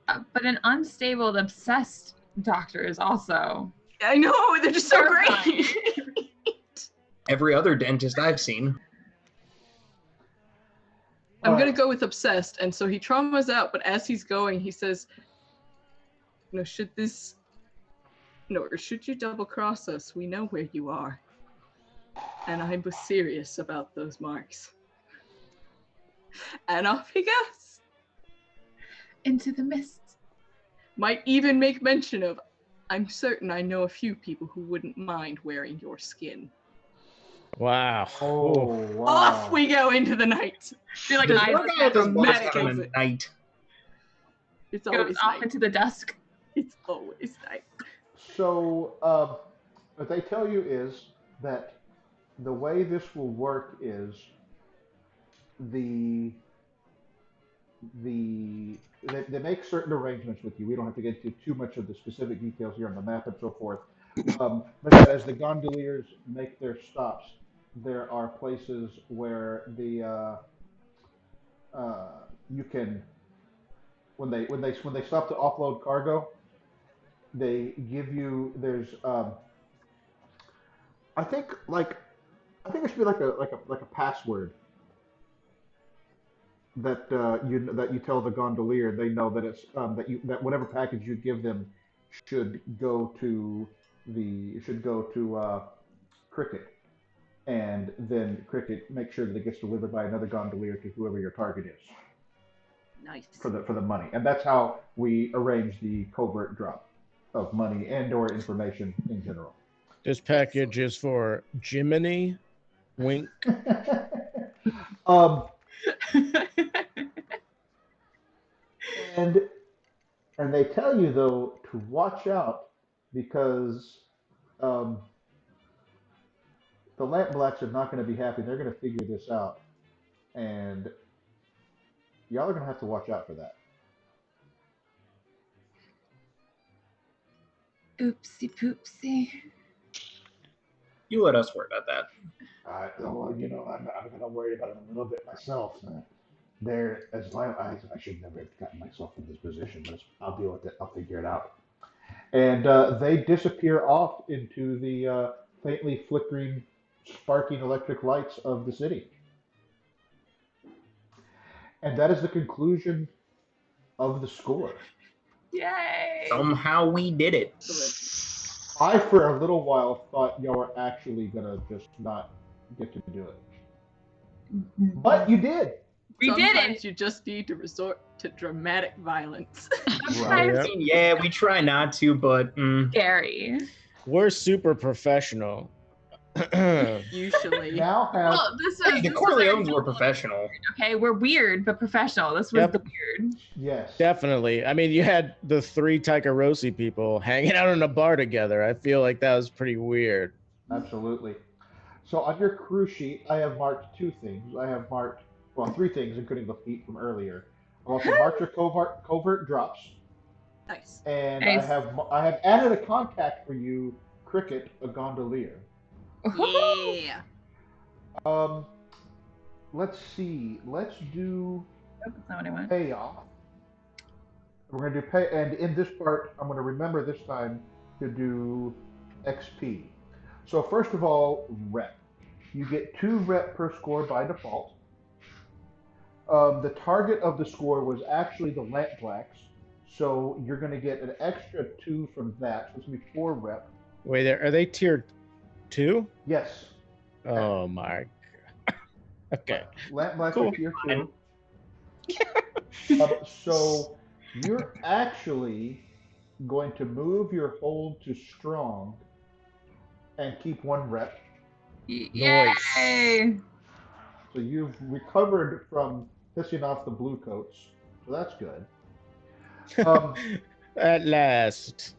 But an unstable, obsessed doctor is also. I know, they're just so Terrifying. great. Every other dentist I've seen. I'm All gonna right. go with obsessed, and so he traumas out, but as he's going, he says, or should you double cross us? We know where you are. And I was serious about those marks. And off he goes. Into the mist. Might even make mention of, I'm certain I know a few people who wouldn't mind wearing your skin. wow. Oh Oof. wow! Off we go into the night. Feel like Does Eyes one is guy at this having bar dramatic having exit. a night? It's goes always off night. into the dusk. It's always night. So what they tell you is that the way this will work is the they make certain arrangements with you. We don't have to get into too much of the specific details here on the map and so forth. But that as the gondoliers make their stops, there are places where you can when they stop to offload cargo, they give you I think it should be like a password that you tell the gondolier. They know that it's that whatever package you give them should go to Cricket, and then Cricket makes sure that it gets delivered by another gondolier to whoever your target is Nice. for the money. And that's how we arrange the covert drop of money and or information in general. This package is for Jiminy. Wink. um, and they tell you though to watch out because the Lamp Blacks are not going to be happy. They're going to figure this out, and y'all are going to have to watch out for that. Oopsie poopsie. You let us worry about that. Well, I'm kind of worried about it a little bit myself. They're as violent. I should never have gotten myself in this position, but I'll deal with it. I'll figure it out. And they disappear off into the faintly flickering, sparking electric lights of the city. And that is the conclusion of the score. Yay! Somehow we did it. I, for a little while, thought y'all were actually gonna just not get to do it, but you did. We did Sometimes it. you just need to resort to dramatic violence. Right. Yep. Yeah, we try not to, but Scary. We're super professional. Usually. Now have Well, this hey, was the this was Corleones were professional. okay. We're weird but professional. This was Yep. the weird. yes. Definitely. I mean, you had the 3 Taikarosi people hanging out in a bar together. I feel like that was pretty weird. Absolutely. So on your crew sheet, I have marked 2 things. I have marked, well, 3 things, including the feat from earlier. I've also marked your covert drops, Nice. and Nice. I have added a contact for you, Cricket, a gondolier. Yeah. Let's see. Let's do That's not what I want. payoff. We're gonna do pay, and in this part, I'm gonna remember this time to do XP. So first of all, rep. You get 2 rep per score by default. The target of the score was actually the lamp blacks, so you're gonna get an extra 2 from that. So it's gonna be 4 rep. Wait, are they tier 2? Yes. Oh my. Okay. Lamp blacks Cool. are tier 2. So you're actually going to move your hold to strong and keep 1 rep. Yay! So you've recovered from pissing off the blue coats. So that's good. At last.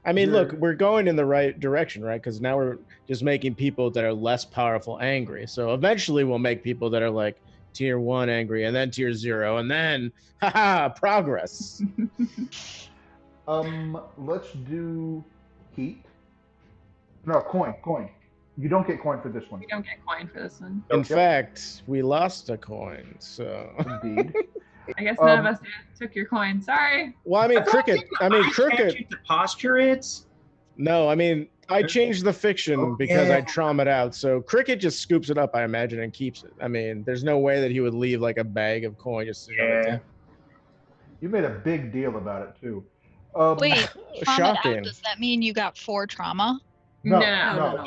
I mean, You're- look, we're going in the right direction, right? Because now we're just making people that are less powerful angry. So eventually we'll make people that are like tier 1 angry, and then tier 0, and then haha, progress. Let's do heat. No, coin. You don't get coin for this one. We don't get coin for this one. In Yep. fact, we lost a coin. So Indeed. I guess none of us took your coin. Sorry. well, I mean, cricket. Cricket. The posture it's. No, I mean, I changed the fiction Oh, because I yeah. trauma it out. So cricket just scoops it up, I imagine, and keeps it. I mean, there's no way that he would leave like a bag of coin just sitting on the Yeah. table. You made a big deal about it too. Wait, trauma out, Shocking. does that mean you got 4 trauma? No, No.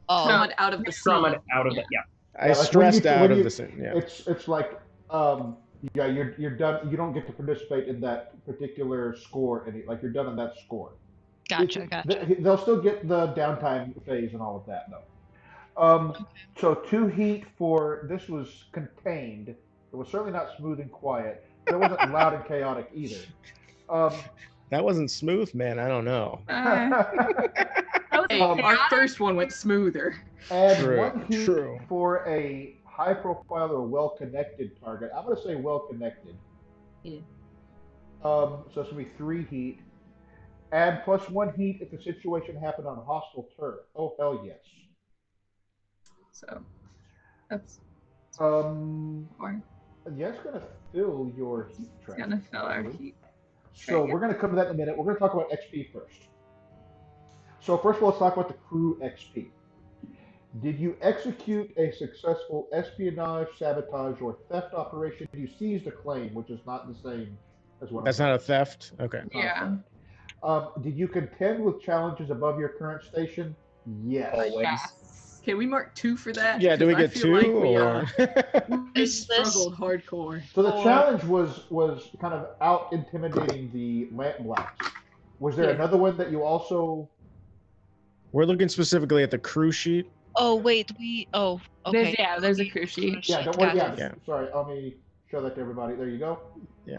Oh, Trauma out of the scene. Trauma out of it. Yeah. I Yeah, like stressed out when of you- the scene. Yeah. It's like yeah, you're done. You don't get to participate in that particular score like you're done in that score. gotcha. They'll still get the downtime phase and all of that though. So 2 heat for this was contained. It was certainly not smooth and quiet. But it wasn't loud and chaotic either. That wasn't smooth, man. I don't know. Hey, our first one went smoother. And True, 1 heat true. for a high profile or well connected target. I'm gonna say well connected. Yeah. So it's gonna be 3 heat. And plus 1 heat if the situation happened on hostile turf. Oh hell yes. So that's Um 4. yeah, it's gonna fill your heat It's track. gonna fill our heat. So we're gonna come to that in a minute. We're gonna talk about XP first. So first of all, let's talk about the crew XP. Did you execute a successful espionage, sabotage, or theft operation? You seized a claim, which is not the same as what That's I'm not a theft. Okay. It's not a Yeah. theft. Did you contend with challenges above your current station? Yes. Always. Yes. Okay, we marked 2 for that. Yeah. Do we because get I feel 2 like or? we Is this- struggled hardcore. So the challenge was kind of out intimidating the lamp blacks. Was there Yeah. another one that you also? We're looking specifically at the crew sheet. Oh, wait, okay. There's a crew sheet. Yeah, don't worry. Gotcha. Yeah, sorry. Let me show that to everybody. There you go. Yeah.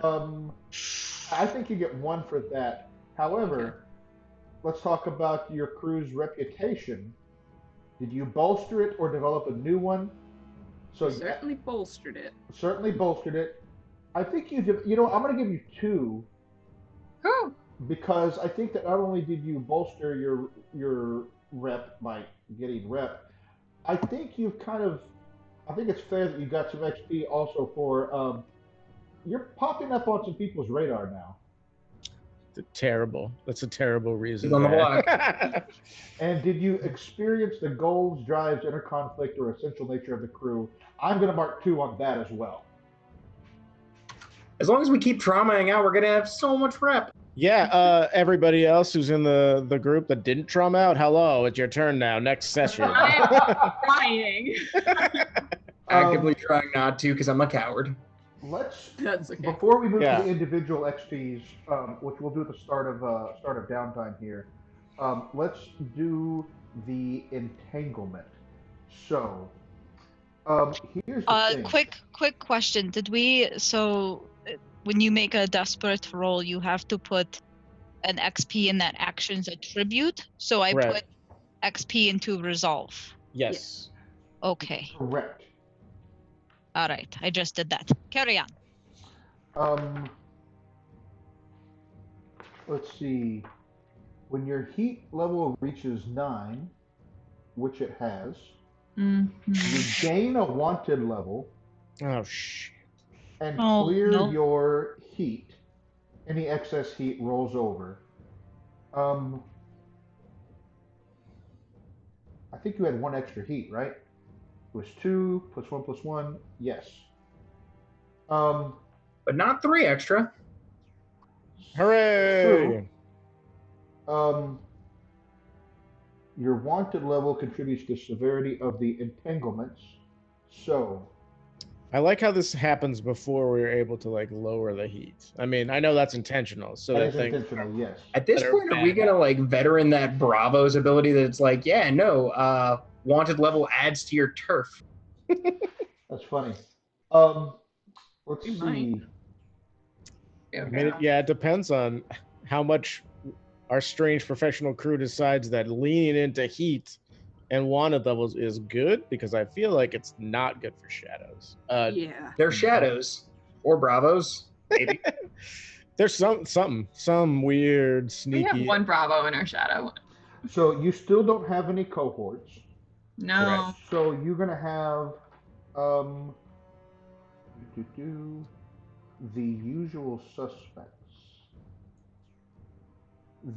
I think you get 1 for that. However, let's talk about your crew's reputation. Did you bolster it or develop a new one? So Certainly bolstered it. certainly bolstered it. I think you did. You know, I'm going to give you 2 Whew. because I think that not only did you bolster your rep by getting rep, I think you've kind of. I think it's fair that you got some XP also for. You're popping up on some people's radar now. Terrible. That's a terrible reason. He's on the man. block. And did you experience the goals, drives, inner conflict, or essential nature of the crew? I'm going to mark 2 on that as well. As long as we keep traumaing out, we're gonna have so much rep. Yeah, everybody else who's in the group that didn't trauma out, hello, it's your turn now. Next session. I'm crying. Actively trying not to because I'm a coward. Let's That's okay. before we move Yeah. to the individual XPs, which we'll do at the start of downtime here. Let's do the entanglement. So, here's the thing. Quick question. Did we when you make a desperate roll, you have to put an XP in that action's attribute? So I Right. put XP into resolve. Yes. Okay. Correct. All right. I just did that. Carry on. Let's see. When your heat level reaches 9, which it has, you gain a wanted level Oh shit. and Oh, clear no. your heat. Any excess heat rolls over. I think you had 1 extra heat, right? It was 2 plus 1 plus 1. Yes. But not 3 extra. Hooray! True. Your wanted level contributes to severity of the entanglements. So, I like how this happens before we're able to like lower the heat. I mean, I know that's intentional. So that that is thing. intentional, yes. At this Better point, are we bad. gonna like veteran that Bravo's ability that it's like, yeah, no, wanted level adds to your turf. That's funny. Let's We see. might. I mean, yeah, it depends on how much our strange professional crew decides that leaning into heat and wanted levels is good, because I feel like it's not good for shadows. Yeah. They're shadows or Bravos, maybe. There's some weird We sneaky. have 1 Bravo in our shadow. So you still don't have any cohorts. No. So you're gonna have the usual suspects.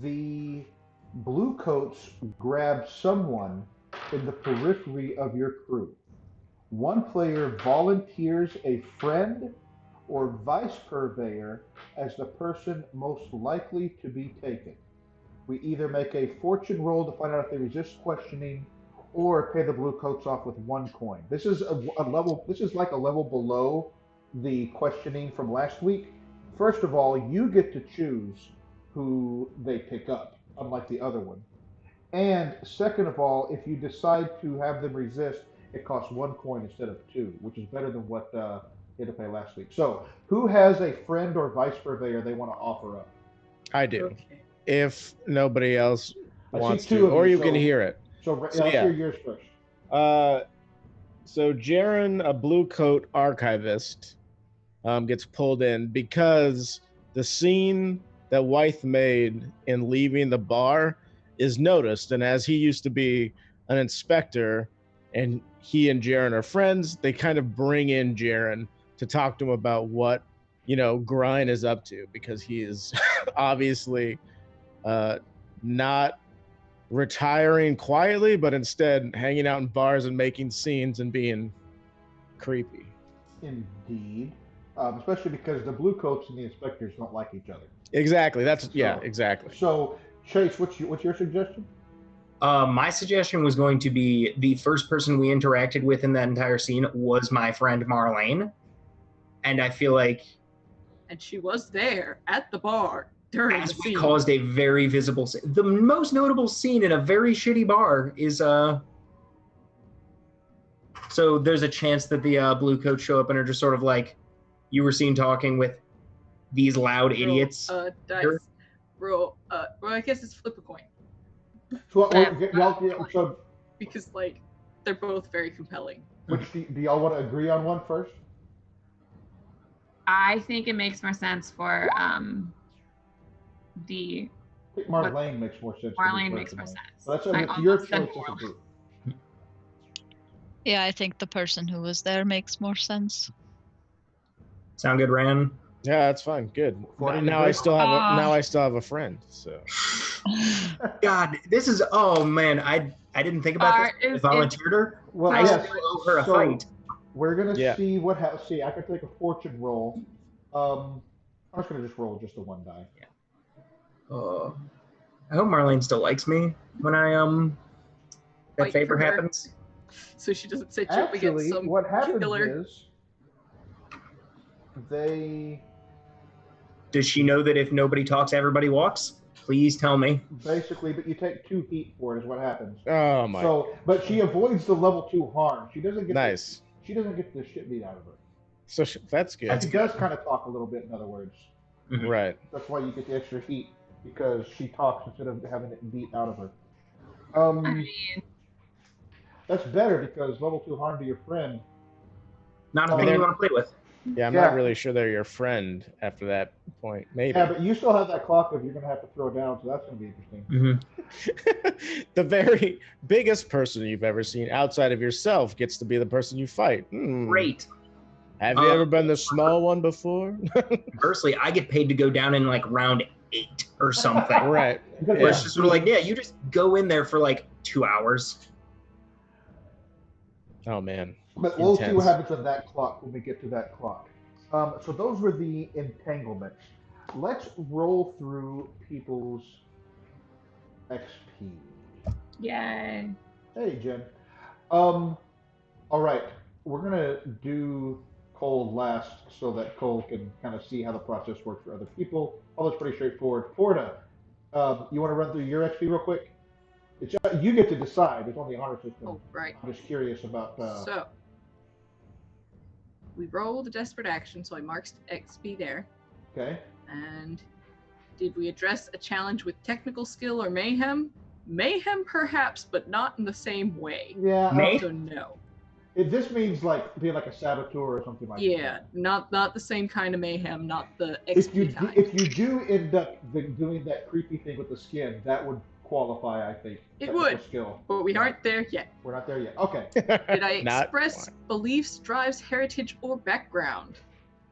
The blue coats grab someone in the periphery of your crew. One player volunteers a friend or vice purveyor as the person most likely to be taken. We either make a fortune roll to find out if they resist questioning, or pay the blue coats off with 1 coin. This is a level. This is like a level below the questioning from last week. First of all, you get to choose who they pick up, unlike the other one. And second of all, if you decide to have them resist, it costs 1 coin instead of 2, which is better than what you had to pay last week. So, who has a friend or vice purveyor they want to offer up? I do. Okay. If nobody else I wants see 2 to, of or you so, can hear it. So, So, let's yeah. hear yours first. So Jaren, a blue coat archivist, gets pulled in because the scene that Wythe made in leaving the bar is noticed, and as he used to be an inspector and he and Jaren are friends, they kind of bring in Jaren to talk to him about what, Grind is up to, because he is obviously not retiring quietly, but instead hanging out in bars and making scenes and being creepy. Indeed. Especially because the blue coats and the inspectors don't like each other. Exactly. Exactly. So, Chase, what's your suggestion? My suggestion was going to be the first person we interacted with in that entire scene was my friend Marlene. And I feel like... And she was there at the bar during as the we scene. caused a very visible scene. The most notable scene in a very shitty bar is... So there's a chance that the blue coats show up and are just sort of like, you were seen talking with these loud idiots. Dice. Roll. Well, I guess it's flip a coin. So, Because, like, they're both very compelling. which do y'all want to agree on one first? I think it makes more sense for the I think Marlene makes more sense. Marlene makes more personally. sense. So that's I it's your almost said choice as a Marlene. group. Yeah, I think the person who was there makes more sense. Sound good, Ran? Yeah, that's fine. Good. Forty Now agree? I still have a friend. So God, this is... Oh, man, I didn't think about this. I volunteered her. Well, I yes. still owe her a So fight. we're gonna Yeah. see what happens. See, I can take a fortune roll I'm just gonna just roll just the one die. I hope Marlene still likes me when I that Fight favor for her. happens. So she doesn't set you up against Actually, some what happens killer. is they Does she know that if nobody talks, everybody walks? Please tell me. basically, but you take 2 heat for it is what happens. Oh my. So, but she avoids the level 2 harm. She doesn't get Nice. she doesn't get the shit beat out of her. So that's good. That's She does kind of talk a little bit, in other words. Mhm. Right. That's why you get the extra heat, because she talks instead of having it beat out of her. I mean, That's better because level 2 harm to your friend. Not a Oh, thing they're- you want to play with. Yeah, I'm Yeah. not really sure they're your friend after that point. Maybe. Yeah, but you still have that clock of you're going to have to throw down, so that's going to be interesting. Mm-hmm. The very biggest person you've ever seen outside of yourself gets to be the person you fight. Great. Have you ever been the small one before? Conversely, I get paid to go down in like round 8 or something. Right. Because Where it's Yeah. just sort of like, yeah, you just go in there for like 2 hours. Oh man. But we'll see what Intense. happens on that clock when we get to that clock. So those were the entanglements. Let's roll through people's XP. yay. Hey, Jen. All right. We're going to do Cole last so that Cole can kind of see how the process works for other people. All that's pretty straightforward. Porta, you want to run through your XP real quick? It's, you get to decide. It's on the honor system. Oh, right. I'm just curious about. So we roll the desperate action, so I marked XP there. Okay. And did we address a challenge with technical skill or mayhem? Mayhem, perhaps, but not in the same way. Yeah. May- So no. This means like being like a saboteur or something like Yeah, that. not the same kind of mayhem, not the If you XP kind. if you do end up doing that creepy thing with the skin, that would qualify, I think. It technical would. Skill. But we Yeah. aren't there yet. We're not there yet. Okay. Did I Not express quite. beliefs, drives, heritage, or background?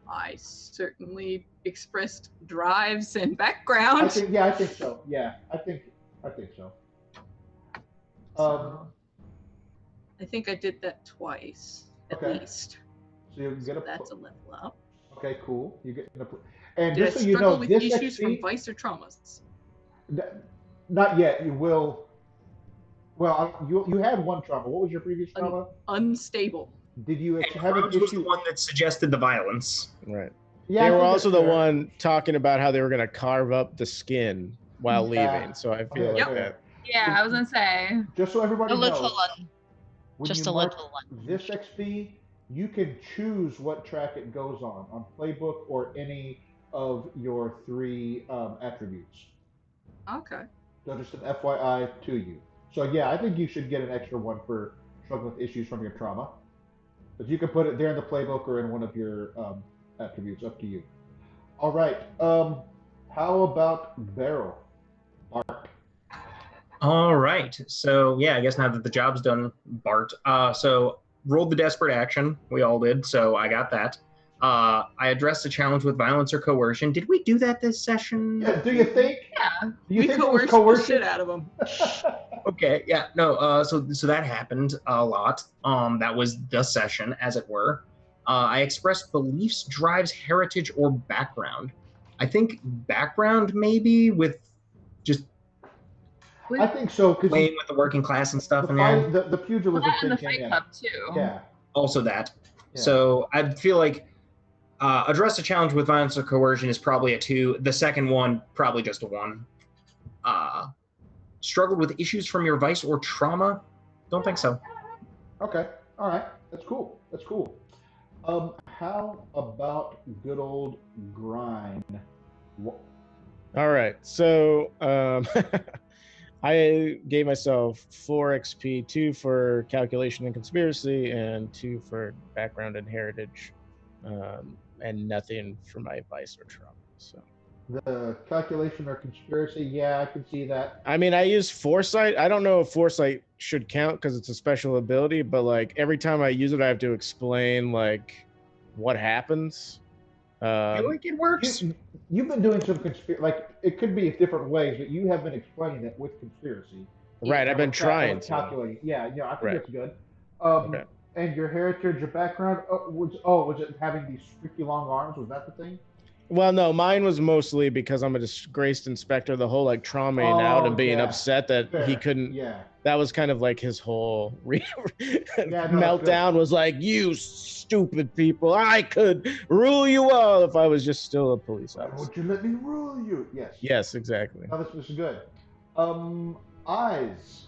I certainly expressed drives and background. I think so. Yeah, I think so. So, I think I did that twice, at Okay. least. So you get a. That's a level up. Okay, cool. You get a. And Did I just so you struggle know, with this issues from XP, vice or traumas? not yet. You will. Well, you had one trauma. What was your previous trauma? Unstable. Did you And have an Rhodes was the issue? one that suggested the violence. Right. Yeah, They I were think also that's the fair. one talking about how they were going to carve up the skin while Yeah. leaving. So I I think feel that's like fair. that. Yeah, I was gonna say. Just so everybody A little knows, one. when Just you a mark little one. this XP, you can choose what track it goes on Playbook or any of your 3 attributes. Okay. So just an FYI to you. So yeah, I think you should get an extra one for struggling with issues from your trauma. But you can put it there in the playbook or in one of your attributes, up to you. All right. How about Barrel? Bart. All right. So yeah, I guess now that the job's done, Bart. So rolled the desperate action. We all did. So I got that. I addressed the challenge with violence or coercion. Did we do that this session? Yeah, do you think? Yeah. Do you We think it was coerced the shit coercion? out of them. Okay. Yeah. No. So that happened a lot. That was the session, as it were. I expressed beliefs, drives, heritage, or background. I think background maybe with just I think so because playing with the working class and stuff the, in there. fight, the pugilism That and the thing came fight in. club too. Yeah. Also that. Yeah. So I feel like address a challenge with violence or coercion is probably a 2. The second one, probably just a 1. Struggled with issues from your vice or trauma? Don't think so. Okay. All right. That's cool. That's cool. How about good old grind? All right. So I gave myself 4 XP, 2 for calculation and conspiracy, and 2 for background and heritage, and nothing for my vice or trauma. So The calculation or conspiracy, yeah, I can see that. I mean, I use foresight. I don't know if foresight should count because it's a special ability, but like every time I use it, I have to explain like what happens. I feel like it works. You've been doing some like it could be different ways, but you have been explaining it with conspiracy. Right, I've been trying to. calculating. Yeah, I think Right. that's good. Okay. And your heritage, your background, was it having these freaky long arms? Was that the thing? Well, no, mine was mostly because I'm a disgraced inspector. The whole like traumaing out and Oh being yeah, upset that he fair. couldn't. Yeah, That was kind of like his whole yeah, no, that's good. meltdown. Was like, you stupid people! I could rule you all if I was just still a police Why officer. won't you let me rule you? Yes. Yes, exactly. No, this is good. Eyes.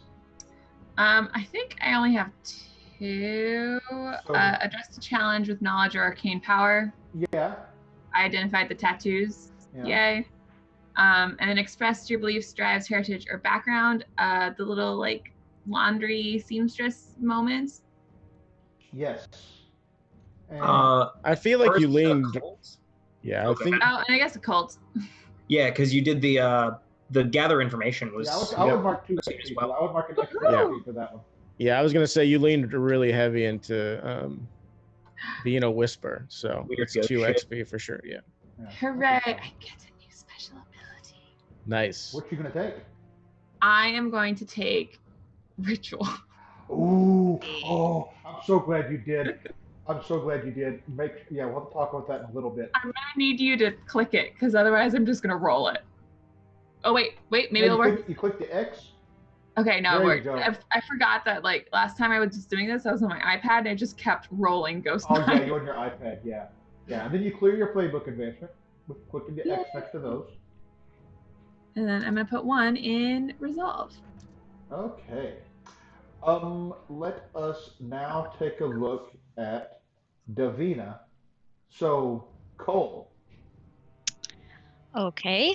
I think I only have two. So- Address the challenge with knowledge or arcane power. Yeah. I identified the tattoos. Yeah. Yay. And then express your beliefs, drives, heritage, or background. The little like laundry seamstress moments. Yes. And I feel like First, you leaned. cults? Yeah, Okay. I think. Oh, and I guess a cult. Yeah, because you did the gather information was. yeah, I would mark 2 As XP. well. I would mark an extra Yeah. XP for that one. Yeah, I was gonna say you leaned really heavy into being a whisper, so Weird it's ghost 2 shit. XP for sure. Yeah, Yeah. Hooray! I get a new special ability. nice. What you gonna take? I am going to take ritual. Ooh, oh, I'm so glad you did. I'm so glad you did. We'll have to talk about that in a little bit. I'm gonna need you to click it because otherwise I'm just gonna roll it. Oh wait, maybe Yeah, it'll work. You click the X. Okay, no, There it you worked. go. I forgot that like last time I was just doing this, I was on my iPad and it just kept rolling Ghost Oh yeah, Knife. you're on your iPad. Yeah, yeah. And then you clear your playbook advancement with clicking the X Yay. next to those. And then I'm gonna put one in resolve. Okay. Let us now take a look at Davina. So, Cole. Okay.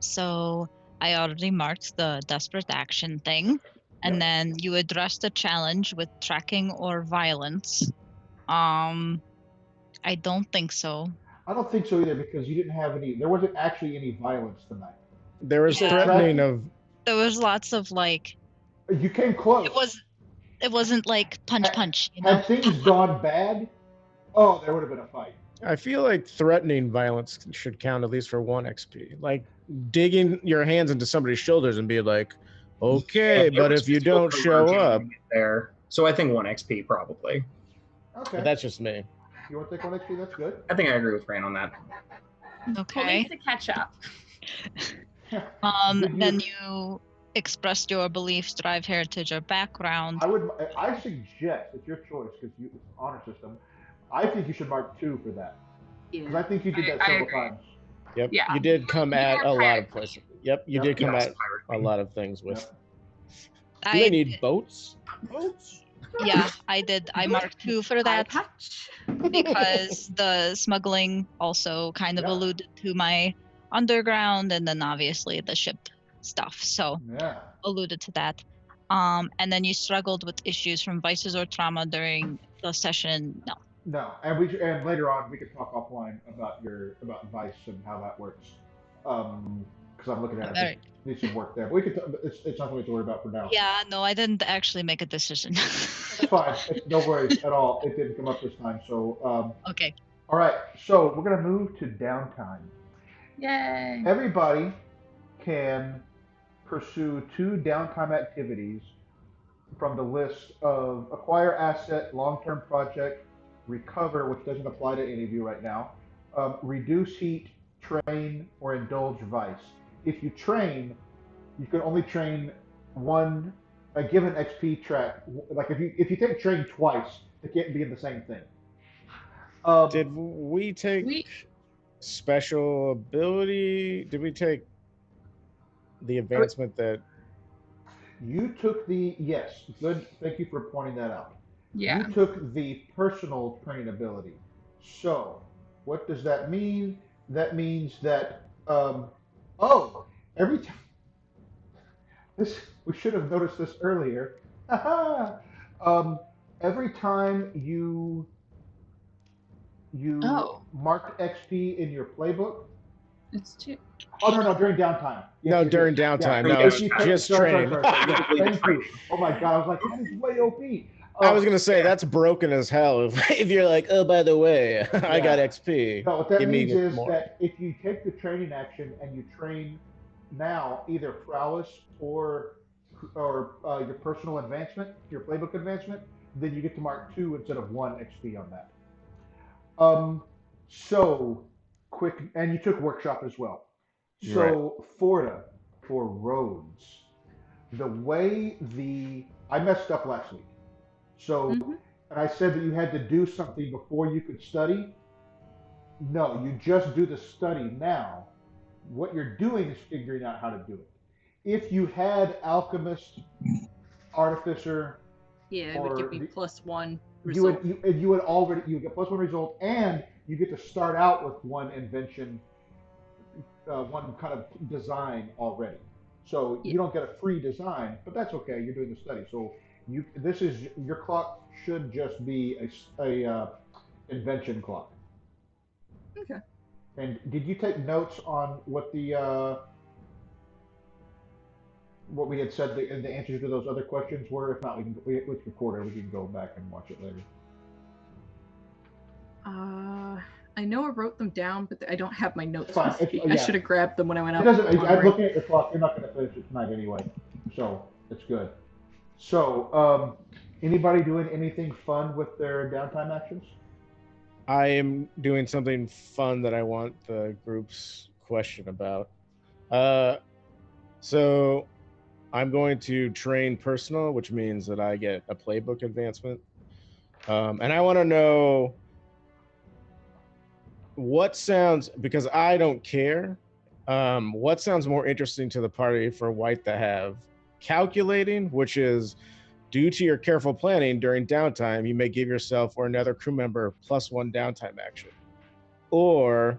So I already marked the desperate action thing, and Yep. then you address the challenge with tracking or violence. I don't think so. I don't think so either because you didn't have any. There wasn't actually any violence tonight. There was Yeah. threatening of. There was lots of like You came close. it wasn't like punch, you know? Had things gone bad, oh, there would have been a fight. I feel like threatening violence should count at least for 1 XP. Like digging your hands into somebody's shoulders and be like, okay, Yeah, but there was if you physical don't show coercion up, there, so I think 1 XP probably. Okay. but that's just me. You want to take 1 XP? That's good. I think I agree with Fran on that. Who Okay. needs to catch up? Did you- Then you expressed your beliefs, drive, heritage, or background. I suggest it's your choice because it's an honor system. I think you should mark 2 for that because I think you did that I several agree. times. Yep, Yeah. you did come You at are a lot pirate of places. Yep, you Yep. did come Yes, at pirate a queen. lot of things with. Yep. Do they need boats? Boats? Yeah, I did. I marked 2 for that Patch. because the smuggling also kind of Yeah. alluded to my underground, and then obviously the ship stuff. So Yeah. alluded to that. And then you struggled with issues from vices or trauma during the session. No. No, and later on we could talk offline about Vice and how that works. Because I'm looking at it, Very- it needs some work there. But we could. It's nothing we have to worry about for now. Yeah, no, I didn't actually make a decision. It's fine. No worries at all. It didn't come up this time. So, Okay. all right. So we're gonna move to downtime. Yay. Everybody can pursue 2 downtime activities from the list of acquire asset, long-term project, recover, which doesn't apply to any of you right now, reduce heat, train, or indulge vice. If you train, you can only train a given XP track. Like if you take train twice, it can't be in the same thing. Did we take We special ability? Did we take the advancement that? You took yes, good. Thank you for pointing that out. yeah. You took the personal training ability. So, what does that mean? That means that every time we should have noticed this earlier. Every time you Oh. marked XP in your playbook. It's 2. Oh no, during downtime. Yes, No, yes, during yes. downtime. Yeah. No, If it's you take- just sorry. train. Yeah, thank you. Oh my god, I was like, that is way OP. I was gonna say that's broken as hell. If you're like, oh, by the way, I got XP. No, what that Give me means is more. that if you take the training action and you train now either prowess or your personal advancement, your playbook advancement, then you get to mark 2 instead of 1 XP on that. So quick, and you took workshop as well. So Forta for Rhodes, the way I messed up last week. So, and I said that you had to do something before you could study. No, you just do the study now. What you're doing is figuring out how to do it. If you had alchemist, artificer, Yeah, it would give me +1 you result. would get +1 result, and you get to start out with one invention, one kind of design already. So you don't get a free design, but that's okay. You're doing the study, so your clock should just be a invention clock. Okay. And did you take notes on what what we had said the answers to those other questions were? If not, it's recorded. We can go back and watch it later. I know I wrote them down, but I don't have my notes. Fine. I should have grabbed them when I went out. I'm looking at your clock. You're not going to finish it tonight anyway, so it's good. So, anybody doing anything fun with their downtime actions? I am doing something fun that I want the group's question about. So I'm going to train personal, which means that I get a playbook advancement. And I want to know what sounds, because I don't care, what sounds more interesting to the party for White to have? Calculating, which is due to your careful planning during downtime, you may give yourself or another crew member +1 downtime action. Or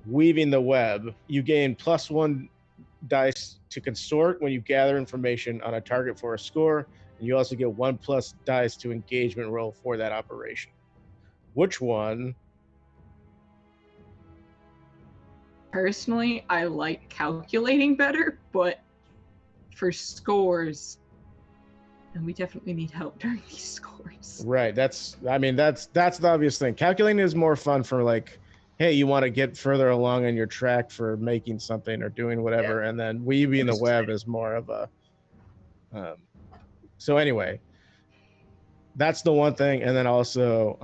weaving the web, you gain +1 dice to consort when you gather information on a target for a score, and you also get 1+ dice to engagement roll for that operation. Which one? Personally, I like calculating better, but for scores, and we definitely need help during these scores. Right. That's the obvious thing. Calculating is more fun for like, hey, you want to get further along on your track for making something or doing whatever, and then weaving the web is more of a. So anyway, that's the one thing, and then also,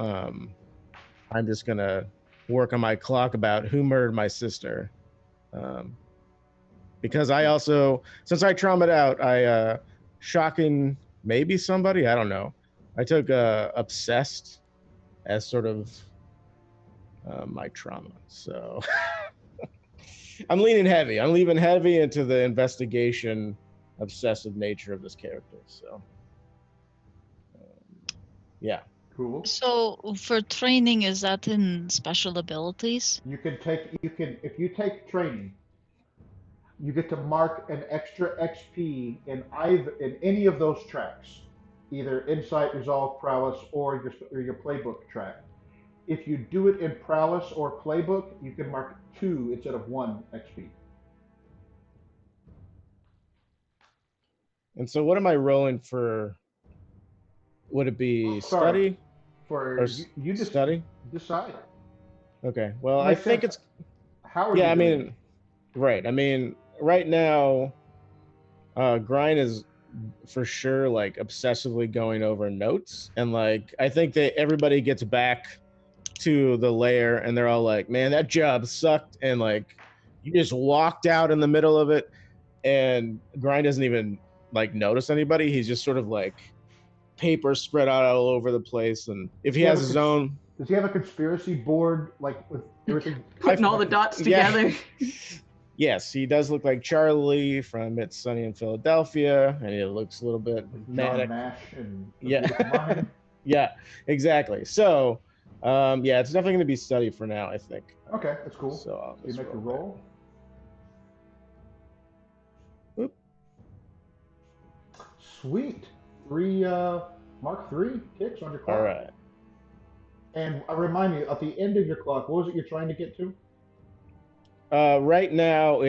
I'm just gonna work on my clock about who murdered my sister, because I also, since I traumatized out, I shocking maybe somebody, I don't know. I took obsessed as sort of my trauma, so I'm leaning heavy. I'm leaning heavy into the investigation, obsessive nature of this character. So, yeah. Cool. So for training, is that in special abilities? If you take training, you get to mark an extra XP in any of those tracks, either insight, resolve, prowess, or your playbook track. If you do it in prowess or playbook, you can mark 2 instead of 1 XP. And so, what am I rolling for? Would it be study? You study? Decide. Okay. Well, I think it's. How are you? Yeah, I mean, right. I mean, right now, Grind is for sure like obsessively going over notes, and like I think that everybody gets back to the lair, and they're all like, "Man, that job sucked," and like you just walked out in the middle of it, and Grind doesn't even like notice anybody. He's just sort of like paper spread out all over the place, and if he has his own. Does he have a conspiracy board, like with everything? Putting all the dots together? Yeah. Yes, he does look like Charlie from It's Sunny in Philadelphia, and he looks a little bit manic. Nash and yeah. Yeah, exactly. So, yeah, it's definitely going to be study for now, I think. Okay, that's cool. So I'll you make a roll. Oop. Sweet. Mark 3 kicks on your clock. All right. And remind me, at the end of your clock, what was it you're trying to get to? Right now,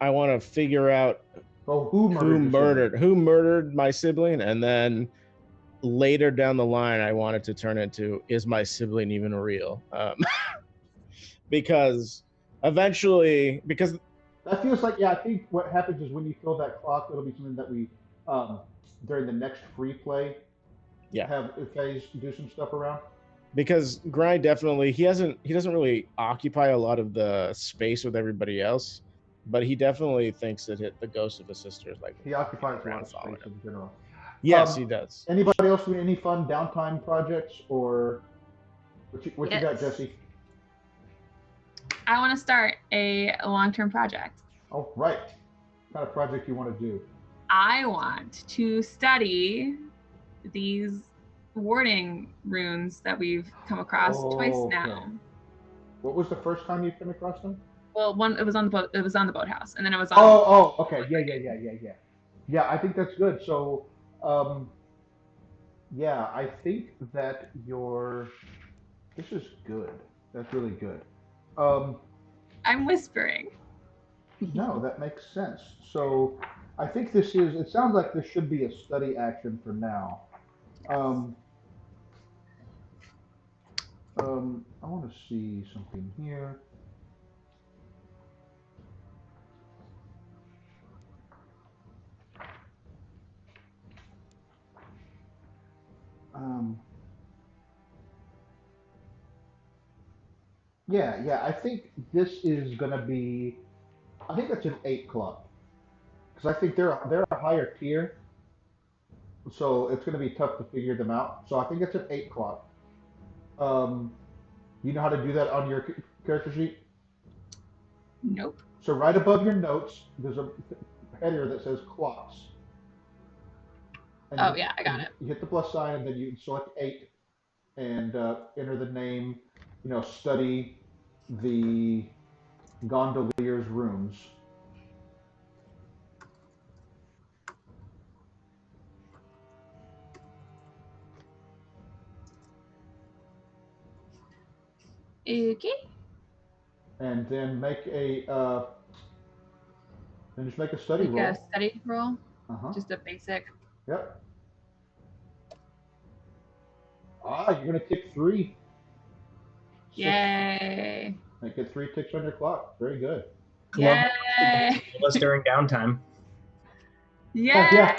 I want to figure out who murdered my sibling, and then later down the line, I want it to turn into, is my sibling even real? Because eventually, because that feels like, I think what happens is when you fill that clock, it'll be something that we during the next free play Yeah. have Faze do some stuff around? Because Grind definitely he doesn't really occupy a lot of the space with everybody else, but he definitely thinks that the ghost of his sister is like He occupies a lot around of space following him. in general. Yes, he does. Anybody else doing any fun downtime projects, or what you got, Yes. Jesse? I want to start a long-term project. Oh, right. What kind of project you want to do? I want to study these warding runes that we've come across twice now. Okay. What was the first time you came across them? Well, it was on the boat. It was on the boathouse, and then it was on. Okay. Yeah. Yeah, I think that's good. So, yeah, I think that this is good. That's really good. I'm whispering. No, that makes sense. So, I think it sounds like this should be a study action for now. I want to see something here. Yeah, I think this is gonna be. I think that's an 8 club because I think they're a higher tier, so it's gonna be tough to figure them out. So I think it's an 8 club. Um, you know how to do that on your character sheet? Nope. So right above your notes, there's a header that says clocks. And Oh yeah, I got it. You hit the plus sign, and then you select 8 and enter the name. Study the gondolier's rooms. Okay. And then just make a study Like roll. a study roll. Uh-huh. Just a basic. Yep. You're gonna tick 3. Yay. Get 3 ticks on your clock. Very good. Yay. Us during downtime. Yay. Yeah.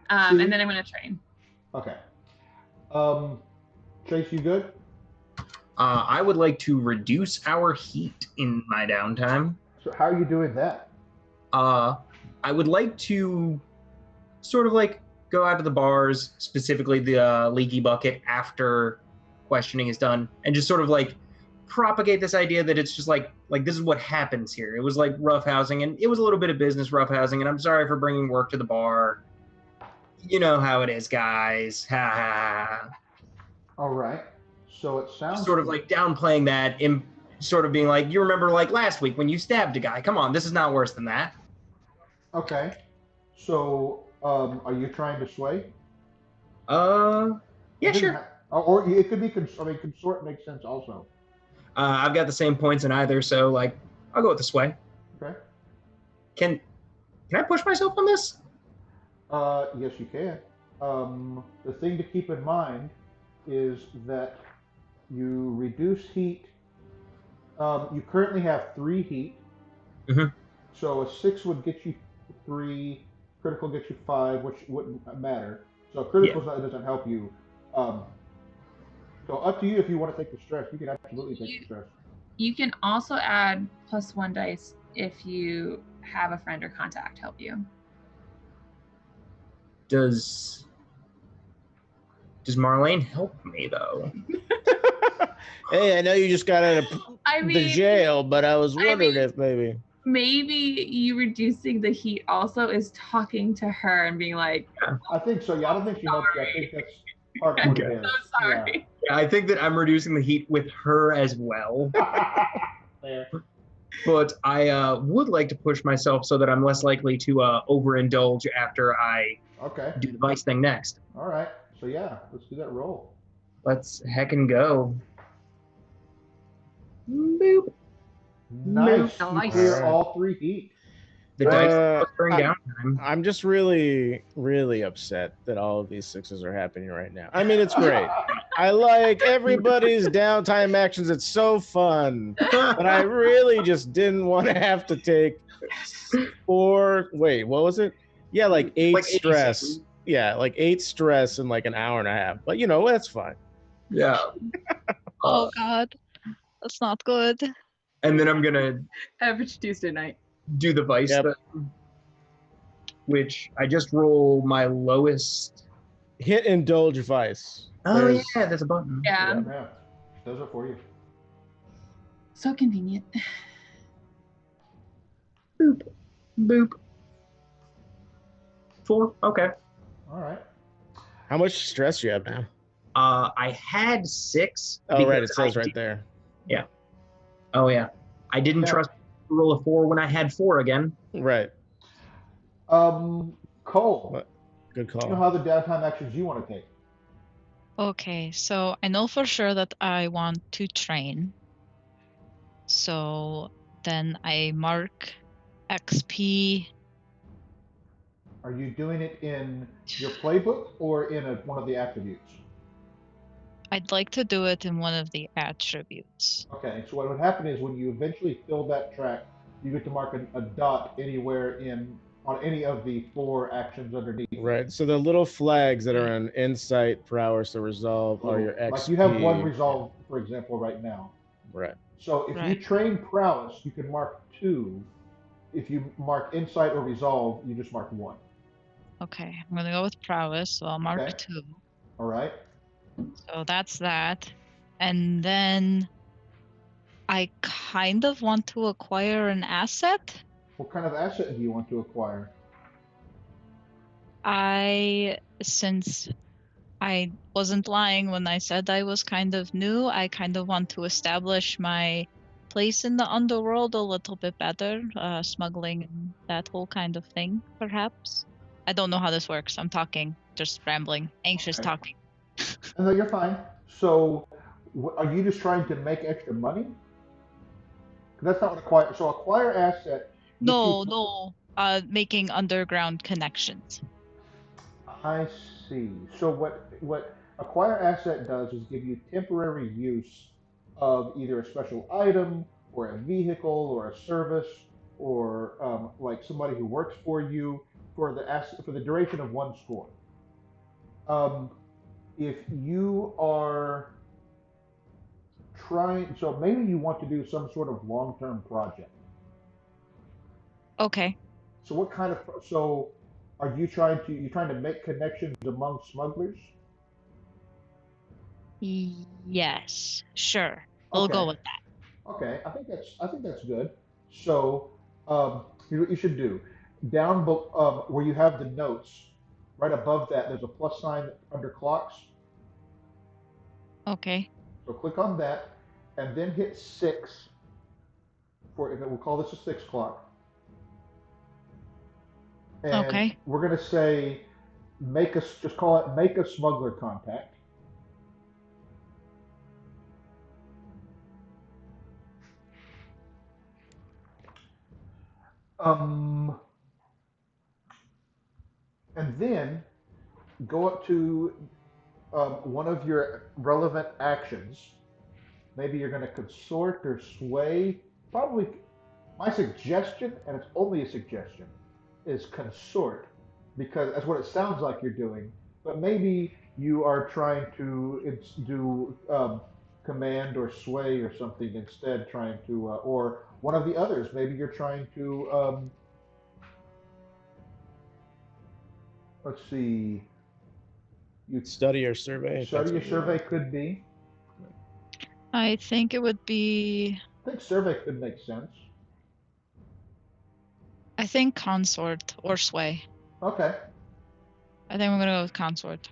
And then I'm gonna train. Okay. Chase, you good? I would like to reduce our heat in my downtime. So how are you doing that? I would like to sort of like go out to the bars, specifically the Leaky Bucket, after questioning is done, and just sort of like propagate this idea that it's just like this is what happens here. It was like roughhousing, and it was a little bit of business roughhousing, and I'm sorry for bringing work to the bar. You know how it is, guys. Ha ha. All right. So it sounds Sort of like downplaying that, in sort of being like, you remember like last week when you stabbed a guy. Come on, this is not worse than that. Okay. So are you trying to sway? Yeah, sure. Or it could be consort makes sense also. I've got the same points in either, so like I'll go with the sway. Okay. Can I push myself on this? Yes, you can. The thing to keep in mind is that you reduce heat. You currently have 3 heat. Mm-hmm. So a 6 would get you 3. Critical gets you 5, which wouldn't matter. So critical doesn't help you. So up to you if you want to take the stress. You can absolutely take the stress. You can also add +1 dice if you have a friend or contact help you. Does Marlene help me though? Hey, I know you just got out of the jail, but I was wondering if maybe you reducing the heat also is talking to her and being like, I think so. Yeah, I don't think she helped you. I think that's part of what it is. I'm so sorry. Yeah, I think that I'm reducing the heat with her as well. There. But I would like to push myself so that I'm less likely to overindulge after I do the vice thing next. All right. So yeah, let's do that roll. Let's heckin' go. Boop. Nice. Nice. You clear all 3 heat. The dice during downtime. I'm just really, really upset that all of these 6s are happening right now. I mean, it's great. I like everybody's downtime actions. It's so fun. But I really just didn't want to have to take 4. Wait, what was it? Yeah, like 8 stress like 8 stress in like an hour and a half. But that's fine. Yeah. Oh God, that's not good. And then I'm gonna Average Tuesday night. do the vice Yep. thing, which I just roll my lowest. Hit indulge vice. Oh There's- yeah, there's a button. Yeah. Yeah, those are for you. So convenient. Boop, boop. 4. Okay. All right. How much stress do you have now? I had 6. Oh, right. It because says I right did- there. Oh yeah. I didn't Yeah. trust to roll a 4 when I had 4 again. Right. Cole, What? Good you know call. how the downtime actions you want to take. Okay, so I know for sure that I want to train. So then I mark XP. Are you doing it in your playbook or in one of the attributes? I'd like to do it in one of the attributes. Okay, so what would happen is when you eventually fill that track, you get to mark a dot anywhere on any of the 4 actions underneath. Right. So the little flags that are in insight, prowess, or resolve are your XP. Like you have 1 resolve, for example, right now. Right. So if you Right. train prowess, you can mark 2. If you mark insight or resolve, you just mark 1. Okay, I'm gonna go with prowess, so I'll mark Okay. 2. All right. So that's that. And then I kind of want to acquire an asset. What kind of asset do you want to acquire? Since I wasn't lying when I said I was kind of new, I kind of want to establish my place in the underworld a little bit better, smuggling and that whole kind of thing, perhaps. I don't know how this works. I'm talking, just rambling, anxious Okay. talking. No, you're fine. So, are you just trying to make extra money? 'Cause that's not what acquire. So, acquire asset. gets you- No, making underground connections. I see. So, what acquire asset does is give you temporary use of either a special item or a vehicle or a service or like somebody who works for you for the duration of 1 score. If you are so maybe you want to do some sort of long-term project. Okay. So what kind of are you trying to make connections among smugglers? Yes, sure. We'll Okay. go with that. Okay, I think that's good. So here's what you should do. Down where you have the notes, right above that, there's a plus sign under clocks. Okay. So click on that, and then hit 6 we'll call this a 6 clock. And Okay. we're going to say just call it make a smuggler contact. And then go up to one of your relevant actions. Maybe you're going to consort or sway. Probably my suggestion, and it's only a suggestion, is consort because that's what it sounds like you're doing. But maybe you are trying to do command or sway or something instead, trying to, or one of the others. Maybe you're trying to, let's see, you Study or survey. if study that's a what you survey want. could be. I think it would be, I think survey could make sense. I think consort or sway. Okay, I think we're gonna go with consort.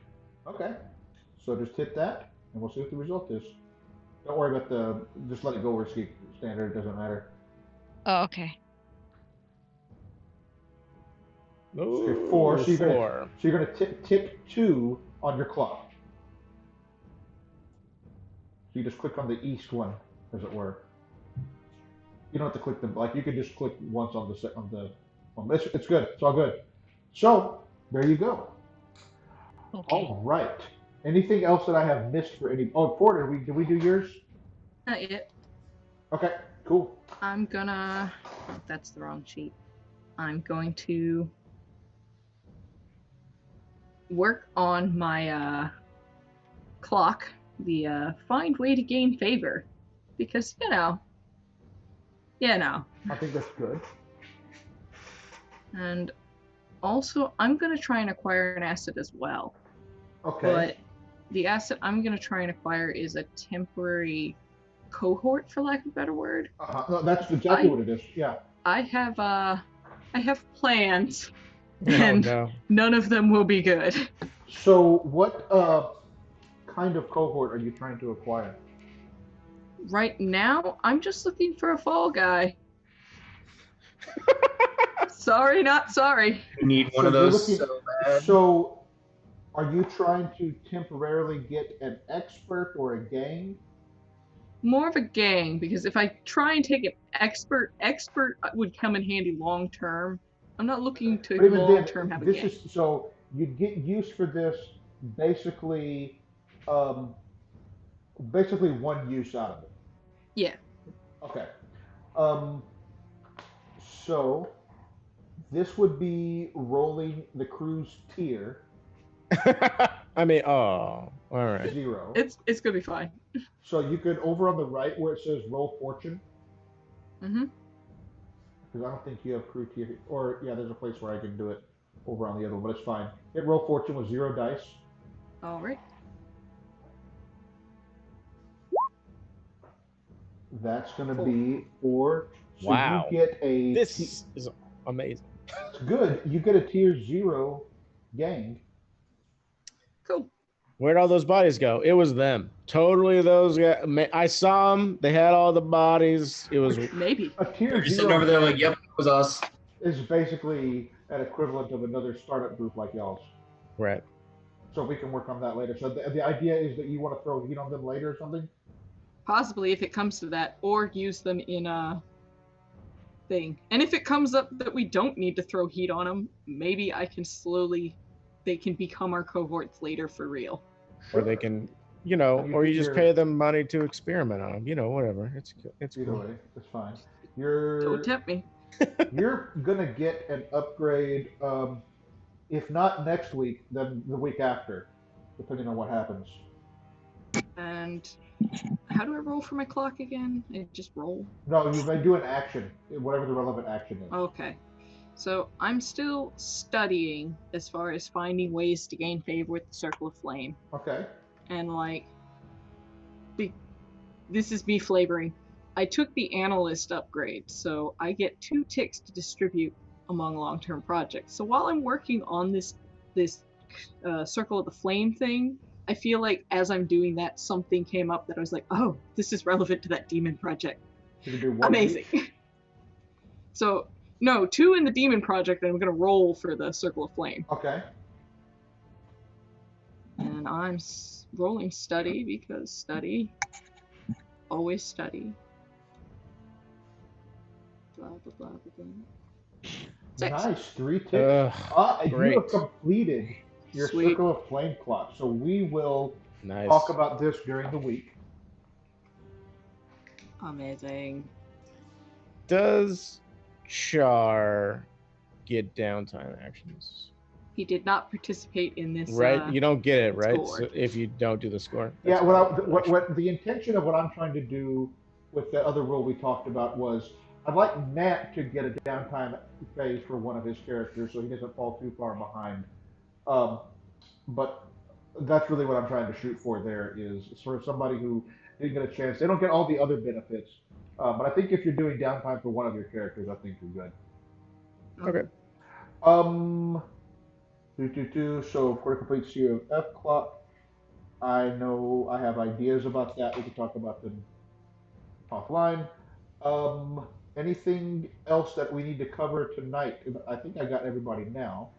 okay. So just hit that, and we'll see what the result is. Don't worry about just let it go where it's standard, it doesn't matter. Oh, okay. So you're 4, so Four. you're gonna tip 2 on your clock. So you just click on the east one, as it were. You don't have to click them, like you could just click once on the one. It's good, it's all good. So, there you go. Okay. All right. Anything else that I have missed for any, Porter, did we do yours? Not yet. Okay, cool. I'm gonna. That's the wrong sheet. I'm going to work on my clock, the find way to gain favor, because I think that's good. And also I'm gonna try and acquire an asset as well. Okay. But the asset I'm gonna try and acquire is a temporary cohort, for lack of a better word. No, that's exactly what it is. Yeah. I have plans, Oh and no. none of them will be good. So, what kind of cohort are you trying to acquire? Right now, I'm just looking for a fall guy. Sorry, not sorry. You need one So of you're those looking. so bad. So, are you trying to temporarily get an expert or a gang? More of a gang, because if I try and take an expert would come in handy long term. I'm not looking to But even long then, term have a this gang. is so you'd get use for this basically, um, basically one use out of it. Yeah. Okay. Um, so this would be rolling the crew's tier I mean, oh, all right. 0. It's gonna be fine. So you could over on the right where it says roll fortune, Mm-hmm. because I don't think you have crew tier, or yeah, there's a place where I can do it over on the other one, but it's fine. Hit roll fortune with 0 dice. All right. That's going to Cool. be 4. So Wow. you get a This is amazing. it's good. You get a tier 0 gang. Cool. Where'd all those bodies go? It was them. Totally those guys. I saw them. They had all the bodies. It was Maybe. A tier They're just 0 sitting over there like, gang yep, it was us. is basically an equivalent of another startup group like y'all's. right. So we can work on that later. So the idea is that you want to throw heat on them later or something? Possibly if it comes to that, or use them in a thing. And if it comes up that we don't need to throw heat on them, maybe I can they can become our cohorts later for real. Or they can, or you just pay them money to experiment on them. Whatever. It's Either cool. way, it's fine. Don't tempt me. You're gonna get an upgrade. If not next week, then the week after, depending on what happens. And how do I roll for my clock again? I just roll. No, you may do an action, whatever the relevant action is. Okay. So I'm still studying as far as finding ways to gain favor with the Circle of Flame. Okay. And this is me flavoring. I took the analyst upgrade, so I get 2 ticks to distribute among long-term projects. So while I'm working on this Circle of the Flame thing, I feel like as I'm doing that, something came up that I was like, oh, this is relevant to that demon project. So you do one Amazing. So, no, 2 in the demon project, and I'm going to roll for the Circle of Flame. Okay. And I'm rolling study, because study, always study. Blah, blah, blah, blah, blah. 6. Nice. 3 ticks. You Great. have completed your Sweet. Circle of Flame clock. So we will Nice. talk about this during the week. Amazing. Does Char get downtime actions? He did not participate in this. Right? You don't get it, right? score. So if you don't do the score. Yeah, that's what the intention of what I'm trying to do with the other rule we talked about was I'd like Nat to get a downtime phase for one of his characters so he doesn't fall too far behind. But that's really what I'm trying to shoot for there is sort of somebody who didn't get a chance. They don't get all the other benefits. But I think if you're doing downtime for one of your characters, I think you're good. Okay. So for the complete COF clock, I know I have ideas about that. We can talk about them offline. Anything else that we need to cover tonight? I think I got everybody now.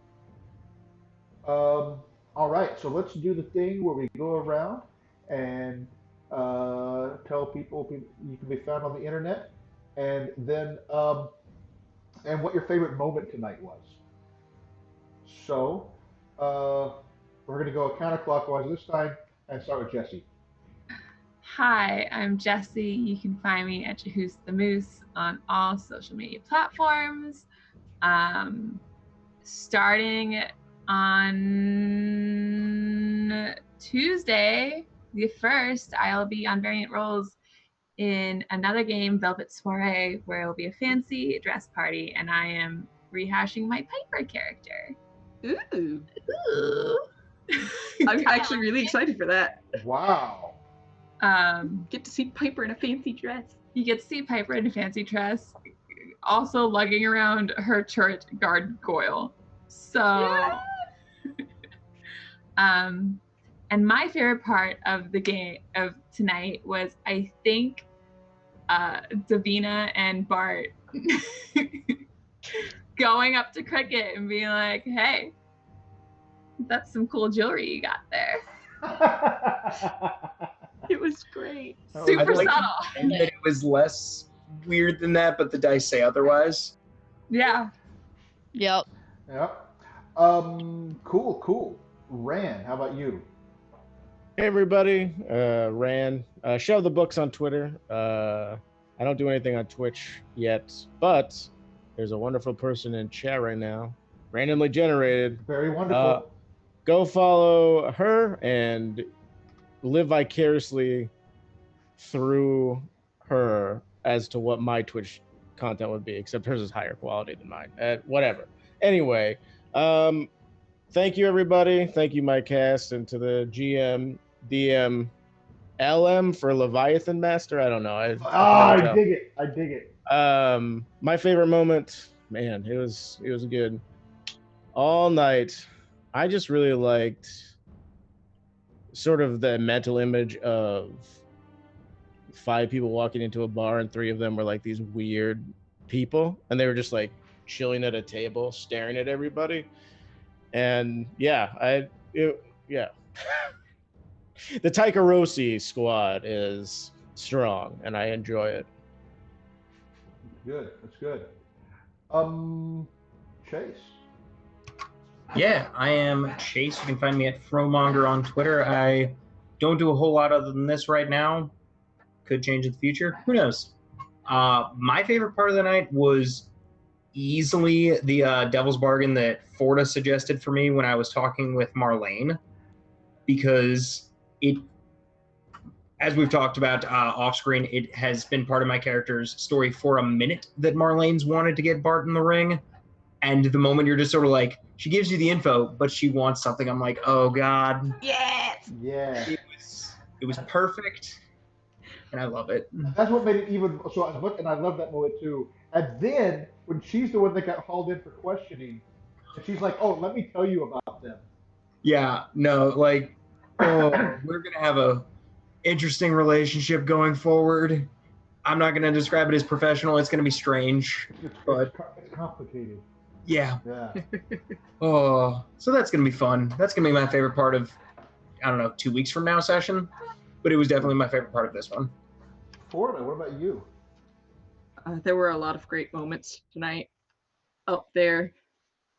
All right, so let's do the thing where we go around and tell people you can be found on the internet, and then and what your favorite moment tonight was. So we're going to go counterclockwise this time and start with Jesse. Hi, I'm Jessie. You can find me at Jahoos the Moose on all social media platforms. Starting on on Tuesday, the 1st, I'll be on Variant Roles in another game, Velvet Soiree, where it will be a fancy dress party, and I am rehashing my Piper character. Ooh. Ooh. I'm actually really excited for that. Wow. Get to see Piper in a fancy dress. You get to see Piper in a fancy dress, also lugging around her turret gargoyle. So, Yeah. and my favorite part of the game of tonight was, I think, Davina and Bart going up to Cricket and being like, "Hey, that's some cool jewelry you got there." It was great. Super I'd like to subtle. And that it was less weird than that, but the dice say otherwise. Yeah. Yep. Yep. Cool. Ran, how about you? Hey everybody, Ran. Show the books on Twitter. I don't do anything on Twitch yet, but there's a wonderful person in chat right now, randomly generated. Very wonderful. Go follow her and live vicariously through her as to what my Twitch content would be, except hers is higher quality than mine. Whatever. Anyway, thank you everybody. Thank you, my cast, and to the GM, DM, LM for Leviathan Master. I don't know. I dig it. My favorite moment, man, it was good. All night, I just really liked sort of the mental image of 5 people walking into a bar and 3 of them were like these weird people, and they were just like chilling at a table, staring at everybody. And yeah, the Taikarosi squad is strong, and I enjoy it. Good. That's good. Chase. Yeah, I am Chase. You can find me at Fromonger on Twitter. I don't do a whole lot other than this right now. Could change in the future. Who knows? My favorite part of the night was easily the Devil's Bargain that Forta suggested for me when I was talking with Marlene, because it, as we've talked about off screen, it has been part of my character's story for a minute that Marlene's wanted to get Bart in the ring. And the moment you're just sort of like, she gives you the info, but she wants something, I'm like, oh God. Yes. Yeah. It was perfect, and I love it. That's what made it even so. And I love that moment too. And then when she's the one that got hauled in for questioning, and she's like, "Oh, let me tell you about them." Yeah, no, like, oh, we're gonna have a interesting relationship going forward. I'm not gonna describe it as professional. It's gonna be strange, but It's complicated. yeah. Yeah. Oh, so that's gonna be fun. That's gonna be my favorite part of, I don't know, 2 weeks from now session. But it was definitely my favorite part of this one. Forta, what about you? There were a lot of great moments tonight. Up there,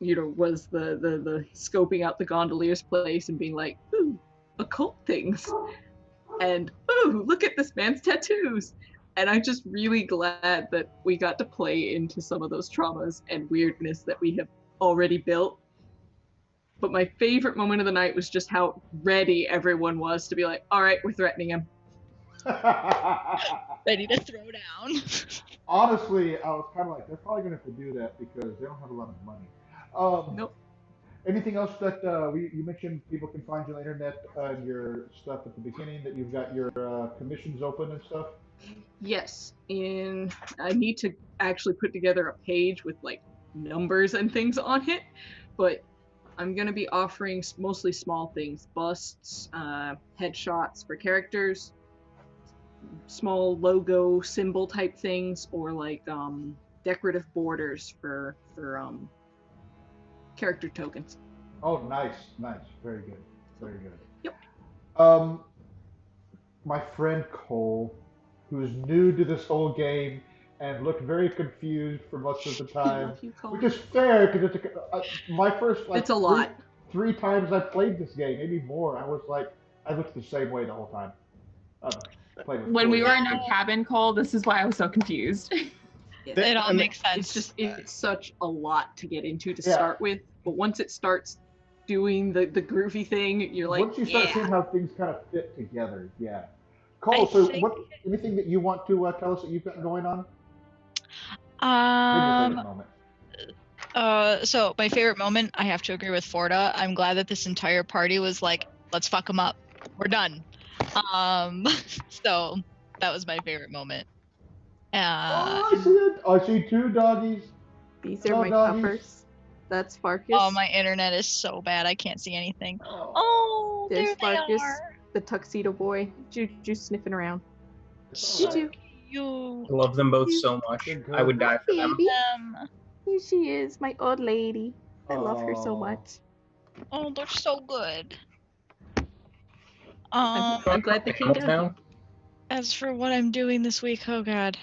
was the scoping out the gondolier's place and being like, ooh, occult things. And, ooh, look at this man's tattoos. And I'm just really glad that we got to play into some of those traumas and weirdness that we have already built. But my favorite moment of the night was just how ready everyone was to be like, all right, we're threatening him. Ready to throw down. Honestly, I was kind of like, they're probably going to have to do that because they don't have a lot of money. Nope. Anything else that you mentioned people can find you on the internet and your stuff at the beginning, that you've got your commissions open and stuff? Yes, I need to actually put together a page with like numbers and things on it, but I'm going to be offering mostly small things, busts, headshots for characters, small logo symbol type things, or like decorative borders for character tokens. Oh, nice. Very good. Yep. My friend Cole, who's new to this whole game and looked very confused for most of the time, Love you, Cole. which is fair because it's my first It's a lot. Three times I played this game, maybe more. I looked the same way the whole time. When we were in our cabin, Cole, this is why I was so confused. It all makes sense. It's such a lot to get into to start with, but once it starts doing the groovy thing, you're like, Once you start yeah. seeing how things kind of fit together, yeah. I Cole, so think, what? Anything that you want to tell us that you've got going on? Maybe your favorite moment. So my favorite moment, I have to agree with Forda. I'm glad that this entire party was like, let's fuck them up. We're done. So that was my favorite moment. Oh, I see it. I see two doggies. These Hello, are my doggies. puppers. That's Farkas. Oh, my internet is so bad. I can't see anything. Oh, Oh, There's there they Farkas, are. the tuxedo boy. Juju sniffing around. it's So all right. cute. I love them both so much. They're I would good. die for them. Baby, Um, here she is, my old lady. I love her so Oh. much. oh, they're so good. I'm glad they came Animals down. now. As for what I'm doing this week, oh god.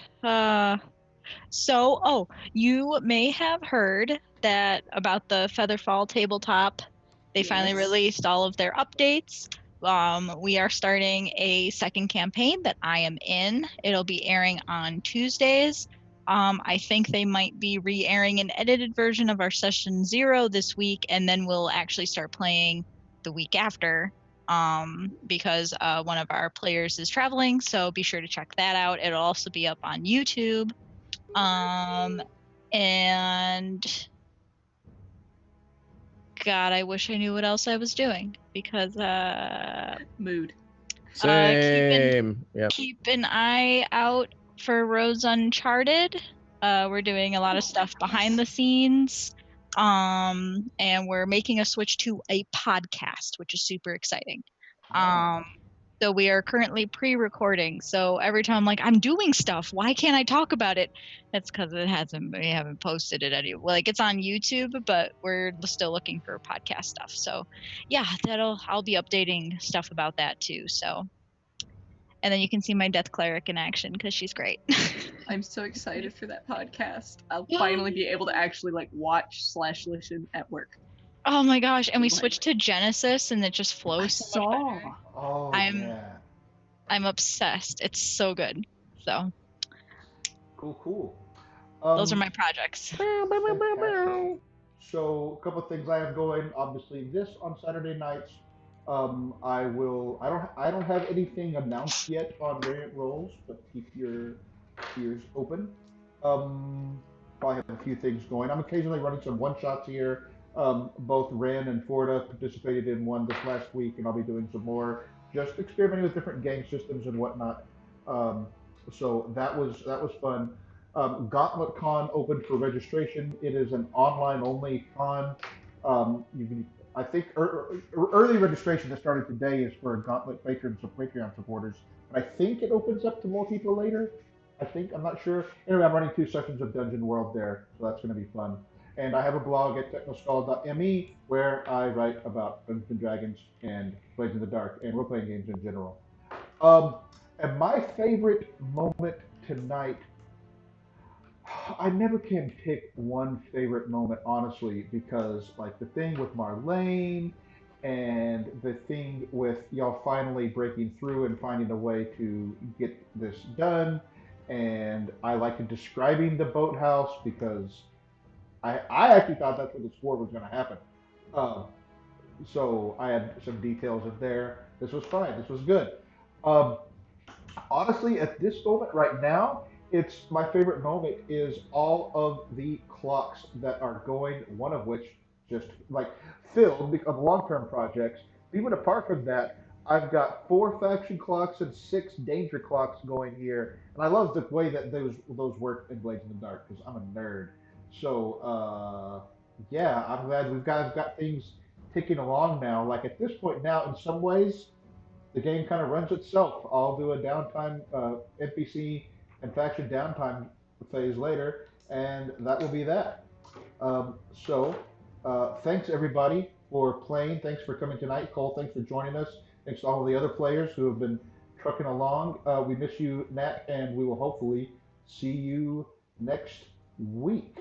So you may have heard that about the Featherfall tabletop. They finally Yes. released all of their updates. We are starting a second campaign that I am in. It'll be airing on Tuesdays. I think they might be re-airing an edited version of our session 0 this week, and then we'll actually start playing the week after. Because one of our players is traveling, so be sure to check that out. It'll also be up on YouTube. And God, I wish I knew what else I was doing because Mood. Same. Yep. keep an eye out for Rhodes Uncharted. We're doing a lot of stuff behind the scenes. And we're making a switch to a podcast, which is super exciting. So we are currently pre-recording. So every time I'm like, I'm doing stuff, why can't I talk about it? That's because we haven't posted it anyway. Like it's on YouTube, but we're still looking for podcast stuff. So yeah, I'll be updating stuff about that too. So, and then you can see my Death Cleric in action because she's great. I'm so excited for that podcast. I'll finally be able to actually like watch/listen at work. Oh my gosh! And we Like- switched to Genesis, and it just I flows so much saw. better. Oh, I'm- yeah. I'm obsessed. It's so good. So Cool. those are my projects. Fantastic. So, a couple of things I have going. Obviously, this on Saturday nights. I will. I don't have anything announced yet on variant roles, but keep your ears open. Probably have a few things going. I'm occasionally running some one shots here. Both Ren and Forda participated in one this last week, and I'll be doing some more. Just experimenting with different game systems and whatnot. So that was fun. Gauntlet Con opened for registration. It is an online only con. You can, I think, early registration that started today is for Gauntlet patrons or Patreon supporters. And I think it opens up to more people later. I'm not sure. Anyway, I'm running 2 sessions of Dungeon World there, so that's going to be fun. And I have a blog at technoskull.me where I write about Dungeons and Dragons and Blades in the Dark and role-playing games in general. And my favorite moment tonight, I never can pick one favorite moment, honestly, because like the thing with Marlene and the thing with y'all finally breaking through and finding a way to get this done. And I like describing the boathouse because I actually thought that's where the war was going to happen. Um, so I had some details in there. This was fine. This was good. Um, Honestly, at this moment right now, it's my favorite moment is all of the clocks that are going, one of which just like filled of long-term projects. Even apart from that, I've got 4 faction clocks and 6 danger clocks going here, and I love the way that those work in Blades in the Dark because I'm a nerd. So yeah, I'm glad got things ticking along now. Like at this point now, in some ways the game kind of runs itself. I'll do a downtime NPC and faction downtime phase later, and that will be that. Thanks everybody for playing. Thanks for coming tonight. Cole, thanks for joining us. Thanks to all of the other players who have been trucking along. We miss you, Nat, and we will hopefully see you next week.